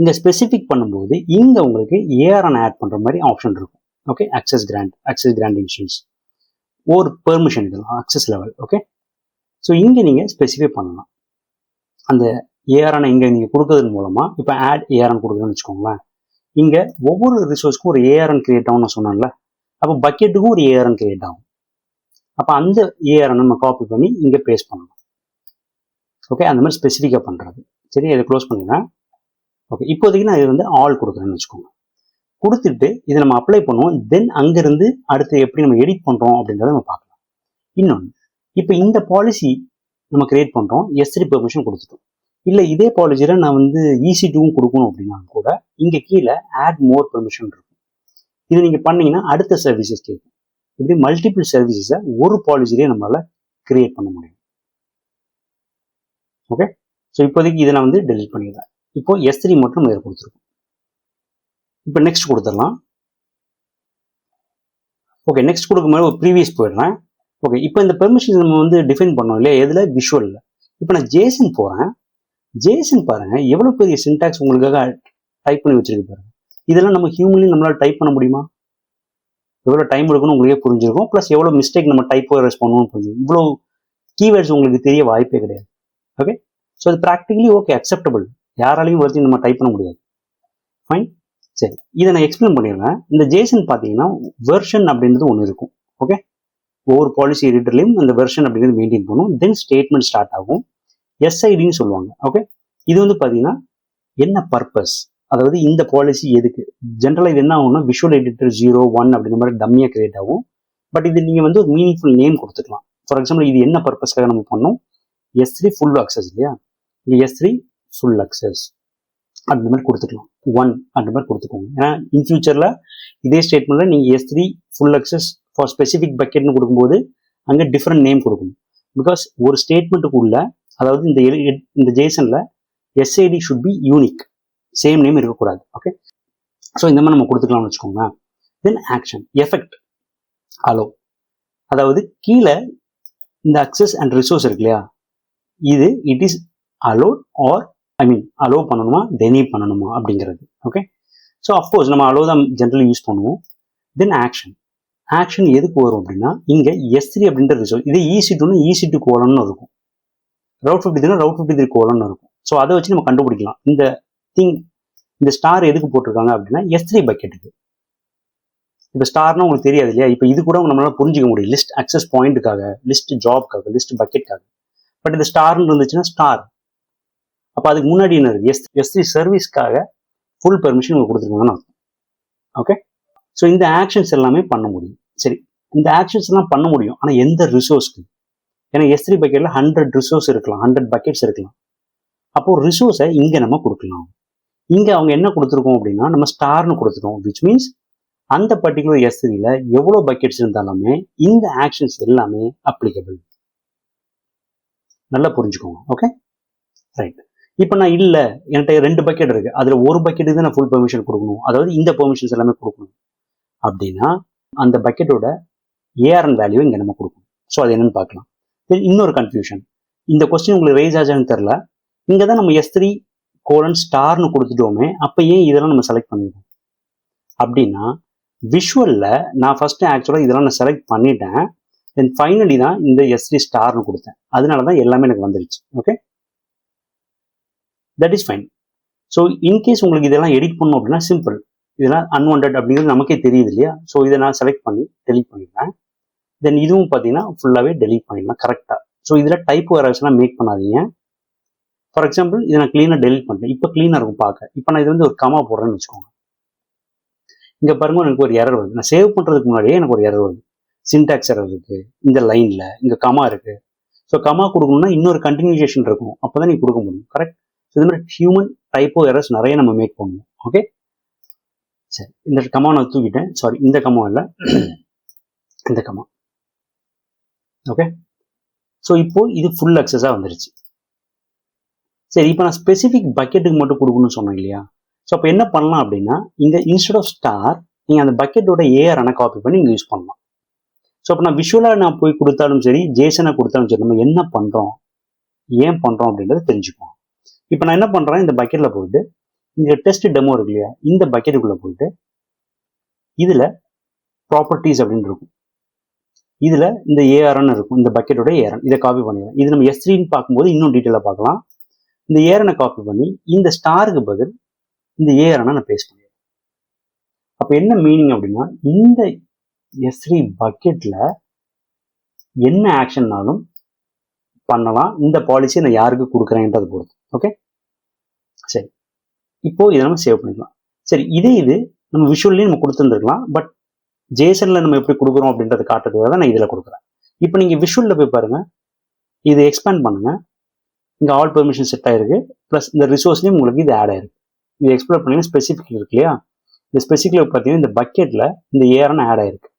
இந்த ஸ்பெசிஃபிக் பண்ணும்போது இங்கே உங்களுக்கு ARN ஆட் பண்ணுற மாதிரி ஆப்ஷன் இருக்கும். ஓகே, அக்சஸ் கிராண்ட் இன்ஸ்டன்ஸ் ஒரு பெர்மிஷன் இதெல்லாம் அக்சஸ் லெவல். ஓகே, ஸோ இங்கே நீங்கள் ஸ்பெசிஃபை பண்ணலாம். அந்த ARN இங்கே நீங்கள் கொடுக்கறது மூலமாக இப்போ ஆட் ARN கொடுக்குறேன்னு வச்சுக்கோங்களேன். இங்கே ஒவ்வொரு ரிசோர்ஸ்க்கும் ஒரு ARN கிரியேட் ஆகும்னு நான் சொன்னேன்ல, அப்போ பக்கெட்டுக்கும் ஒரு ARN கிரியேட் ஆகும். அப்போ அந்த ARN நம்ம காப்பி பண்ணி இங்கே பேஸ்ட் பண்ணணும். ஓகே, அந்த மாதிரி ஸ்பெசிஃபிக்காக பண்ணுறது. சரி, இதை க்ளோஸ் பண்ணிடுறேன். ஓகே, இப்போதைக்கு நான் இது வந்து ஆல் கொடுக்குறேன்னு வச்சுக்கோங்க. கொடுத்துட்டு இதை நம்ம அப்ளை பண்ணுவோம். தென் அங்கேருந்து அடுத்து எப்படி நம்ம எடிட் பண்ணுறோம் அப்படின்றத நம்ம பார்க்கலாம். இன்னொன்று, இப்போ இந்த பாலிசி நம்ம கிரியேட் பண்ணுறோம், S3 பெர்மிஷன் கொடுத்துட்டோம். இல்லை இதே பாலிசியில் நான் வந்து EC2வும் கொடுக்கணும் அப்படின்னா கூட இங்கே கீழே ஆட் மோர் பெர்மிஷன் இருக்கும். இது நீங்கள் பண்ணீங்கன்னா அடுத்த சர்வீசஸ் கேட்கும். இப்படி மல்டிபிள் சர்வீசஸை ஒரு பாலிசிலேயே நம்மளால கிரியேட் பண்ண முடியும். ஓகே, ஸோ இப்போதைக்கு இதை நான் வந்து டெலிட் பண்ணிடுறேன். இப்போ S3 மட்டும் நம்ம இதை கொடுத்துருக்கோம். இப்போ நெக்ஸ்ட் கொடுத்துடலாம். ஓகே, நெக்ஸ்ட் கொடுக்கும்போது ஒரு ப்ரீவியஸ் போயிடுறேன். ஓகே, இப்போ இந்த பெர்மிஷன் நம்ம வந்து டிஃபைன் பண்ணோம் இல்லையா, எதில் விஷுவலில். இப்போ நான் ஜேசன் போகிறேன். ஜேசன் பாருங்க எவ்வளோ பெரிய சின்டாக்ஸ் உங்களுக்காக டைப் பண்ணி வச்சிருக்கு பாருங்க. இதெல்லாம் நம்ம ஹியூமன்லி நம்மளால டைப் பண்ண முடியுமா? எவ்வளோ டைம் எடுக்கணும் உங்களுக்கே புரிஞ்சிருக்கும். ப்ளஸ் எவ்வளோ மிஸ்டேக் நம்ம டைப் எரர்ஸ் பண்ணணும்னு புரிஞ்சிருக்கும். இவ்வளோ கீவேர்ட்ஸ் உங்களுக்கு தெரிய வாய்ப்பே கிடையாது. ஓகே, ஸோ அது ப்ராக்டிகலி ஓகே, அக்செப்டபிள். யாராலையும் ஒருத்தையும் நம்ம டைப் பண்ண முடியாது. ஃபைன், சரி, இதை நான் எக்ஸ்பிளைன் பண்ணிடுறேன். இந்த ஜேசன் பார்த்தீங்கன்னா வெர்ஷன் அப்படின்றது ஒன்று இருக்கும். ஓகே, ஒவ்வொரு பாலிசி எடிட்டர்லையும் அந்த வெர்ஷன் அப்படிங்கிறது மெயின்டைன் பண்ணும். தென் ஸ்டேட்மெண்ட் ஸ்டார்ட் ஆகும், SIDன்னு சொல்லுவாங்க. ஓகே, இது வந்து பார்த்தீங்கன்னா என்ன பர்பஸ், அதாவது இந்த பாலிசி எதுக்கு. ஜென்ரலாக இது என்ன ஆகும்னா விஷுவல் எடிட்டர் 0, 1 அப்படின்ற மாதிரி டம்மியாக கிரியேட் ஆகும். பட் இது நீங்கள் வந்து ஒரு மீனிங்ஃபுல் நேம் கொடுத்துக்கலாம். ஃபார் எக்ஸாம்பிள் இது என்ன பர்பஸ்க்காக நம்ம பண்ணோம், S3 ஃபுல் அக்சஸ் இல்லையா, இங்கே S3 ஃபுல் அக்சஸ் அந்த மாதிரி கொடுத்துக்கலாம். 1 அந்த மாதிரி கொடுத்துக்கோங்க. ஏன்னா இன் ஃபியூச்சரில் இதே ஸ்டேட்மெண்ட்டில் நீங்கள் S3 full access for specific பக்கெட்னு கொடுக்கும்போது அங்கே டிஃப்ரெண்ட் நேம் கொடுக்கணும். பிகாஸ் ஒரு ஸ்டேட்மெண்ட்டுக்குள்ள, அதாவது இந்த ஜேசனில் SID should be unique, same name இருக்கக்கூடாது. ஓகே, ஸோ இந்த மாதிரி நம்ம கொடுத்துக்கலாம்னு வச்சுக்கோங்க. தென் ஆக்ஷன் எஃபெக்ட் அலோ, அதாவது கீழே இந்த அக்சஸ் அண்ட் ரிசோர்ஸ் இருக்கு இல்லையா, இது it is allowed or allow பண்ணணுமா டெனீட் பண்ணணுமா அப்படிங்கிறது. ஓகே, ஸோ அஃப்கோர்ஸ் நம்ம அலோ தான் ஜென்ரலி யூஸ் பண்ணுவோம். தென் ஆக்ஷன் எதுக்கு வரும் அப்படின்னா இங்கே S3 அப்படின்ற ரிசோர்ஸ், இதே EC2ன்னு EC2 கோலன்னு இருக்கும், ரவுட் 53 ரவுட் 53 கோலன்னு இருக்கும். ஸோ அதை வச்சு நம்ம கண்டுபிடிக்கலாம் இந்த ஸ்டார் எதுக்கு போட்டிருக்காங்க அப்படின்னா S3 பக்கெட்டுக்கு. இப்போ ஸ்டார்னா உங்களுக்கு தெரியாது இல்லையா, இப்போ இது கூட நம்மளால புரிஞ்சிக்க முடியும், லிஸ்ட் அக்சஸ் பாயிண்ட்டுக்காக, லிஸ்ட் ஜாப்க்காக, லிஸ்ட் பக்கெட்டுக்காக. பட் இந்த ஸ்டார்னு இருந்துச்சுன்னா ஸ்டார், அப்போ அதுக்கு முன்னாடி என்ன இருக்கு, S3 சர்வீஸ்க்காக ஃபுல் பெர்மிஷன் உங்களுக்கு கொடுத்துருக்காங்கன்னு அர்த்தம். ஓகே, ஸோ இந்த ஆக்ஷன்ஸ் எல்லாமே பண்ண முடியும். சரி, இந்த ஆக்ஷன்ஸ் எல்லாம் பண்ண முடியும். ஆனால் எந்த ரிசோர்ஸ்க்கு? ஏன்னா S3 பக்கெட்டில் 100 ரிசோர்ஸ் இருக்கலாம், 100 பக்கெட்ஸ் இருக்கலாம். அப்போ ரிசோர்ஸை இங்கே நம்ம கொடுக்கலாம். இங்கே அவங்க என்ன கொடுத்துருக்கோம் அப்படின்னா நம்ம ஸ்டார்னு கொடுத்துருக்கோம். விச் மீன்ஸ் அந்த பர்டிகுலர் S3ல எவ்வளோ பக்கெட்ஸ் இருந்தாலுமே இந்த ஆக்ஷன்ஸ் எல்லாமே அப்ளிகபிள். நல்லா புரிஞ்சுக்கோங்க. Okay, right. இப்போ நான் இல்லை, என்கிட்ட 2 பக்கெட் இருக்கு, அதில் ஒரு பக்கெட்டுக்கு நான் ஃபுல் பெர்மிஷன் கொடுக்கணும், அதாவது இந்த பெர்மிஷன்ஸ் எல்லாமே கொடுக்கணும் அப்படின்னா அந்த பக்கெட்டோட ARN வேல்யூ இங்கே நம்ம கொடுக்கணும். ஸோ அது என்னன்னு பார்க்கலாம். இன்னொரு கன்ஃபியூஷன், இந்த கொஸ்டின் உங்களுக்கு ரைஸ் ஆச்சான்னு தெரில. இங்கே தான் நம்ம S3 ஸ்டார்னு கொடுத்துட்டோமே, அப்போ ஏன் இதெல்லாம் நம்ம செலக்ட் பண்ணிடுவோம் அப்படின்னா, விஷுவலில் நான் ஃபர்ஸ்ட் ஆக்சுவலாக இதெல்லாம் நான் செலக்ட் பண்ணிட்டேன், தென் ஃபைனலி தான் இந்த S3 ஸ்டார்னு கொடுத்தேன். அதனால தான் எல்லாமே எனக்கு வந்துருச்சு. Okay, that is fine. So in case உங்களுக்கு இதெல்லாம் எடிட் பண்ணணும் அப்படின்னா சிம்பிள், இதெல்லாம் அன்வான்ட் அப்படிங்கிறது நமக்கே தெரியுது இல்லையா? ஸோ இதை நான் செலக்ட் பண்ணி டெலீட் பண்ணிடுறேன். தென் இதுவும் பார்த்தீங்கன்னா ஃபுல்லாகவே டெலீட் பண்ணிடலாம் கரெக்டாக. ஸோ இதில் டைப் எரர்ஸ்லாம் மேக் பண்ணாதீங்க. ஃபார் எக்ஸாம்பிள் இதை நான் க்ளீனாக டெலீட் பண்ணிட்டேன், இப்போ க்ளீனாக இருக்கும் பார்க்க. இப்போ நான் இது வந்து ஒரு கமா போடுறேன்னு வச்சுக்கோங்க. இங்கே பாருங்க, எனக்கு ஒரு எரர் வருது. நான் சேவ் பண்ணுறதுக்கு முன்னாடியே எனக்கு ஒரு எரர் வருது. சின்டாக்ஸ் எரர் இருக்குது இந்த லைனில், இங்கே கமா இருக்குது. ஸோ கமா கொடுக்கணும்னா இன்னொரு கண்டினியூஷன் இருக்கும், அப்போ தான் நீங்கள் கொடுக்க முடியும். கரெக்ட். ஸோ இது மாதிரி ஹியூமன் டைப்போ எரர்ஸ் நிறைய நம்ம மேக் பண்ணுவோம். ஓகே, சரி. இந்த கமா நான் தூக்கிட்டேன், சாரி இந்த கமா இல்லை, இந்த கமா. ஓகே, ஸோ இப்போ இது ஃபுல் அக்சஸாக வந்துருச்சு. சரி, இப்போ நான் ஸ்பெசிஃபிக் பக்கெட்டுக்கு மட்டும் கொடுக்கணும்னு சொன்னேன் இல்லையா? ஸோ அப்போ என்ன பண்ணலாம் அப்படின்னா, இங்கே இன்ஸ்டெட் ஆஃப் ஸ்டார் நீங்கள் அந்த பக்கெட்டோட ARN காப்பி பண்ணி இங்கே யூஸ் பண்ணலாம். ஸோ அப்போ நான் விஷுவலாக நான் போய் கொடுத்தாலும் சரி, ஜேசனை கொடுத்தாலும் சரி, நம்ம என்ன பண்ணுறோம் ஏன் பண்ணுறோம் அப்படின்றத தெரிஞ்சுக்குவோம். இப்போ நான் என்ன பண்ணுறேன், இந்த பக்கெட்டில் போயிட்டு இந்த டெஸ்ட் டெமோ இருக்கு இல்லையா, இந்த பக்கெட்டுக்குள்ளே போயிட்டு இதில் ப்ராப்பர்ட்டிஸ் அப்படின்னு இருக்கும், இதில் இந்த ARN இருக்கும், இந்த பக்கெட்டோட ARN, இதை காப்பி பண்ணிடுறேன். இது நம்ம S3ன்னு பார்க்கும்போது இன்னும் டீட்டெயிலாக பார்க்கலாம். இந்த ARN காப்பி பண்ணி இந்த ஸ்டாருக்கு பதில் இந்த ARN நான் பேஸ்ட் பண்ணிடுறேன். அப்போ என்ன மீனிங் அப்படின்னா, இந்த S3 பக்கெட்டில் என்ன ஆக்ஷன்னாலும் பண்ணலாம், இந்த பாலிசியை நான் யாருக்கு கொடுக்குறேன்றது பொறுத்து. ஓகே, சரி. இப்போ இதை நம்ம சேவ் பண்ணிக்கலாம். சரி, இது நம்ம விஷுவல்லையும் நம்ம கொடுத்துருந்துருக்கலாம், பட் ஜேசனில் நம்ம எப்படி கொடுக்குறோம் அப்படின்றத காட்டுறதுக்காக தான் நான் இதில் கொடுக்குறேன். இப்போ நீங்கள் விஷுவலில் போய் பாருங்கள், இதை எக்ஸ்பேண்ட் பண்ணுங்கள். இங்கே ஆல் பெர்மிஷன் செட் ஆயிருக்கு, ப்ளஸ் இந்த ரிசோர்ஸ்லையும் உங்களுக்கு இது ஆட் ஆயிருக்கு. இது எக்ஸ்ப்ளோர் பண்ணி ஸ்பெசிஃபிக் இருக்கு இல்லையா, இந்த ஸ்பெசிஃபிக்கில் பார்த்தீங்கன்னா இந்த பக்கெட்டில் இந்த ARN ஆட் ஆயிருக்கு.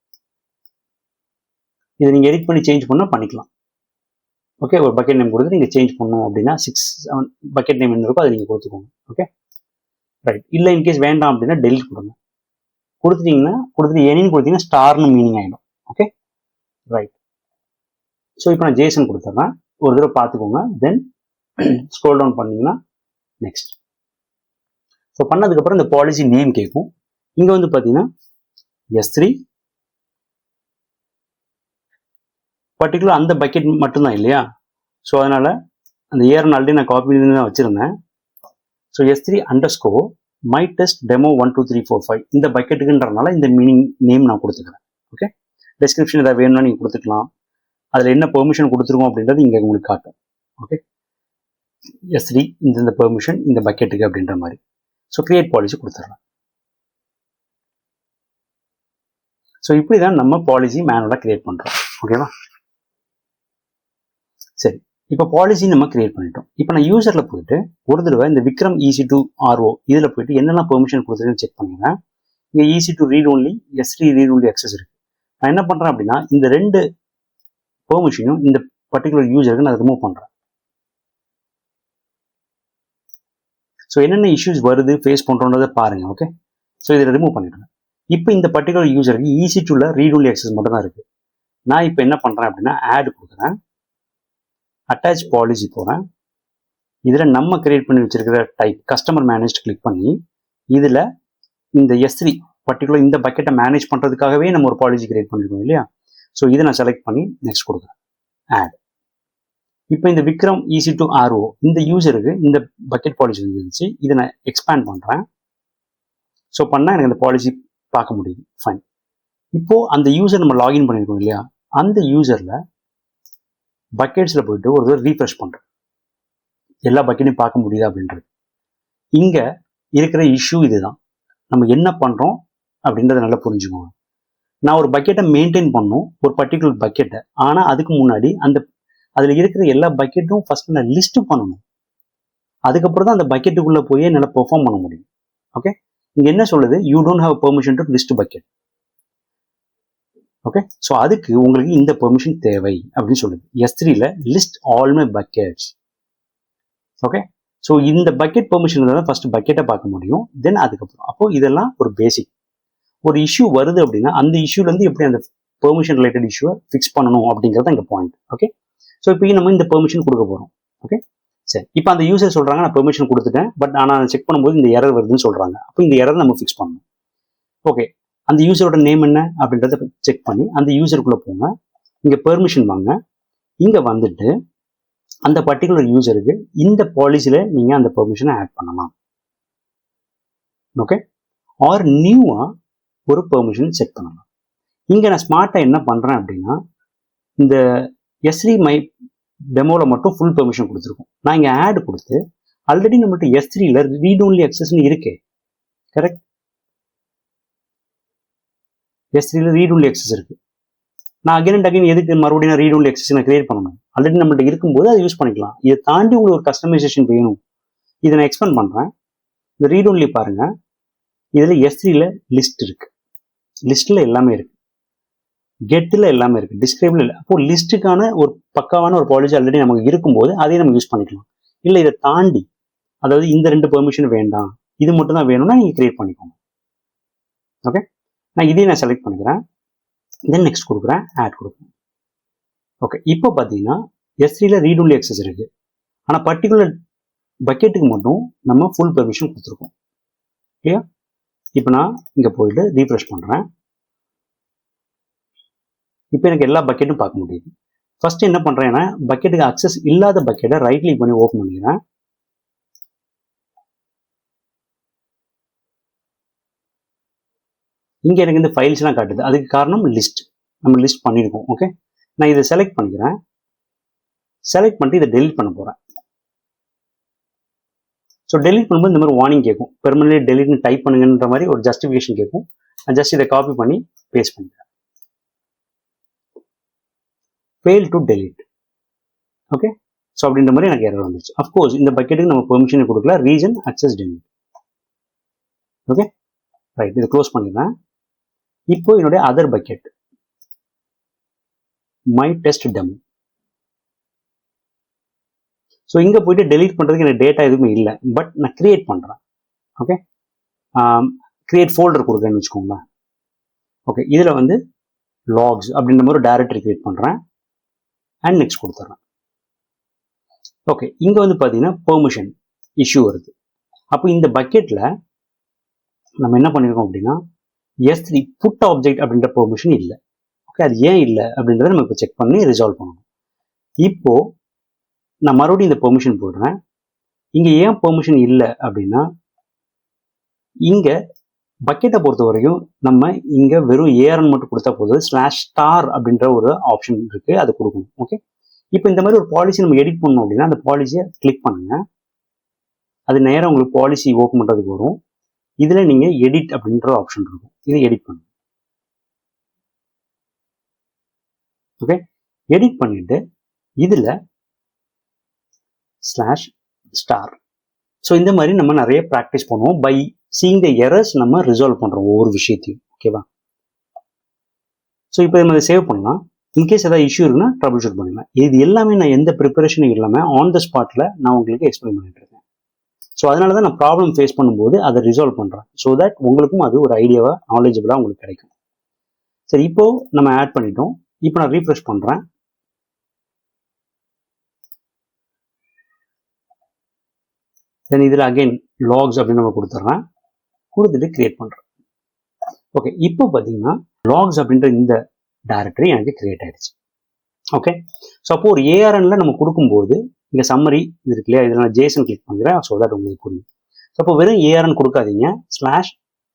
இதை நீங்கள் எடிட் பண்ணி சேஞ்ச் பண்ணால் பண்ணிக்கலாம். ஓகே, ஒரு பக்கெட் நேம் கொடுத்து நீங்கள் சேஞ்ச் பண்ணணும் அப்படின்னா 6-7 பக்கெட் நேம் என்ன இருக்கோ அதை நீங்கள் கொடுத்துக்கோங்க. Okay, right. இல்லை இன்கேஸ் வேண்டாம் அப்படின்னா டெலிட் கொடுங்க. கொடுத்துட்டு ஏனின்னு கொடுத்தீங்கன்னா ஸ்டார்னு மீனிங் ஆகிடும். Okay, right. ஸோ இப்போ நான் ஜேசன் கொடுத்துட்றேன், ஒரு தடவை பார்த்துக்கோங்க. தென் ஸ்க்ரோல் டவுன் பண்ணிங்கன்னா நெக்ஸ்ட். ஸோ பண்ணதுக்கப்புறம் இந்த பாலிசி நேம் கேட்கும். இங்கே வந்து பார்த்தீங்கன்னா S3 பர்டிகுலர் அந்த பக்கெட் மட்டும்தான் இல்லையா? ஸோ அதனால் அந்த ARN ஆல்ரெடி நான் காப்பி பண்ணி தான் வச்சுருந்தேன். So S3_ my test demo 1 2 3 4 5 இந்த பக்கெட்டுக்குன்றனால இந்த மீனிங் நேம் நான் கொடுத்துக்கிறேன். ஓகே, டெஸ்கிரிப்ஷன் ஏதாவது வேணும்னா நீங்கள் கொடுத்துக்கலாம். அதில் என்ன பெர்மிஷன் கொடுத்துருக்கோம் அப்படின்றது இங்கே உங்களுக்கு காட்டும். ஓகே, S3 இந்த பெர்மிஷன் இந்த பக்கெட்டுக்கு அப்படின்ற மாதிரி. ஸோ கிரியேட் பாலிசி கொடுத்துட்றேன். ஸோ இப்படி தான் நம்ம பாலிசி மேனுவலாக கிரியேட் பண்ணுறோம். ஓகேவா? சரி, இப்போ பாலிசி நம்ம கிரியேட் பண்ணிட்டோம். இப்போ நான் யூசரில் போயிட்டு ஒரு தடவை இந்த விக்ரம் EC2 RO இதில் போயிட்டு என்னெல்லாம் பெர்மிஷன் கொடுத்துருக்குன்னு செக் பண்ணிடுறேன். இங்கே EC2 read only, S3 read only access இருக்குது. நான் என்ன பண்ணுறேன் அப்படின்னா, இந்த 2 பெர்மிஷனையும் இந்த பர்டிகுலர் யூசருக்கு நான் ரிமூவ் பண்ணுறேன். ஸோ என்னென்ன இஷ்யூஸ் வருது ஃபேஸ் பண்ணுறோன்றதை பாருங்கள். ஓகே, ஸோ இதை ரிமூவ் பண்ணிடுறேன். இப்போ இந்த பர்டிகுலர் யூசருக்கு EC2ல ரீட் ஒன்லி அக்சஸ் மட்டும் தான் இருக்குது. நான் இப்போ என்ன பண்ணுறேன் அப்படின்னா, ஆட் கொடுக்குறேன், அட்டாச் பாலிசி போகிறேன். இதில் நம்ம கிரியேட் பண்ணி வச்சிருக்கிற டைப் கஸ்டமர் மேனேஜ் கிளிக் பண்ணி இதில் இந்த S3 பர்டிகுலர் இந்த பக்கெட்டை மேனேஜ் பண்ணுறதுக்காகவே நம்ம ஒரு பாலிசி கிரியேட் பண்ணியிருக்கோம் இல்லையா? ஸோ இதை நான் செலக்ட் பண்ணி நெக்ஸ்ட் கொடுக்குறேன், ஆட். இப்போ இந்த விக்ரம் EC2 RO இந்த யூசருக்கு இந்த பக்கெட் பாலிசி இருந்துச்சு, இதை நான் எக்ஸ்பேண்ட் பண்ணுறேன். ஸோ பண்ணால் எனக்கு அந்த பாலிசி பார்க்க முடியுது. ஃபைன். இப்போது அந்த யூசர் நம்ம லாகின் பண்ணியிருக்கோம் இல்லையா, அந்த யூசரில் பக்கெட்ஸில் போயிட்டு ஒரு தடவை ரீஃப்ரெஷ் பண்ணுறேன், எல்லா பக்கெட்டையும் பார்க்க முடியுதா அப்படின்றது. இங்கே இருக்கிற இஷ்யூ இதுதான். நம்ம என்ன பண்ணுறோம் அப்படின்றத நல்லா புரிஞ்சுக்கோங்க. நான் ஒரு பக்கெட்டை மெயின்டைன் பண்ணணும், ஒரு பர்டிகுலர் பக்கெட்டை. ஆனால் அதுக்கு முன்னாடி அதில் இருக்கிற எல்லா பக்கெட்டும் ஃபர்ஸ்ட் நான் லிஸ்ட் பண்ணணும். அதுக்கப்புறம் தான் அந்த பக்கெட்டுக்குள்ளே போய் என்னால் பெர்ஃபார்ம் பண்ண முடியும். ஓகே, இங்கே என்ன சொல்லுது, you don't have permission to list bucket. Okay, so அதுக்கு உங்களுக்கு இந்த பெர்மிஷன் தேவை அப்படின்னு சொல்லுது. S3ல list all my buckets. Okay, so இந்த பக்கெட் பெர்மிஷன் தான் ஃபர்ஸ்ட் பக்கெட்டை பார்க்க முடியும். தென் அதுக்கப்புறம் அப்போ இதெல்லாம் ஒரு பேசிக். ஒரு இஷ்யூ வருது அப்படின்னா அந்த இஷ்யூலேருந்து எப்படி அந்த பெர்மிஷன் ரிலேட்டட் இஷ்யூவை ஃபிக்ஸ் பண்ணணும் அப்படிங்கிறது எங்கள் பாயிண்ட். ஓகே, ஸோ இப்போ நம்ம இந்த பெர்மிஷன் கொடுக்க போகிறோம். ஓகே, சரி, இப்போ அந்த யூசர் சொல்கிறாங்க நான் பெர்மிஷன் கொடுத்துட்டேன், பட் ஆனால் செக் பண்ணும்போது இந்த எரர் வருதுன்னு சொல்கிறாங்க. அப்போ இந்த எரர் நம்ம ஃபிக்ஸ் பண்ணணும். ஓகே, அந்த யூசரோட நேம் என்ன அப்படின்றத செக் பண்ணி அந்த யூசருக்குள்ளே போங்க. இங்கே பெர்மிஷன் வாங்க. இங்கே வந்துட்டு அந்த பர்டிகுலர் யூசருக்கு இந்த பாலிசியில் நீங்கள் அந்த பெர்மிஷனை ஆட் பண்ணலாம். ஓகே, ஆர் நியூவாக ஒரு பெர்மிஷன் செக் பண்ணலாம். இங்கே நான் ஸ்மார்ட்டாக என்ன பண்ணுறேன் அப்படின்னா, இந்த S3 மை டெமோவில் மட்டும் ஃபுல் பெர்மிஷன் கொடுத்துருக்கோம். நான் இங்கே ஆட் கொடுத்து ஆல்ரெடி நம்மகிட்ட S3ல ரீட் ஒன்லி அக்சஸ்ன்னு இருக்கே. கரெக்ட், S3ல ரீட் ஒன்லி அக்சஸ் இருக்கு. நான் அகைன் அண்ட் அகைன் எதுக்கு மறுபடியும் ரீட் ஒன்லி அக்சஸ் நான் கிரியேட் பண்ணணும்? ஆல்ரெடி நம்மள்ட்ட இருக்கும்போது அதை யூஸ் பண்ணிக்கலாம். இதை தாண்டி உங்களுக்கு ஒரு கஸ்டமைசேஷன் வேணும், இதை நான் எக்ஸ்பெண்ட் பண்ணுறேன். இந்த ரீட் ஒன்லி பாருங்க, இதில் S3ல லிஸ்ட் இருக்கு, லிஸ்ட்டில் எல்லாமே இருக்கு, கெட்டில் எல்லாமே இருக்கு, டிஸ்கிரைபிள் இல்லை. அப்போ லிஸ்ட்டுக்கான ஒரு பக்காவான ஒரு பாலிசி ஆல்ரெடி நமக்கு இருக்கும்போது அதையும் நம்ம யூஸ் பண்ணிக்கலாம். இல்லை இதை தாண்டி, அதாவது இந்த 2 பெர்மிஷன் வேண்டாம், இது மட்டும் தான் வேணும்னா நீங்கள் கிரியேட் பண்ணிக்கோங்க. ஓகே, நான் இதையும் நான் செலக்ட் பண்ணிக்கிறேன். தென் நெக்ஸ்ட் கொடுக்குறேன், ஆட் கொடுக்குறேன். ஓகே, இப்போ பார்த்தீங்கன்னா S3ல ரீட் ஒன்லி அக்சஸ் இருக்கு, ஆனால் பர்டிகுலர் பக்கெட்டுக்கு மட்டும் நம்ம ஃபுல் பெர்மிஷன் கொடுத்துருக்கோம். ஓகே, இப்போ நான் இங்கே போயிட்டு ரீஃப்ரெஷ் பண்ணுறேன். இப்போ எனக்கு எல்லா பக்கெட்டும் பார்க்க முடியுது. ஃபர்ஸ்ட் என்ன பண்ணுறேன்னா, பக்கெட்டுக்கு அக்சஸ் இல்லாத பக்கெட்டை ரைட் கிளிக் பண்ணி ஓப்பன் பண்ணிக்கிறேன். இங்கே எனக்கு இந்த ஃபைல்ஸ்லாம் காட்டுது. அதுக்கு காரணம் லிஸ்ட், நம்ம லிஸ்ட் பண்ணியிருக்கோம். ஓகே, நான் இதை செலக்ட் பண்ணிக்கிறேன். செலக்ட் பண்ணிட்டு இதை டெலிட் பண்ண போகிறேன். ஸோ டெலிட் பண்ணும்போது இந்த மாதிரி வார்னிங் கேட்கும், பெர்மனன்ட்லி டெலிட்னு டைப் பண்ணுங்கன்ற மாதிரி ஒரு ஜஸ்டிஃபிகேஷன் கேட்கும். நான் ஜஸ்ட் இதை காப்பி பண்ணி பேஸ்ட் பண்ணிக்கிறேன். Fail to delete. Okay, so அப்படின்ற மாதிரி எனக்கு எரர் வந்துச்சு. அஃப்கோர்ஸ் இந்த பக்கெட்டுக்கு நம்ம பெர்மிஷன் கொடுக்கல, region access delete. Okay, right, இதை க்ளோஸ் பண்ணிடுறேன். இப்போ என்னுடைய other bucket my test demo. So இங்கே போயிட்டு டெலீட் பண்ணுறதுக்கு எனக்கு டேட்டா எதுவுமே இல்லை, பட் நான் கிரியேட் பண்ணுறேன். ஓகே, கிரியேட் ஃபோல்டர் கொடுக்குறேன்னு வச்சுக்கோங்களேன். ஓகே, இதில் வந்து லாக்ஸ் அப்படின்ற மாதிரி ஒரு டைரக்டரி கிரியேட் பண்ணுறேன். அண்ட் நெக்ஸ்ட் கொடுத்துட்றேன். ஓகே, இங்கே வந்து பார்த்தீங்கன்னா பெர்மிஷன் இஷ்யூ வருது. அப்போ இந்த பக்கெட்டில் நம்ம என்ன பண்ணியிருக்கோம் அப்படின்னா, S3 புட் ஆப்ஜெக்ட் அப்படின்ற பெர்மிஷன் இல்லை. ஓகே, அது ஏன் இல்லை அப்படின்றத நம்ம இப்போ செக் பண்ணி ரிசால்வ் பண்ணணும். இப்போ நான் மறுபடியும் இந்த பெர்மிஷன் போடுறேன். இங்கே ஏன் பெர்மிஷன் இல்லை அப்படின்னா, இங்கே பக்கெட்டை பொறுத்த வரைக்கும் நம்ம இங்கே வெறும் ARN மட்டும் கொடுத்தா போதும், /star அப்படின்ற ஒரு ஆப்ஷன் இருக்குது, அது கொடுக்கணும். ஓகே, இப்போ இந்த மாதிரி ஒரு பாலிசி நம்ம எடிட் பண்ணணும் அப்படின்னா அந்த பாலிசியை கிளிக் பண்ணுங்க. அது நேரம் உங்களுக்கு பாலிசி ஓப்பன் பண்ணுறதுக்கு வரும். இதில் நீங்கள் எடிட் அப்படின்ற ஆப்ஷன் இருக்கும், இதை எடிட் பண்ணுங்க. ஓகே, எடிட் பண்ணிட்டு இதில் /star. ஸோ இந்த மாதிரி நம்ம நிறைய ப்ராக்டிஸ் பண்ணுவோம். பை சீயிங் த எரர்ஸ் நம்ம ரிசால்வ் பண்ணுறோம் ஒவ்வொரு விஷயத்தையும். ஓகேவா? ஸோ இப்போ நம்ம அதை சேவ் பண்ணலாம். இன்கேஸ் ஏதாவது இஷ்யூ இருக்குன்னா ட்ரபிள் ஷூட் பண்ணிக்கலாம். இது எல்லாமே நான் எந்த ப்ரிப்பரேஷனும் இல்லாமல் ஆன் த ஸ்பாட்டில் நான் உங்களுக்கு எக்ஸ்பிளைன் பண்ணிட்டு இருக்கேன். ஸோ அதனால தான் நான் ப்ராப்ளம் ஃபேஸ் பண்ணும்போது அதை ரிசால்வ் பண்ணுறேன். ஸோ தட் உங்களுக்கும் அது ஒரு ஐடியாவாக நாலேஜபிளாக உங்களுக்கு கிடைக்கும். சரி, இப்போ நம்ம ஆட் பண்ணிட்டோம். இப்போ நான் ரீஃப்ரெஷ் பண்ணுறேன். தென் இதில் அகைன் லாக்ஸ் அப்படின்னு நம்ம கொடுத்துட்றேன். கொடுத்துட்டு கிரியேட் பண்ணுறேன். ஓகே, இப்போ பார்த்தீங்கன்னா லாக்ஸ் அப்படின்ற இந்த டைரக்டரி எனக்கு கிரியேட் ஆயிடுச்சு. ஓகே, ஸோ அப்போ ஒரு ARNல நம்ம கொடுக்கும்போது இங்கே சம்மரி இது இருக்கு இல்லையா, இதில் நான் JSON கிளிக் பண்ணுறேன். ஸோ தட் உங்களுக்கு புரியும். ஸோ அப்போ வெறும் ARN கொடுக்காதீங்க,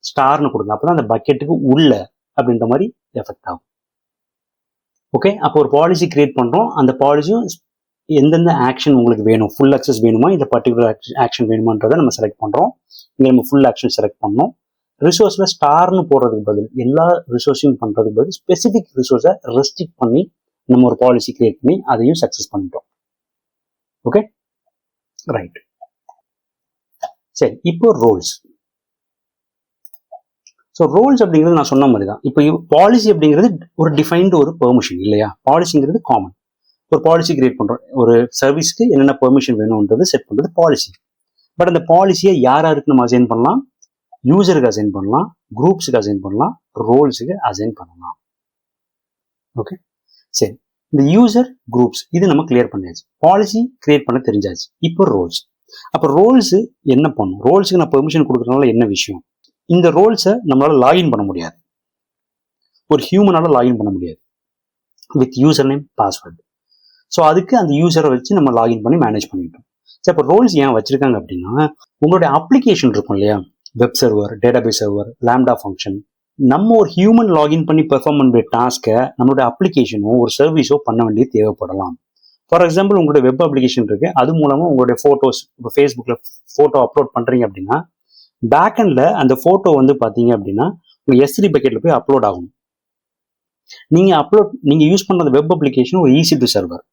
/starன்னு கொடுங்க. அப்போ தான் அந்த பக்கெட்டுக்கு உள்ள அப்படின்ற மாதிரி எஃபெக்ட் ஆகும். ஓகே, அப்போ ஒரு பாலிசி கிரியேட் பண்ணுறோம். அந்த பாலிசியும் எந்தெந்த ஆக்ஷன் உங்களுக்கு வேணும், ஃபுல் ஆக்சஸ் வேணுமா இல்லை பர்டிகுலர் ஆக்ஷன் வேணுமான்றதை நம்ம செலக்ட் பண்ணுறோம். இங்கே நம்ம ஃபுல் ஆக்ஷன் செலக்ட் பண்ணோம். ரிசோர்ஸில் ஸ்டார்னு போடுறதுக்கு பதில் எல்லா ரிசோர்ஸையும் பண்ணுறதுக்கு பதில் ஸ்பெசிஃபிக் ரிசோர்ஸை ரெஸ்ட்ரிக்ட் பண்ணி நம்ம ஒரு பாலிசி கிரியேட் பண்ணி அதையும் சக்ஸஸ் பண்ணிட்டோம். Okay, right. சரி, இப்போ ரோல்ஸ். ஸோ ரோல்ஸ் அப்படிங்கிறது நான் சொன்ன மாதிரி தான். இப்போ பாலிசி அப்படிங்கிறது ஒரு டிஃபைன்டு ஒரு பெர்மிஷன் இல்லையா? பாலிசிங்கிறது காமன். ஒரு பாலிசி கிரியேட் பண்ணுறோம், ஒரு சர்வீஸ்க்கு என்னென்ன பெர்மிஷன் வேணும்ன்றது செட் பண்ணுறது பாலிசி. பட் அந்த பாலிசியை யாருக்கு நம்ம அசைன் பண்ணலாம்? யூசருக்கு அசைன் பண்ணலாம், குரூப்ஸுக்கு அசைன் பண்ணலாம், ரோல்ஸுக்கு அசைன் பண்ணலாம். ஓகே, சரி. இந்த யூசர் குரூப்ஸ் இது நம்ம கிளியர் பண்ணியாச்சு, பாலிசி கிரியேட் பண்ண தெரிஞ்சாச்சு. இப்போ ரோல்ஸ். அப்போ ரோல்ஸு என்ன பண்ணும்? ரோல்ஸுக்கு நான் பெர்மிஷன் கொடுக்குறதுனால என்ன விஷயம்? இந்த ரோல்ஸை நம்மளால லாகின் பண்ண முடியாது, ஒரு ஹியூமனால லாகின் பண்ண முடியாது with user name password. So அதுக்கு அந்த யூசரை வச்சு நம்ம லாகின் பண்ணி மேனேஜ் பண்ணிட்டோம். சரி, இப்போ ரோல்ஸ் ஏன் வச்சிருக்காங்க அப்படின்னா, உங்களுடைய அப்ளிகேஷன் இருக்கும் இல்லையா, web server, database server, lambda function, நம்ம ஒரு ஹியூமன் லாகின் பண்ணி பெர்ஃபார்ம் பண்ணுற டாஸ்க்கை நம்மளுடைய அப்ளிகேஷனோ ஒரு சர்வீஸோ பண்ண வேண்டியது தேவைப்படலாம். ஃபார் எக்ஸாம்பிள், உங்களுடைய வெப் அப்ளிகேஷன் இருக்கு, அது மூலமாக உங்களுடைய ஃபோட்டோஸ், இப்போ ஃபேஸ்புக்கில் ஃபோட்டோ அப்லோட் பண்ணுறீங்க அப்படின்னா, பேக்எண்டில் அந்த ஃபோட்டோ வந்து பார்த்தீங்க அப்படின்னா உங்கள் S3 பக்கெட்டில் போய் அப்லோட் ஆகும். நீங்கள் யூஸ் பண்ணுற வெப் அப்ளிகேஷன் ஒரு EC2 சர்வர்,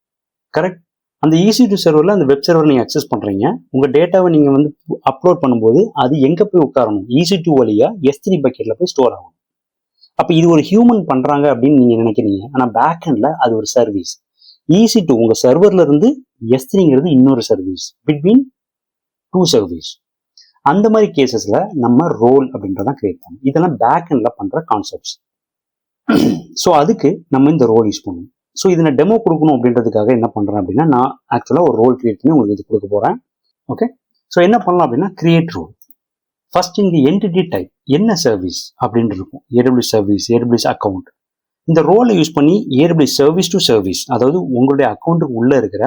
கரெக்ட்? அந்த EC2 சர்வரில் அந்த வெப் சர்வர் நீங்கள் அக்சஸ் பண்ணுறீங்க, உங்கள் டேட்டாவை நீங்கள் வந்து அப்லோட் பண்ணும்போது அது எங்கே போய் உட்காரணும்? EC2 வழியாக S3 பக்கெட்டில் போய் ஸ்டோர் ஆகும். அப்போ இது ஒரு ஹியூமன் பண்ணுறாங்க அப்படின்னு நீங்கள் நினைக்கிறீங்க, ஆனால் பேக்எண்டில் அது ஒரு சர்வீஸ். EC2 உங்கள் சர்வரில் இருந்து S3ங்கிறது இன்னொரு சர்வீஸ், பிட்வீன் 2 சர்வீஸ். அந்த மாதிரி கேசஸ்ல நம்ம ரோல் அப்படின்றதான் கிரியேட் பண்ணணும். இதெல்லாம் பேக் எண்ட்ல பண்ற கான்செப்ட்ஸ். ஸோ அதுக்கு நம்ம இந்த ரோல் யூஸ் பண்ணுவோம். ஸோ இதை நான் டெமோ கொடுக்கணும் அப்படின்றதுக்காக என்ன பண்றேன் அப்படின்னா, நான் ஆக்சுவலாக ஒரு ரோல் கிரியேட் பண்ணி உங்களுக்கு இது கொடுக்க போறேன். ஓகே, ஸோ என்ன பண்ணலாம் அப்படின்னா, கிரியேட் ரோல். ஃபர்ஸ்ட் இங்கே என்டிட்டி டைப் என்ன சர்வீஸ் அப்படின்னு இருக்கும், AWS சர்வீஸ், AWS அக்கௌண்ட். இந்த ரோலை யூஸ் பண்ணி AWS சர்வீஸ் டு சர்வீஸ், அதாவது உங்களுடைய அக்கௌண்ட்டுக்கு உள்ள இருக்கிற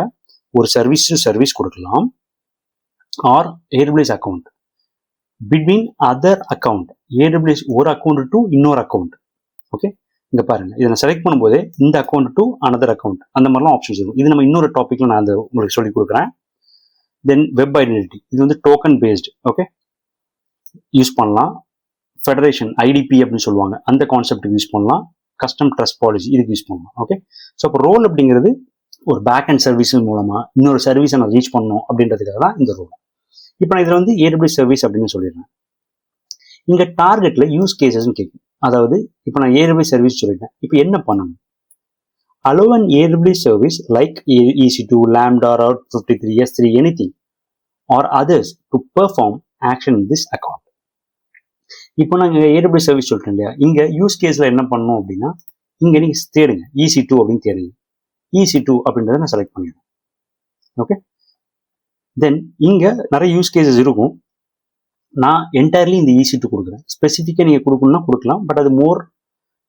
ஒரு சர்வீஸ் டு சர்வீஸ் கொடுக்கலாம், or AWS account between other account, AWS ஒரு அக்கௌண்ட் டு இன்னொரு அக்கௌண்ட். ஓகே, இங்க பாருங்க, இதை நான் செலக்ட் பண்ணும்போது இந்த அக்கௌண்ட் டு அனதர் அக்கௌண்ட் அந்த மாதிரிலாம் ஆப்ஷன்ஸ் இருக்கும். இது நம்ம இன்னொரு டாபிக்ல நான் உங்களுக்கு சொல்லி கொடுக்குறேன். தென் வெப் ஐடென்டிட்டி, இது வந்து டோக்கன் பேஸ்டு. ஓகே, யூஸ் பண்ணலாம். ஃபெடரேஷன், IDP அப்படின்னு சொல்லுவாங்க, அந்த கான்செப்ட் யூஸ் பண்ணலாம். கஸ்டம் ட்ரஸ்ட் பாலிசி, இதுக்கு யூஸ் பண்ணலாம். ஓகே, ஸோ இப்போ ரோல் அப்படிங்கிறது ஒரு பேக் அண்ட் சர்வீஸ் மூலமா இன்னொரு சர்வீஸை நான் ரீச் பண்ணணும் அப்படின்றதுக்காக தான் இந்த ரோல். இப்போ நான் இதில் வந்து AWS சர்வீஸ் அப்படின்னு சொல்லிடுறேன். இங்கே டார்கெட்ல யூஸ் கேசஸ்ன்னு கேட்கும். அதாவது இப்போ நான் AWS சர்வீஸ் சொல்லிட்டேன், இப்போ என்ன பண்ணணும்? allow an AWS service like EC2, Lambda, Route 53, S3, anything or others to perform action in this account. இப்போ நாங்கள் AWS சர்வீஸ் சொல்லிட்டேன் இல்லையா, இங்கே யூஸ் கேஸில் என்ன பண்ணணும் அப்படின்னா, இங்கே நீங்கள் தேடுங்க EC2 அப்படின்னு தேடுங்க. EC2 அப்படின்றத நான் செலக்ட் பண்ணிடுறேன். ஓகே, தென் இங்கே நிறைய யூஸ் கேசஸ் இருக்கும். நான் என்டையர்லி இந்த EC2 கொடுக்குறேன். ஸ்பெசிஃபிக்காக நீங்கள் கொடுக்கணும்னா கொடுக்கலாம், பட் அது மோர்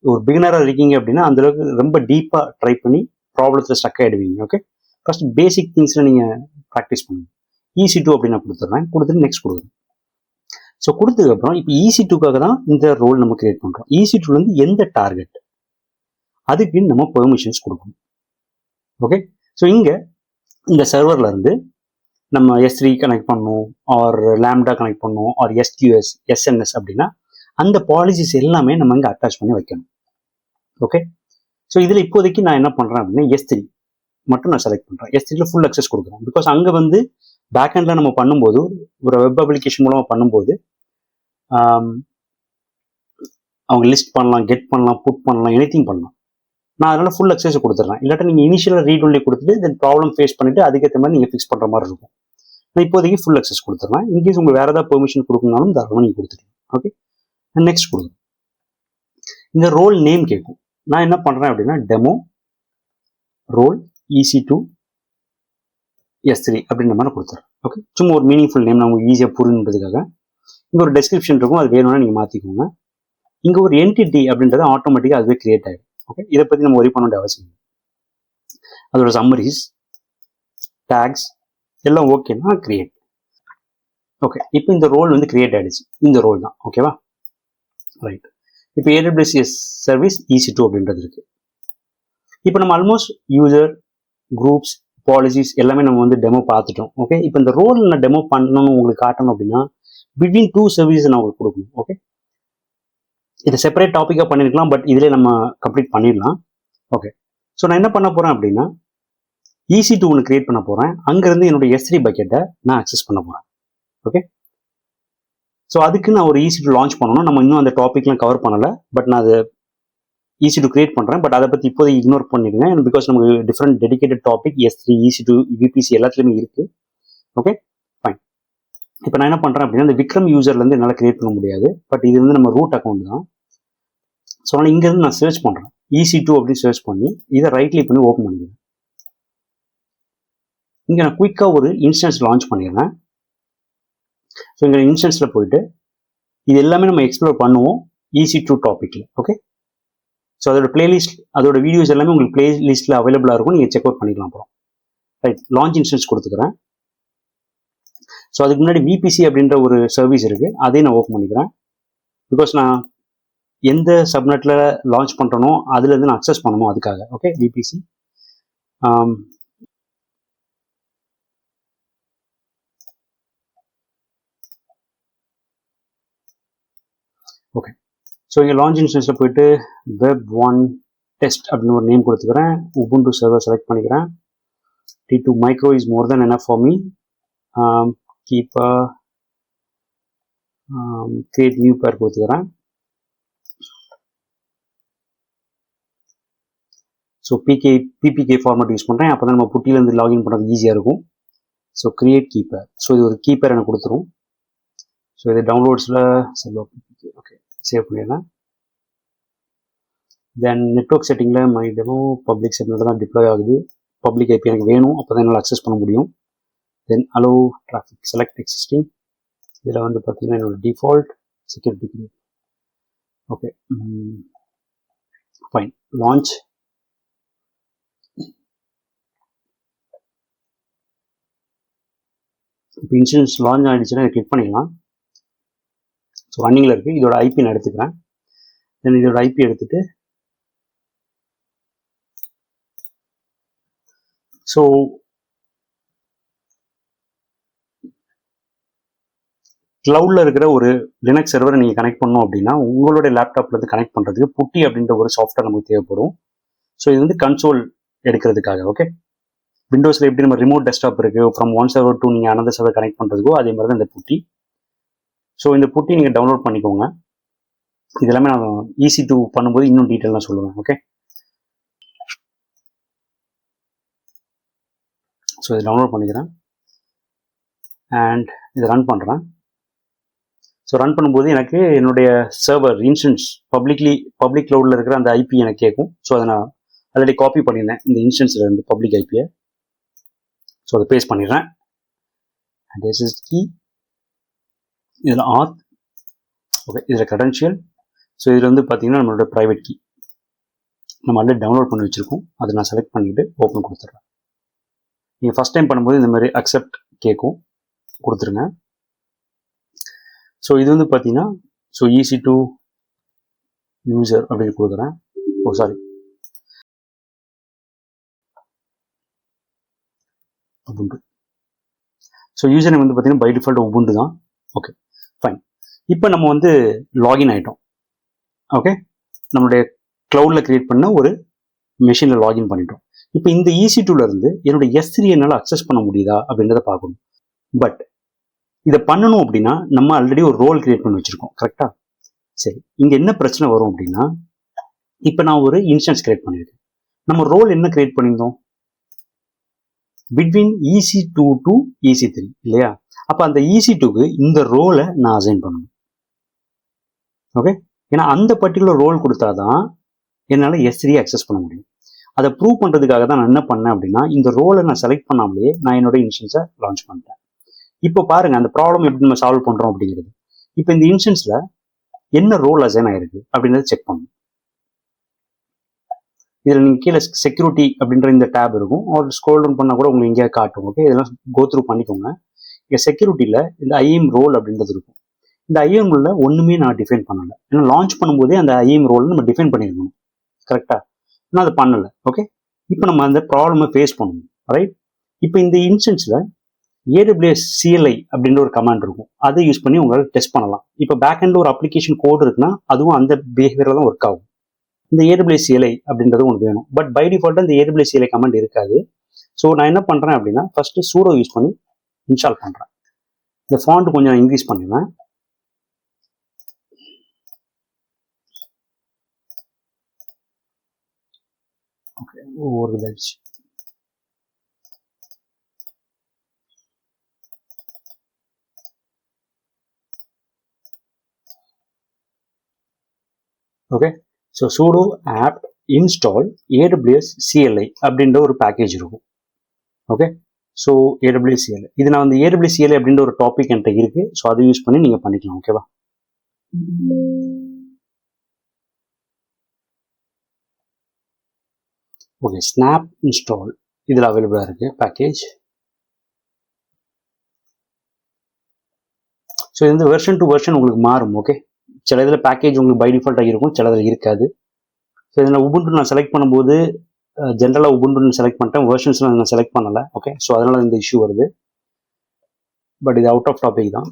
ஒரு பிகினராக இருக்கீங்க அப்படின்னா அந்தளவுக்கு ரொம்ப டீப்பாக ட்ரை பண்ணி ப்ராப்ளத்தில் ஸ்டக் ஆகிடுவீங்க. ஓகே, ஃபர்ஸ்ட் பேசிக் திங்ஸில் நீங்கள் ப்ராக்டிஸ் பண்ணுங்க. EC2 அப்படின்னு நான் கொடுத்துட்றேன், கொடுத்துட்டு நெக்ஸ்ட் கொடுக்குறேன். ஸோ கொடுத்ததுக்கப்புறம் இப்போ EC2க்காக தான் இந்த ரோல் நம்ம கிரியேட் பண்ணுறோம். EC2லேருந்து எந்த டார்கெட், அதுக்கு நம்ம பெர்மிஷன்ஸ் கொடுக்கணும். ஓகே, ஸோ இங்கே இந்த சர்வரில் இருந்து நம்ம S3 கனெக்ட் பண்ணணும், ஆர் லாம்டா கனெக்ட் பண்ணணும், ஆர் SQS, SNS அப்படின்னா அந்த பாலிசிஸ் எல்லாமே நம்ம இங்கே அட்டாச் பண்ணி வைக்கணும். ஓகே, ஸோ இதில் இப்போதைக்கு நான் என்ன பண்ணுறேன் அப்படின்னா S3 மட்டும் நான் செலக்ட் பண்ணுறேன். S3ல ஃபுல் அக்சஸ் கொடுக்குறேன். பிகாஸ் அங்கே வந்து பேக்ஹெண்டில் நம்ம பண்ணும்போது, ஒரு வெப் அப்ளிகேஷன் மூலமாக பண்ணும்போது அவங்க லிஸ்ட் பண்ணலாம், கெட் பண்ணலாம், புட் பண்ணலாம், எனிதிங் பண்ணலாம். நான் அதனால ஃபுல் அக்சஸ் கொடுத்துட்றேன். இல்லாட்டா நீங்கள் இனிஷியலாக ரீட் ஒன்லி கொடுத்துட்டு தென் ப்ராப்ளம் ஃபேஸ் பண்ணிட்டு அதுக்கேற்ற மாதிரி நீங்கள் ஃபிக்ஸ் பண்ணுற மாதிரி இருக்கும். நான் இப்போதைக்கு ஃபுல் அக்சஸ் கொடுத்துட்றேன். இன்கேஸ் உங்களுக்கு வேறு ஏதாவது பெர்மிஷன் கொடுக்கணும்னாலும் தாராளமாக நீங்கள் கொடுத்துருங்க. ஓகே, நெக்ஸ்ட் கொடுங்க. இந்த ரோல் நேம் கேட்கும். நான் என்ன பண்ணுறேன் அப்படின்னா, டெமோ ரோல் EC2 S3 அப்படின்ற மாதிரி கொடுத்துறேன். ஓகே, சும்மா ஒரு மீனிங்ஃபுல் நேம் நான் உங்களுக்கு ஈஸியாக புரியுன்றதுக்காக. இங்கே ஒரு டெஸ்கிரிப்ஷன் இருக்கும், அது வேணும்னா நீங்கள் மாற்றிக்கோங்க. இங்கே ஒரு என்டிட்டி அப்படின்றது ஆட்டோமேட்டிக்காக அதுவே கிரியேட் ஆகிடும். ஓகே, இதை பற்றி நம்ம ஒரி பண்ண வேண்டிய அவசியம் இல்லை. அதோட சம்மரிஸ், டேக்ஸ் எல்லாம் ஓகேன்னா கிரியேட். ஓகே, இப்போ இந்த ரோல் வந்து கிரியேட் ஆகிடுச்சு. இந்த ரோல் தான். ஓகேவா, ரைட். இப்போ AWS சர்வீஸ் EC2 அப்படின்றது இருக்கு. இப்போ நம்ம ஆல்மோஸ்ட் யூசர், குரூப்ஸ், பாலிசிஸ் எல்லாமே நம்ம வந்து டெமோ பார்த்துட்டோம். ஓகே, இப்போ இந்த ரோல் நான் டெமோ பண்ணணும்னு உங்களுக்கு காட்டணும் அப்படின்னா பிட்வீன் 2 சர்வீஸ் நான் உங்களுக்கு கொடுக்கணும். ஓகே, இதை செப்பரேட் டாப்பிக்காக பண்ணியிருக்கலாம், பட் இதிலே நம்ம கம்ப்ளீட் பண்ணிடலாம். ஓகே, ஸோ நான் என்ன பண்ண போகிறேன் அப்படின்னா EC2 ஒன்று கிரியேட் பண்ண போகிறேன். அங்கேருந்து என்னோட S3 பக்கெட்டை நான் அக்சஸ் பண்ண போகிறேன். ஓகே, ஸோ அதுக்கு நான் ஒரு EC2 லான்ச் பண்ணணும். நம்ம இன்னும் அந்த டாப்பிக்லாம் கவர் பண்ணலை, பட் நான் அதை EC2 கிரியேட் பண்ணுறேன். பட் அதை பற்றி இப்போதை இக்னோர் பண்ணிடுங்க, பிகாஸ் நமக்கு different dedicated topic S3, EC2, VPC எல்லாத்துலேயுமே இருக்குது. Okay fine. இப்போ நான் என்ன பண்ணுறேன் அப்படின்னா, இந்த விக்ரம் யூசர்லேருந்து என்னால் கிரியேட் பண்ண முடியாது, பட் இது வந்து நம்ம ரூட் அக்கௌண்ட் தான். ஸோ அதனால் இங்கேருந்து நான் சர்ச் பண்ணுறேன், EC2 அப்படின்னு சர்ச் பண்ணி இதை ரைட் கிளிக் பண்ணி ஓப்பன் பண்ணிக்கிறேன். இங்கே நான் குயிக்காக ஒரு இன்ஸ்டன்ஸ் லான்ச் பண்ணிடுறேன். ஸோ இங்கே இன்ஸ்டன்ஸில் போயிட்டு இது எல்லாமே நம்ம எக்ஸ்ப்ளோர் பண்ணுவோம் EC2 டாப்பிக்கில். ஓகே, ஸோ அதோட பிளேலிஸ்ட், அதோட வீடியோஸ் எல்லாமே உங்களுக்கு பிளேலிஸ்ட்டில் அவைலபிளாக இருக்கும், நீங்கள் செக் அவுட் பண்ணிக்கலாம். அப்புறம் ரைட், லான்ச் இன்ஸ்டன்ஸ் கொடுத்துக்கிறேன். ஸோ அதுக்கு முன்னாடி VPC அப்படின்ற ஒரு சர்வீஸ் இருக்குது, அதையும் நான் ஓப்பன் பண்ணிக்கிறேன். பிகாஸ் நான் எந்த சப்நெட்டில் லான்ச் பண்ணுறனோ அதுலேருந்து நான் அக்சஸ் பண்ணணும், அதுக்காக. Okay, VPC. ஓகே, ஸோ இங்கே லான்ச் இன்ஸ்டன்ஸில் போயிட்டு web1 test அப்படின்னு ஒரு நேம் கொடுத்துக்கிறேன். Ubuntu server செலக்ட் பண்ணிக்கிறேன். T2 micro is more than enough for me. Keep a create new pair கொடுத்துக்கிறேன். ஸோ PPK ஃபார்மேட் யூஸ் பண்ணுறேன், அப்போ தான் நம்ம புட்டிலேருந்து லாகின் பண்ணுறது ஈஸியாக இருக்கும். ஸோ கிரியேட் கீப்பர், ஸோ இது ஒரு கீப்பர் எனக்கு கொடுத்துரும். ஸோ இது டவுன்லோட்ஸில் செல்வா PPK. ஓகே, சேவ் பண்ணிடுறேன். தென் நெட்வொர்க் செட்டிங்கில் மை டெமோ பப்ளிக் செட்டிங்கில் தான் டிப்ளாய் ஆகுது. பப்ளிக் IP எனக்கு வேணும், அப்போ தான் என்னால் அக்சஸ் பண்ண முடியும். தென் அலோ டிராஃபிக் செலக்ட் எக்ஸிஸ்டிங், இதில் வந்து பார்த்தீங்கன்னா என்னோட default security. Okay fine, launch. இப்போ இன்சூரன்ஸ் லான்ச் ஆகிடுச்சுன்னா இதை கிளிக் பண்ணிடலாம். ஸோ ரன்னிங்கில் இருக்குது. இதோட IP நான் எடுத்துக்கிறேன். தென் இதோட IP எடுத்துகிட்டு ஸோ க்ளவுடில் இருக்கிற ஒரு லினக்ஸ் சர்வரை நீங்கள் கனெக்ட் பண்ணணும் அப்படின்னா உங்களுடைய லேப்டாப்லேருந்து கனெக்ட் பண்ணுறதுக்கு புட்டி அப்படின்ற ஒரு சாஃப்ட்வேர் நமக்கு தேவைப்படும். ஸோ இது வந்து கன்சோல் எடுக்கிறதுக்காக. ஓகே, விண்டோஸில் எப்படி நம்ம ரிமோட் டெஸ்க்டாப் இருக்குது, ஃப்ரம் ஒன் சர்வர் டு நீங்கள் அனதர் சர்வர் கனெக்ட் பண்ணுறதுக்கோ அதே மாதிரி தான் இந்த புட்டி. ஸோ இந்த புட்டி நீங்கள் டவுன்லோட் பண்ணிக்கோங்க. இதெல்லாமே நான் EC2 பண்ணும்போது இன்னும் டீட்டெயிலாக சொல்லுவேன். ஓகே, ஸோ இதை டவுன்லோட் பண்ணிக்கிறேன் அண்ட் இதை ரன் பண்ணுறேன். ஸோ ரன் பண்ணும்போது எனக்கு என்னுடைய சர்வர் இன்ஸ்டன்ஸ் பப்ளிக் க்ளவுடில் இருக்கிற அந்த IP எனக்கு கேட்கும். ஸோ அதை நான் ஆல்ரெடி காப்பி பண்ணியிருந்தேன் இந்த இன்ஸ்டன்ஸில் இருந்து பப்ளிக் IP-யை. ஸோ அதை பேஸ்ட் பண்ணிடுறேன். அண்ட் SSH கீ, இதில் auth. ஓகே, இதில் credential. ஸோ இதில் வந்து பார்த்தீங்கன்னா நம்மளோட ப்ரைவேட் கீ நம்ம ஆல்ரெடி டவுன்லோட் பண்ணி வச்சுருக்கோம். அதை நான் செலக்ட் பண்ணிவிட்டு ஓப்பன் கொடுத்துட்றேன். நீங்கள் ஃபஸ்ட் டைம் பண்ணும்போது இந்த மாதிரி அக்செப்ட் கேட்கும், கொடுத்துருங்க. ஸோ இது வந்து பார்த்தீங்கன்னா ஸோ EC2 யூசர் அப்படின்னு கொடுக்குறேன். Ubuntu. ஸோ யூசர் நேம் வந்து பார்த்தீங்கன்னா பை டிஃபால்ட் Ubuntu தான். Okay fine. இப்போ நம்ம வந்து லாகின் ஆகிட்டோம். ஓகே, நம்மளுடைய க்ளவுடில் கிரியேட் பண்ண ஒரு மெஷினில் லாகின் பண்ணிட்டோம். இப்போ இந்த EC2லேருந்து என்னுடைய S3 என்னால் அக்சஸ் பண்ண முடியுதா அப்படின்றத பார்க்கணும். பட் இதை பண்ணணும் அப்படின்னா நம்ம ஆல்ரெடி ஒரு ரோல் கிரியேட் பண்ணி வச்சுருக்கோம், கரெக்டாக? சரி, இங்கே என்ன பிரச்சனை வரும் அப்படின்னா, இப்போ நான் ஒரு இன்ஸ்டன்ஸ் கிரியேட் பண்ணியிருக்கேன். நம்ம ரோல் என்ன கிரியேட் பண்ணியிருந்தோம்? பிட்வீன் EC2 டு EC3 இல்லையா? அப்போ அந்த EC2க்கு இந்த ரோலை நான் அசைன் பண்ணணும். ஓகே, ஏன்னா அந்த பர்டிகுலர் ரோல் கொடுத்தாதான் என்னால் S3 அக்சஸ் பண்ண முடியும். அதை ப்ரூவ் பண்ணுறதுக்காக தான் நான் என்ன பண்ணேன் அப்படின்னா, இந்த ரோலை நான் செலக்ட் பண்ணாமலே நான் என்னோட இன்ஸ்டன்ஸை லான்ச் பண்ணிட்டேன். இப்போ பாருங்க அந்த ப்ராப்ளம் எப்படி நம்ம சால்வ் பண்ணுறோம் அப்படிங்கிறது. இப்போ இந்த இன்ஸ்டன்ஸில் என்ன ரோல் அசைன் ஆயிருக்கு அப்படின்றத செக் பண்ணணும். இதில் நீங்கள் கீழே செக்யூரிட்டி அப்படின்ற இந்த டேப் இருக்கும், ஒரு ஸ்க்ரோல் டவுன் பண்ணால் கூட உங்களுக்கு எங்கேயா காட்டும். ஓகே, இதெல்லாம் கோ த்ரூ பண்ணிக்கோங்க. இங்கே செக்யூரிட்டியில் இந்த IAM ரோல் அப்படின்றது இருக்கும். இந்த IAM ரோலில் ஒன்றுமே நான் டிஃபைன் பண்ணலை. ஏன்னா லான்ச் பண்ணும்போதே அந்த IAM ரோல் நம்ம டிஃபைன் பண்ணியிருக்கணும், கரெக்டாக? நான் அதை பண்ணலை. ஓகே, இப்போ நம்ம அந்த ப்ராப்ளமை ஃபேஸ் பண்ணணும், ரைட்? இப்போ இந்த இன்ஸ்டன்ஸில் AWS CLI அப்படின்ற ஒரு கமாண்ட் இருக்கும், அதை யூஸ் பண்ணி உங்களால் டெஸ்ட் பண்ணலாம். இப்போ பேக்எண்டில் ஒரு அப்ளிகேஷன் கோட் இருக்குன்னா அதுவும் அந்த பிஹேவியரில் தான் ஒர்க் ஆகும். இந்த AWS CLI அப்படின்றது உங்களுக்கு வேணும். பட் பை டிஃபால்ட்டாக இந்த AWS CLI கமாண்ட் இருக்காது. ஸோ நான் என்ன பண்ணுறேன் அப்படின்னா ஃபர்ஸ்ட் sudo யூஸ் பண்ணி இன்ஸ்டால் பண்ணுறேன். இந்த ஃபாண்ட் கொஞ்சம் இன்க்ரீஸ் பண்ணுவேன். ஓகே, ஒரு இதாச்சு. Okay, so sudo apt install AWS CLI அப்படின்ற ஒரு பேக்கேஜ் இருக்கும். ஓகே, ஸோ AWS CLI இது நான் வந்து AWS CLI அப்படின்ற ஒரு டாபிக் என்கிட்ட இருக்கு. ஸோ அதை யூஸ் பண்ணி நீங்கள் பண்ணிக்கலாம். ஓகேவா? ஓகே, snap install இதில் அவைலபிளாக இருக்கு பேக்கேஜ். ஸோ இது வந்து வெர்ஷன் டு வெர்ஷன் உங்களுக்கு மாறும். ஓகே, சில இதில் பேக்கேஜ் உங்களுக்கு பை டிஃபால்ட்டாக இருக்கும், சில இதில் இருக்காது. ஸோ இதில் உபுண்டு நான் செலக்ட் பண்ணும்போது ஜென்ரலாக உபுண்டுன்னு செலக்ட் பண்ணிட்டேன், வெர்ஷன்ஸ்லாம் நான் செலக்ட் பண்ணலை. ஓகே, ஸோ அதனால இந்த இஷ்யூ வருது. பட் இது அவுட் ஆஃப் டாபிக் தான்.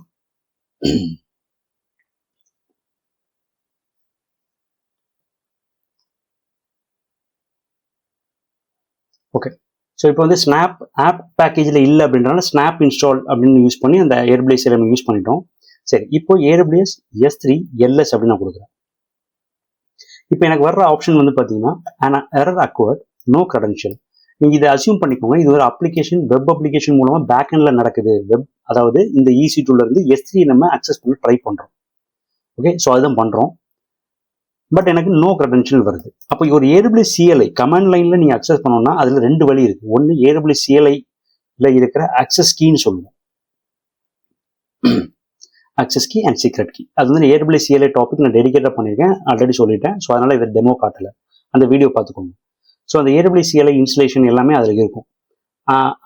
ஓகே, ஸோ இப்போ வந்து ஸ்னாப் ஆப் பேக்கேஜில் இல்லை அப்படின்றனால ஸ்னாப் இன்ஸ்டால் அப்படின்னு யூஸ் பண்ணி அந்த AWS CLI யூஸ் பண்ணிட்டோம். சரி, இப்போ AWS S3 LS அப்படின்னு நான் கொடுக்குறேன். இப்போ எனக்கு வர்ற ஆப்ஷன் வந்து பார்த்தீங்கன்னா எரர் அக்வர்ட் நோ கிரெடென்ஷியல். நீங்கள் இதை அசியூம் பண்ணிக்கோங்க, இது ஒரு அப்ளிகேஷன், வெப் அப்ளிகேஷன் மூலமாக பேக்எண்டில் நடக்குது. அதாவது இந்த EC2 இருந்து S3 நம்ம அக்சஸ் பண்ணி ட்ரை பண்ணுறோம். ஓகே, ஸோ அதுதான் பண்ணுறோம். பட் எனக்கு நோ கிரெடென்ஷியல் வருது. அப்போ ஒரு AWS CLI கமாண்ட் லைனில் நீங்கள் அக்சஸ் பண்ணோம்னா அதில் ரெண்டு வழி இருக்குது. ஒன்று AWS CLI இருக்கிற அக்சஸ் கீன்னு சொல்லுவோம், access key and secret key. அது வந்து AWS CLI டாபிக் நான் டெடிகேட்டாக பண்ணியிருக்கேன், ஆல்ரெடி சொல்லிட்டேன். ஸோ அதனால் இதை டெமோ காட்டலை, அந்த வீடியோ பார்த்துக்கோங்க. ஸோ அந்த AWS CLI இன்ஸ்டலேஷன் எல்லாமே அதில் இருக்கும்.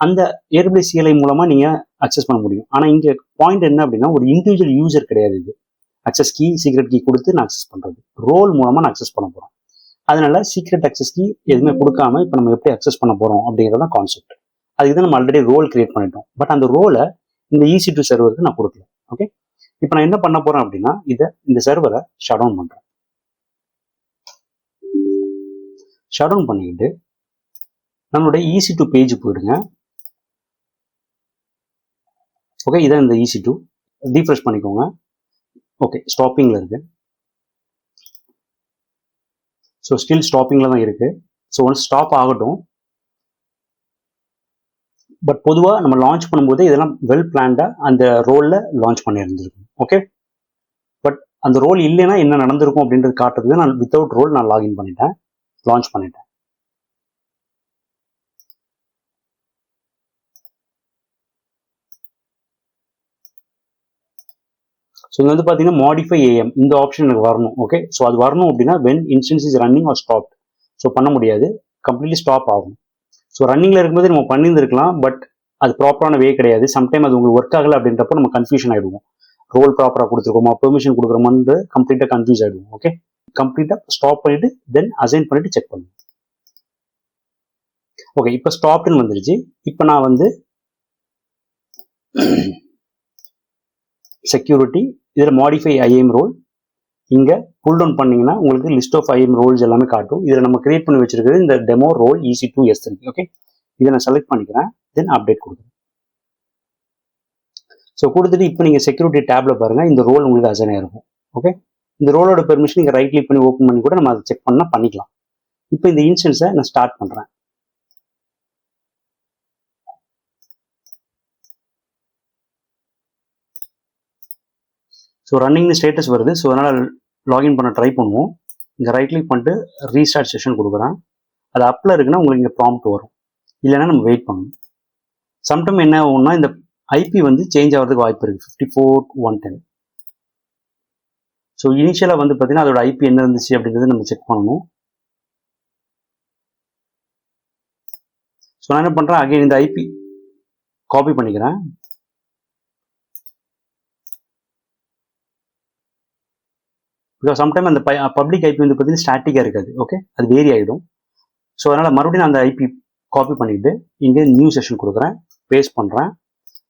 அந்த AWS CLI மூலமாக நீங்கள் அக்சஸ் பண்ண முடியும். ஆனால் இங்கே பாயிண்ட் என்ன அப்படின்னா ஒரு இண்டிவிஜுவல் யூசர் கிடையாது. இது அக்சஸ் கீ சீக்ரெட் கீ கொடுத்து நான் அக்சஸ் பண்ணுறது, ரோல் மூலமாக நான் அக்சஸ் பண்ண போகிறோம். அதனால சீக்ரெட் அக்சஸ் கீ எதுவுமே கொடுக்காம இப்போ நம்ம எப்படி அக்சஸ் பண்ண போகிறோம் அப்படிங்கிறத கான்செப்ட். அதுக்கு தான் நம்ம ஆல்ரெடி ரோல் கிரியேட் பண்ணிட்டோம். பட் அந்த ரோலை இந்த EC2 சர்வருக்கு நான் கொடுக்கல. ஓகே, இப்போ நான் என்ன பண்ண போறேன் அப்படின்னா இந்த சர்வரை ஷட் டவுன் பண்றேன். ஷட் டவுன் பண்ணிக்கிட்டு நம்மளுடைய EC2 பேஜ் போயிடுங்க. ஓகே, இதான் இந்த EC2. ரீஃப்ரெஷ் பண்ணிக்கோங்க. ஓகே, ஸ்டாப்பிங்ல இருக்கு. ஸோ ஸ்டில் ஸ்டாப்பிங்ல தான் இருக்கு. ஸோ ஒன்ஸ் ஸ்டாப் ஆகட்டும். பட் பொதுவாக நம்ம லான்ச் பண்ணும்போது இதெல்லாம் வெல் பிளான்டா அந்த ரோல்ல லான்ச் பண்ணியிருந்திருக்கும். ஓகே, பட் அந்த ரோல் இல்லைன்னா என்ன நடந்திருக்கும் அப்படின்றது காட்டுறதுக்கு நான் வித்தவுட் ரோல் நான் லாகின் பண்ணிட்டேன், லான்ச் பண்ணிட்டேன். ஸோ இங்கே வந்து பார்த்தீங்கன்னா மாடிஃபை AM இந்த ஆப்ஷன் எனக்கு வரணும். ஓகே, ஸோ அது வரணும் அப்படின்னா when instance is running R stop. So பண்ண முடியாது, கம்ப்ளீட்லி ஸ்டாப் ஆகும். ஸோ ரன்னிங்கில் இருக்கும்போது நம்ம பண்ணியிருந்துருக்கலாம், பட் அது ப்ராப்பரான வே கிடையாது. சம்டைம் அது உங்களுக்கு ஒர்க் ஆகலை அப்படின்றப்போ நம்ம கன்ஃபியூஷன் ஆகிடுவோம். ரோல் ப்ராப்பராக கொடுத்துருக்கோமா, பெர்மிஷன் கொடுக்குறோமான்னு கம்ப்ளீட்டாக கன்ஃபியூஸ் ஆகிடுவோம். ஓகே, கம்ப்ளீட்டாக ஸ்டாப் பண்ணிட்டு தென் அசைன் பண்ணிட்டு செக் பண்ணுவோம். ஓகே, இப்போ ஸ்டாப்னு வந்துருச்சு. இப்போ நான் வந்து செக்யூரிட்டி இதில் மாடிஃபை IAM ரோல் இங்கே புல் டவுன் பண்ணிங்கன்னா உங்களுக்கு லிஸ்ட் ஆஃப் IAM ரோல்ஸ் எல்லாமே காட்டும். இதில் நம்ம கிரியேட் பண்ணி வச்சிருக்கிறது இந்த demo role EC2 S3. Okay, இதை நான் செலக்ட் பண்ணிக்கிறேன், தென் அப்டேட் கொடுக்குறேன். ஸோ கொடுத்துட்டு இப்போ நீங்கள் செக்யூரிட்டி டேப்ல பாருங்கள், இந்த ரோல் உங்களுக்கு அசைன் ஆயிருக்கும். ஓகே, இந்த ரோலோட பெர்மிஷன் நீங்கள் ரைட் கிளிக் பண்ணி ஓப்பன் பண்ணி கூட நம்ம அதை செக் பண்ணால் பண்ணிக்கலாம். இப்போ இந்த இன்ஸ்டன்ஸை நான் ஸ்டார்ட் பண்ணுறேன். ஸோ ரன்னிங்னு ஸ்டேட்டஸ் வருது. ஸோ அதனால் லாகின் பண்ண ட்ரை பண்ணுவோம். இங்கே ரைட் கிளிக் பண்ணிட்டு ரீஸ்டார்ட் செஷன் கொடுக்குறேன். அது அப்பில் இருக்குன்னா உங்களுக்கு இங்கே ப்ராம்ப்ட் வரும், இல்லைன்னா நம்ம வெயிட் பண்ணணும். சம்டைம் என்ன ஆகும்னா இந்த IP வந்து சேஞ்ச் ஆகிறதுக்கு வாய்ப்பு இருக்குது, 54.110. ஸோ இனிஷியலாக வந்து பார்த்தீங்கன்னா அதோட IP என்ன இருந்துச்சு அப்படின்றத நம்ம செக் பண்ணணும். ஸோ நான் என்ன பண்ணுறேன், அகைன் இந்த IP காப்பி பண்ணிக்கிறேன். பிகாஸ் சம்டைம் அந்த பப்ளிக் IP வந்து பார்த்தீங்கன்னா ஸ்டாட்டிக்காக இருக்காது. ஓகே, அது வேரி ஆகிடும். ஸோ அதனால் மறுபடியும் நான் அந்த IP காப்பி பண்ணிவிட்டு இங்கே நியூ செஷன் கொடுக்குறேன், பேஸ்ட் பண்ணுறேன்.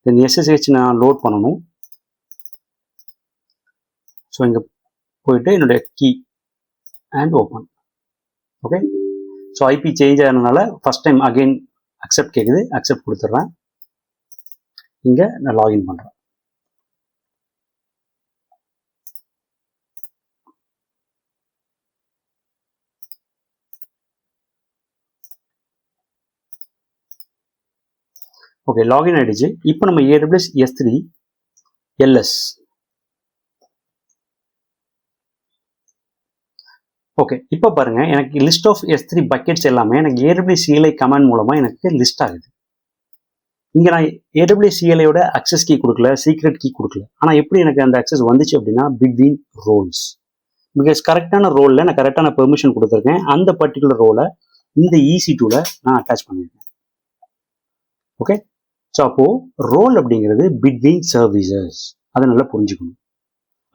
தென் SSH நான் லோட் பண்ணணும். ஸோ இங்கே போயிட்டு என்னுடைய key and open. Okay, so IP change ஆனதுனால ஃபர்ஸ்ட் டைம் அகெயின் அக்செப்ட் கேட்குது, அக்செப்ட் கொடுத்துட்றேன். இங்கே நான் லாகின் பண்ணுறேன். ஓகே, லாகின் ஆயிடுச்சு. இப்போ நம்ம AWS S3 LS. ஓகே, இப்போ பாருங்க, எனக்கு லிஸ்ட் ஆஃப் S3 பக்கெட்ஸ் எல்லாமே எனக்கு AWS CLI கமாண்ட் மூலமா எனக்கு லிஸ்ட் ஆகுது. இங்க நான் AWS CLIயோட அக்சஸ் கீ கொடுக்கல, சீக்ரெட் கீ கொடுக்கல. ஆனா எப்படி எனக்கு அந்த அக்சஸ் வந்துச்சு அப்படின்னா பிட்வீன் ரோல்ஸ். பிகாஸ் கரெக்டான ரோல்ல நான் கரெக்டான பெர்மிஷன் கொடுத்துருக்கேன். அந்த பர்டிகுலர் ரோலை இந்த EC2ல நான் அட்டாச் பண்ணியிருக்கேன். ஓகே, ஸோ அப்போ ரோல் அப்படிங்கிறது பிட்வீன் சர்வீசஸ், அதை நல்லா புரிஞ்சுக்கணும்.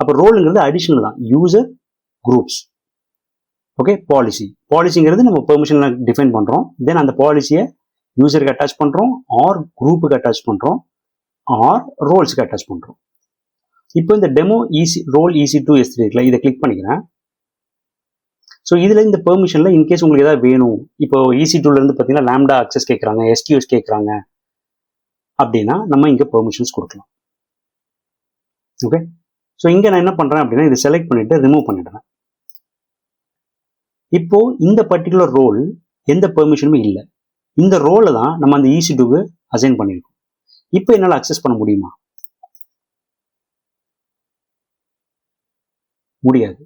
அப்போ ரோலுங்கிறது அடிஷனல் தான், யூசர் குரூப்ஸ். ஓகே, பாலிசிங்கிறது நம்ம பெர்மிஷன்ல டிஃபைன் பண்றோம். தென் அந்த பாலிசியை யூசருக்கு அட்டாச் பண்றோம், ஆர் குரூப்புக்கு அட்டாச் பண்றோம், ஆர் ரோல்ஸுக்கு அட்டாச் பண்றோம். இப்போ இந்த டெமோ ரோல் EC2 S3 இருக்குல்ல, இதை கிளிக் பண்ணிக்கிறேன். ஸோ இதுல இந்த பெர்மிஷன்ல இன்கேஸ் உங்களுக்கு ஏதாவது வேணும், இப்போ EC2ல இருந்து பார்த்தீங்கன்னா லாம்டா அக்சஸ் கேட்குறாங்க, SQS கேட்குறாங்க அப்படின்னா நம்ம இங்க பெர்மிஷன்ஸ் கொடுக்கலாம். ஓகே, ஸோ இங்க நான் என்ன பண்றேன் அப்படின்னா இதை செலக்ட் பண்ணிட்டு ரிமூவ் பண்ணிடுறேன். இப்போ இந்த பர்டிகுலர் ரோல் எந்த பெர்மிஷனுமே இல்லை. இந்த ரோலை தான் நம்ம அந்த EC2க்கு அசைன் பண்ணியிருக்கோம். இப்போ என்னால் அக்சஸ் பண்ண முடியுமா? முடியாது.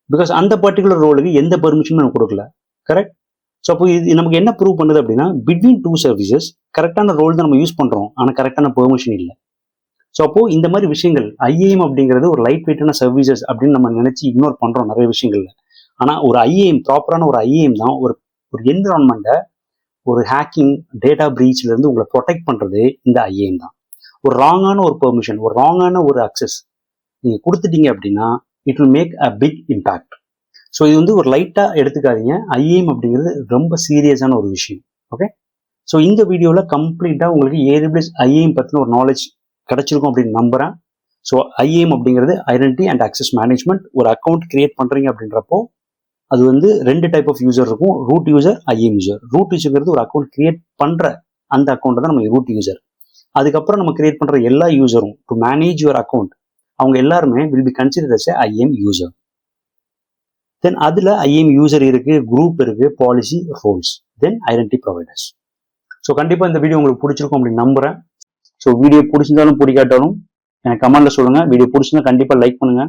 பிகாஸ் அந்த பர்டிகுலர் ரோலுக்கு எந்த பெர்மிஷனும் நம்ம கொடுக்கல. கரெக்ட்? ஸோ அப்போ இது நமக்கு என்ன ப்ரூவ் பண்ணுது அப்படின்னா பிட்வீன் டூ சர்வீசஸ் கரெக்டான ரோல் தான் நம்ம யூஸ் பண்றோம், ஆனால் கரெக்டான பெர்மிஷன் இல்லை. ஸோ அப்போ இந்த மாதிரி விஷயங்கள் IAM அப்படிங்கிறது ஒரு லைட் வெயிட்டான சர்வீசஸ் அப்படின்னு நம்ம நினைச்சு இக்னோர் பண்றோம் நிறைய விஷயங்கள்ல. ஆனால் ஒரு IAM, ப்ராப்பரான ஒரு IAM தான் ஒரு என்விரான்மெண்ட்டை ஒரு ஹேக்கிங், டேட்டா பிரீச்ல இருந்து உங்களை ப்ரொடெக்ட் பண்றது இந்த IAM தான். ஒரு ராங்கான ஒரு பெர்மிஷன், ஒரு ராங்கான ஒரு அக்சஸ் நீங்க கொடுத்துட்டீங்க அப்படின்னா it will make a big impact. So இது வந்து ஒரு லைட்டா எடுத்துக்காதீங்க. IAM அப்படிங்கிறது ரொம்ப சீரியஸான ஒரு விஷயம். ஓகே, ஸோ இந்த வீடியோவில் கம்ப்ளீட்டாக உங்களுக்கு AWS IAM பற்றின ஒரு நாலேஜ் கிடைச்சிருக்கும் அப்படின்னு நம்புறேன். ஸோ IAM அப்படிங்கிறது ஐடென்டிட்டி அண்ட் அக்சஸ் மேனேஜ்மெண்ட். ஒரு அக்கௌண்ட் கிரியேட் பண்றீங்க அப்படின்றப்போ அது வந்து 2 டைப் ஆஃப் யூசர் இருக்கும், ரூட் யூசர், IAM யூசர். ரூட் யூசர்ங்கிறது ஒரு அக்கௌண்ட் கிரியேட் பண்ற அந்த அக்கௌண்ட் தான் நம்ம ரூட் யூசர். அதுக்கப்புறம் நம்ம கிரியேட் பண்ற எல்லா யூசரும் டு மேனேஜ் யுவர் அக்கௌண்ட் அவங்க எல்லாருமே will be considered as IAM user. Then அதுல IAM யூசர் இருக்கு, குரூப் இருக்கு, policy, roles, then identity providers. So கண்டிப்பா இந்த வீடியோ உங்களுக்கு பிடிச்சிருக்கும் அப்படின்னு நம்புறேன். ஸோ வீடியோ பிடிச்சிருந்தாலும் பிடிக்காட்டாலும் எனக்கு கமெண்ட்ல சொல்லுங்க. வீடியோ பிடிச்சிருந்தா கண்டிப்பா லைக் பண்ணுங்க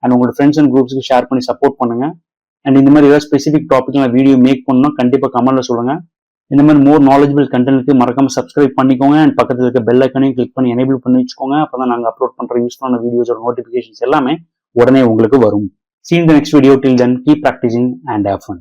அண்ட் உங்களோட ஃப்ரெண்ட்ஸ் அண்ட் குரூப்ஸ்க்கு ஷேர் பண்ணி சப்போர்ட் பண்ணுங்க. அண்ட் இந்த மாதிரி ஏதாவது ஸ்பெசிஃபிக் டாபிக் நான் வீடியோ மேக் பண்ணணும் கண்டிப்பா கமெண்ட்ல சொல்லுங்க. இந்த மாதிரி மோர் நாலேஜபிள் கண்டென்ட்க்கு மறக்காம சப்ஸ்கிரைப் பண்ணிக்கோங்க அண்ட் பக்கத்தில் இருக்க பெல் ஐக்கனையும் கிளிக் பண்ணி எனேபிள் பண்ணி வச்சுக்கோங்க. அப்பதான் நாங்கள் அப்லோட் பண்ற யூஸ்ஃபுல்லான வீடியோஸோட நோட்டிபிகேஷன்ஸ் எல்லாமே உடனே உங்களுக்கு வரும். See you in the next video. Till then, keep practicing and have fun.